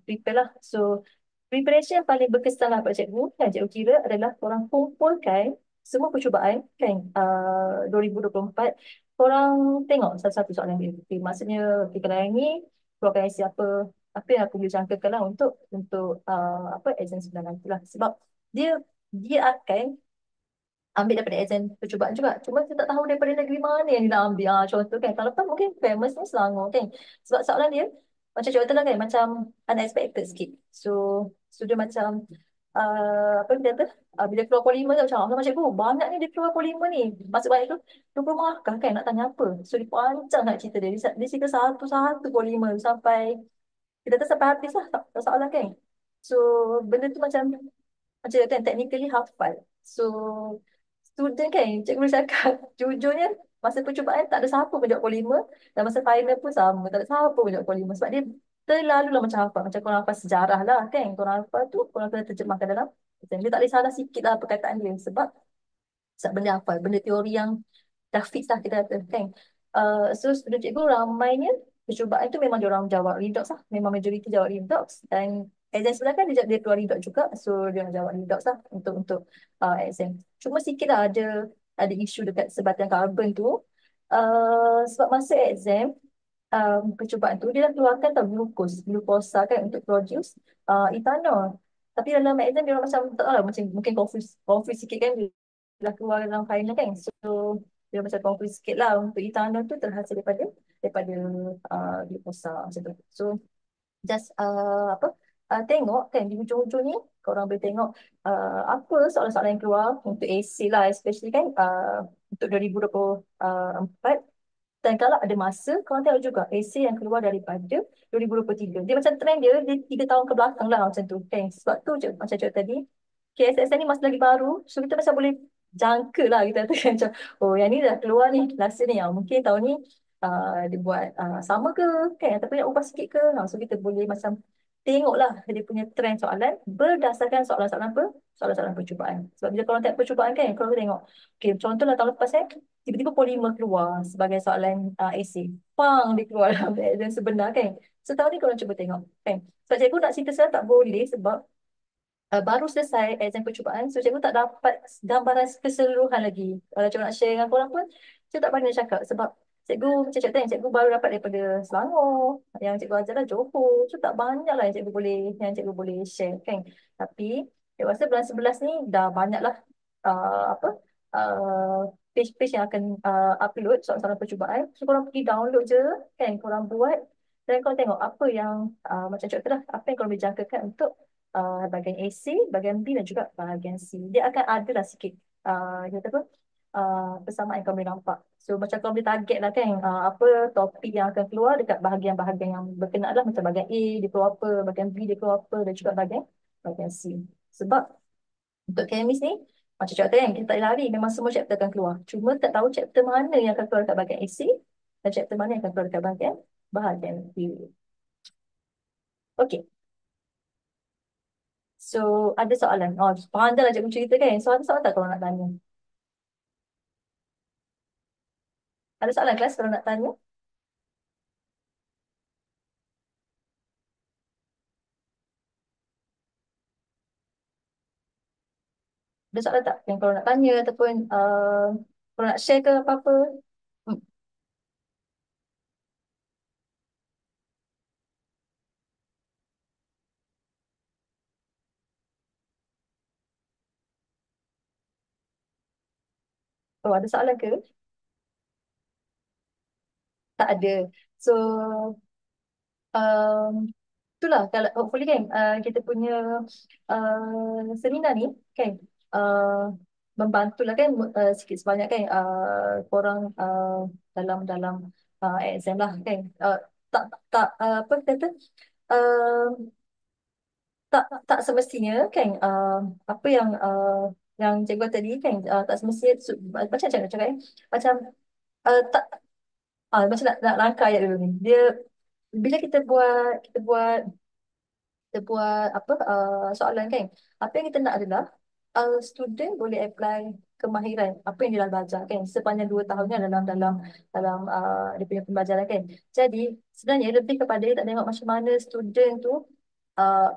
prepare lah. So preparation yang paling berkesan lah pada cikgu, yang cikgu kira adalah korang kumpulkan semua percubaan kan, 2024. Korang tengok satu-satu soalan dia. Okay, maksudnya, okay, kalau yang ni, keluarkan IC apa yang aku boleh jangkakan lah untuk apa exam sebenar nanti lah. Sebab dia dia akan ambil daripada exam percubaan juga. Cuma kita tak tahu daripada negeri mana yang dia nak ambil. Contoh kan, tahun lepas mungkin famous ni Selangor kan. Sebab soalan dia, macam contoh lah kan, macam unexpected sikit. So dia macam, apa dia kata, bila keluar polimer tu macam, sama cikgu, banyak ni dia keluar polimer ni. Maksud banyak tu, 20 markah kan, nak tanya apa. So dia panjang nak cerita dia. Dia cerita satu-satu polimer sampai, kita kata sampai habis lah soalan kan. So benda tu macam kan, technically hafal. So student kan, cikgu boleh cakap jujurnya, masa percubaan tak ada siapa pun jawab polimer, dan masa final pun sama, tak ada siapa pun jawab polimer. Sebab dia terlalu lah macam hafal. Macam korang hafal sejarah lah kan, korang hafal tu korang kena terjemahkan dalam exam. Dia tak boleh salah sikit lah perkataan dia. Sebab benda hafal, benda teori yang dah fix lah kita kata kan. So student cikgu ramainya percubaan tu memang diorang jawab redox lah, memang majoriti jawab redox, dan exam sebelah kan dia keluar redox juga, so dia orang jawab redox lah untuk exam. Cuma sikit lah ada isu dekat sebatian karbon tu. Sebab masa exam, percubaan tu dia dah keluarkan tau glukosa kan untuk produce ethanol. Tapi dalam exam dia orang macam tak tahu lah, macam mungkin confuse sikit kan, dia dah keluar dalam final kan. So dia macam confuse sikit lah, untuk ethanol tu terhasil daripada glukosa macam tu. So just apa tengok kan di hujung-hujung ni, korang boleh tengok apa soalan-soalan yang keluar untuk AC lah, especially kan untuk 2024. Dan kalau ada masa, korang tengok juga esei yang keluar daripada 2023. Dia macam trend dia 3 tahun ke belakang lah macam tu. Okay. Sebab tu je, macam cakap tadi, KSSN ni masih lagi baru. So kita macam boleh jangka lah, kita katakan macam, oh yang ni dah keluar ni, last ni. Mungkin tahun ni dia buat sama ke, kan? Ataupun nak ubah sikit ke. So kita boleh macam tengok lah dia punya trend soalan berdasarkan soalan-soalan apa? Soalan-soalan percubaan. Sebab bila korang tengok percubaan kan, korang tengok, okay, contohlah tahun lepas tiba-tiba polimer keluar sebagai soalan esei. Pang, dia keluar dalam exam sebenar kan. Setahun ni korang cuba tengok kan. Sebab cikgu nak cerita saya tak boleh, sebab baru selesai exam percubaan. So cikgu tak dapat gambaran keseluruhan lagi. Kalau cikgu nak share dengan korang pun, cikgu tak pandai nak cakap. Sebab cikgu, macam cikgu tanya, cikgu baru dapat daripada Selangor. Yang cikgu ajar lah Johor. So tak banyak lah yang cikgu boleh share kan. Tapi cikgu rasa bulan 11 ni dah banyak lah apa page-page yang akan upload soalan-soalan percubaan. So korang pergi download je kan, korang buat, dan korang tengok apa yang macam cikgu kata lah, apa yang korang boleh jangkakan untuk bahagian AC, bahagian B dan juga bahagian C. Dia akan ada lah sikit dia kata apa persamaan yang kau boleh nampak. So macam kau boleh target lah kan, apa topik yang akan keluar dekat bahagian-bahagian yang berkenaan lah, macam bahagian A dia keluar apa, bahagian B dia keluar apa, dan juga bahagian C. Sebab untuk kemis ni, macam chapter kan, kita tak lari, memang semua chapter akan keluar. Cuma tak tahu chapter mana yang akan keluar dekat bahagian AC dan chapter mana yang akan keluar dekat bahagian B. Okay. So, ada soalan. Oh, pandai lah cikgu cerita kan. So, ada soalan tak kalau nak tanya? Ada soalan kelas kalau nak tanya? Ada soalan tak yang kalau nak tanya, ataupun kalau nak share ke apa-apa? Hmm. Oh, ada soalan ke? Tak ada. So, um, itulah kalau hopefully kan kita punya seminar ni kan uh, membantulah kan sikit sebanyak kan korang dalam dalam exam lah kan. Apa kata uh, tak semestinya kan apa yang cikgu tadi kan tak semestinya macam nak cakap macam tak macam nak langkah ayat dulu ni, dia bila kita buat apa soalan kan, apa yang kita nak adalah student boleh apply kemahiran apa yang dia dah belajar kan sepanjang 2 tahun ni dalam dalam dalam dia punya pembelajaran kan. Jadi sebenarnya lebih kepada dia tak tengok macam mana student tu uh,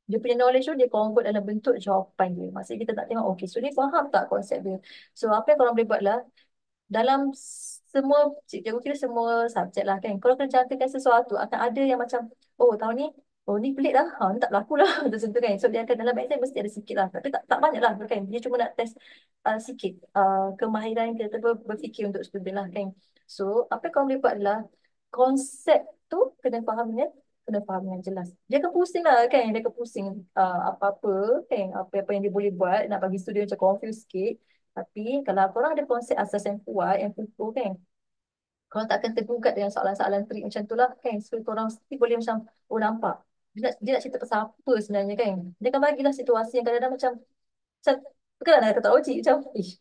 dia punya knowledge tu dia convert dalam bentuk jawapan dia. Maksudnya kita tak tengok okay, so dia faham tak konsep dia. So apa yang korang boleh buat lah, dalam semua cikgu kira semua subjek lah kan, kalau kena jangkakan sesuatu akan ada yang macam oh tahun ni, oh ni pelik lah, ni tak berlaku lah macam tu kan. So dia akan dalam exam mesti ada sikit lah, tapi tak banyak lah kan, dia cuma nak test sikit kemahiran kita berfikir untuk student lah kan. So apa yang kau boleh buat adalah konsep tu kena faham dengan jelas. Dia akan pusing lah kan, dia akan pusing apa-apa kan, apa-apa yang dia boleh buat nak bagi student macam confused sikit. Tapi kalau korang ada konsep asas yang kuat, yang kukuh kan, korang tak akan tergugat dengan soalan-soalan trik macam tu lah kan. So korang mesti boleh macam, oh nampak. Dia nak cerita pasal apa sebenarnya kan. Dia akan bagilah situasi yang kadang-kadang macam kadang nak kata logik macam,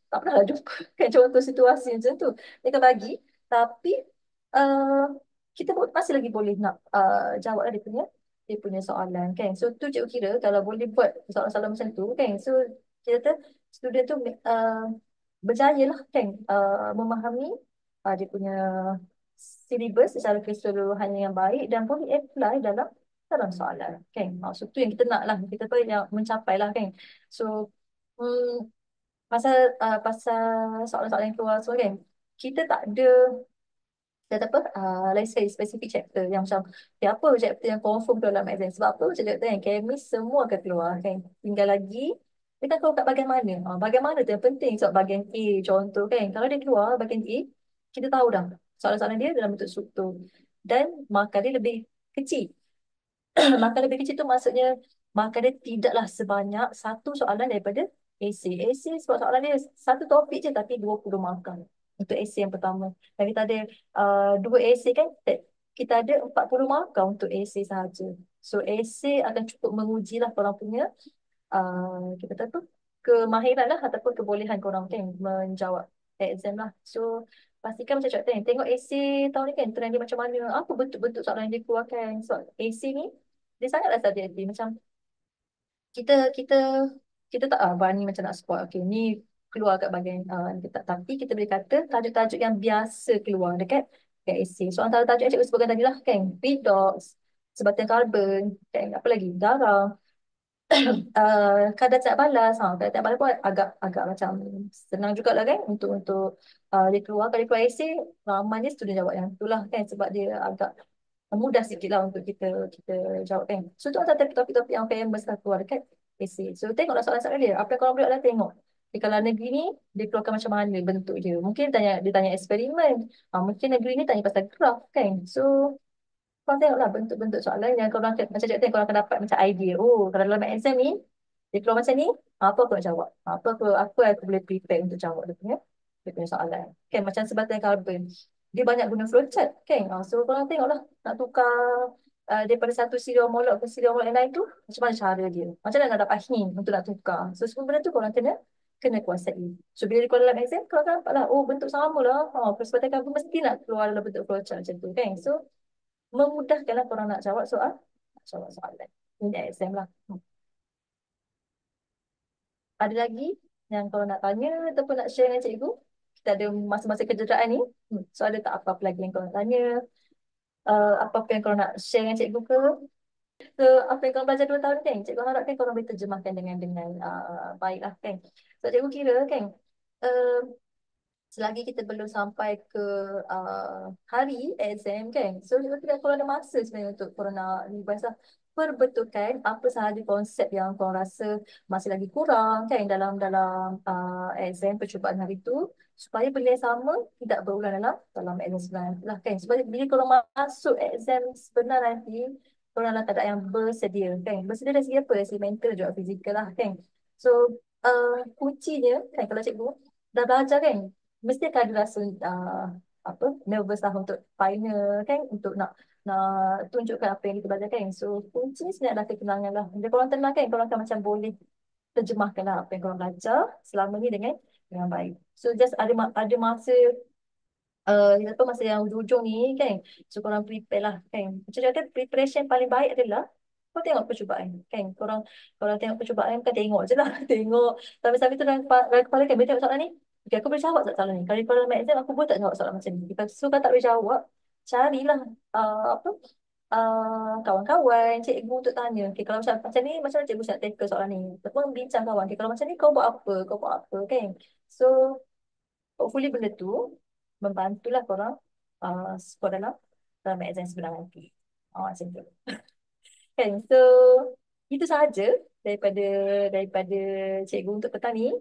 tak pernah lah jumpa kan contoh situasi macam tu. Dia akan bagi, tapi uh, kita masih lagi boleh nak jawab lah dia punya soalan kan. So tu cikgu kira kalau boleh buat soalan-soalan macam tu kan. So kita kata student tu berjaya lah kan memahami dia punya syllabus secara keseluruhan yang baik dan boleh apply dalam dalam soalan kan. Maksud tu yang kita nak lah, kita tu yang mencapai lah kan. So hmm, pasal pasal soalan-soalan yang keluar so kan, kita tak ada dan apa, let's say specific chapter yang macam apa chapter yang confirm dalam exam. Sebab apa chapter yang kemis semua akan keluar kan. Tinggal lagi kita tahu kat bahagian mana. Bahagian mana tu yang penting. Sebab bahagian A contoh kan. Kalau dia keluar bahagian A, kita tahu dah soalan-soalan dia dalam bentuk struktur. Dan markah dia lebih kecil. Markah lebih kecil tu maksudnya markah dia tidaklah sebanyak satu soalan daripada essay. Essay sebab soalan dia satu topik je tapi 20 markah untuk essay yang pertama. Dan kita ada dua essay kan, kita ada 40 markah untuk essay sahaja. So essay akan cukup menguji lah korang punya kita kata tu kemahiran lah ataupun kebolehan korang kan menjawab exam lah. So pastikan macam cakap tadi, tengok essay tahun ni kan trend dia macam mana, apa bentuk-bentuk soalan yang dia keluarkan. So essay ni dia sangatlah subjektif. Macam kita kita kita tak berani macam nak spot okay ni keluar kat bahagian ni tak, tapi kita boleh kata tajuk-tajuk yang biasa keluar dekat essay. So antara tajuk yang cikgu sebutkan tadi lah kan, redox, sebatian karbon, kan apa lagi, garam, kadar tak balas. Kadar tak balas pun agak agak macam senang jugalah kan untuk dia keluar. Kalau dia keluar essay, ramainya student jawab yang itulah kan, sebab dia agak mudah sikit lah untuk kita kita jawab kan. So tu antara topik-topik yang famous lah keluar dekat essay. So tengoklah soalan-soalan dia. Apa yang korang boleh lah tengok. Kalau negeri ni, dia keluarkan macam mana bentuk dia. Mungkin dia tanya eksperimen. Mungkin negeri ni tanya pasal graf kan. So korang tengoklah bentuk-bentuk soalan yang korang macam cakap tadi, korang akan dapat macam idea. Oh, kalau dalam exam ni, dia keluar macam ni, apa aku nak jawab? Apa aku boleh prepare untuk jawab dia punya soalan. Kan macam sebatian karbon. Dia banyak guna flowchart kan. So korang tengoklah nak tukar daripada satu siri homolog ke siri homolog yang lain tu, macam mana cara dia. Macam mana nak dapat hint untuk nak tukar. So semua benda tu korang kena kuasai. So bila dia keluar dalam exam, korang akan nampak lah, oh bentuk sama lah. Sebatian karbon mesti nak keluar dalam bentuk flowchart macam tu kan. So memudahkanlah korang nak jawab soalan. Ini exam lah. Ada lagi yang korang nak tanya ataupun nak share dengan cikgu? Kita ada masa-masa kejederaan ni. So ada tak apa-apa lagi yang korang nak tanya? Apa-apa yang korang nak share dengan cikgu ke? So apa yang korang belajar 2 tahun ni kan? Cikgu harapkan korang boleh terjemahkan dengan baik lah kan? So cikgu kira kan? Uh, Selagi kita belum sampai ke hari exam kan, so kita tidak korang ada masa sebenarnya untuk korang nak revise lah, perbetulkan apa sahaja konsep yang korang rasa masih lagi kurang kan dalam dalam exam percubaan hari itu, supaya benda yang sama tidak berulang dalam dalam exam sebenar nanti lah kan. Sebab bila korang masuk exam sebenar nanti, korang dalam keadaan yang bersedia kan. Bersedia dari segi apa? Dari segi mental juga fizikal lah kan. So kuncinya kan, kalau cikgu dah belajar kan, mesti akan ada rasa apa, nervous lah untuk final kan, untuk nak tunjukkan apa yang kita belajar kan. So kunci sebenarnya adalah ketenangan lah. Bila korang tenang kan, korang akan macam boleh terjemahkan lah apa yang korang belajar selama ni dengan baik. So just ada masa apa, masa yang hujung ni kan, so korang prepare lah kan. Macam kata preparation paling baik adalah kau tengok percubaan kan. Korang tengok percubaan, kan tengok je lah. Tengok sampai-sampai tu dalam kepala kan, bila tengok soalan ni, okay, aku boleh jawab tak soalan ni. Kalau dalam exam aku boleh tak jawab soalan macam ni. So kalau tak boleh jawab, carilah apa, kawan-kawan cikgu untuk tanya. Okay, kalau macam ni, macam mana cikgu nak tackle soalan ni, ataupun bincang kawan, okay, kalau macam ni kau buat apa kan. So hopefully benda tu membantulah korang score dalam exam sebenar nanti. Macam tu. Kan? So itu sahaja daripada cikgu untuk petang ni.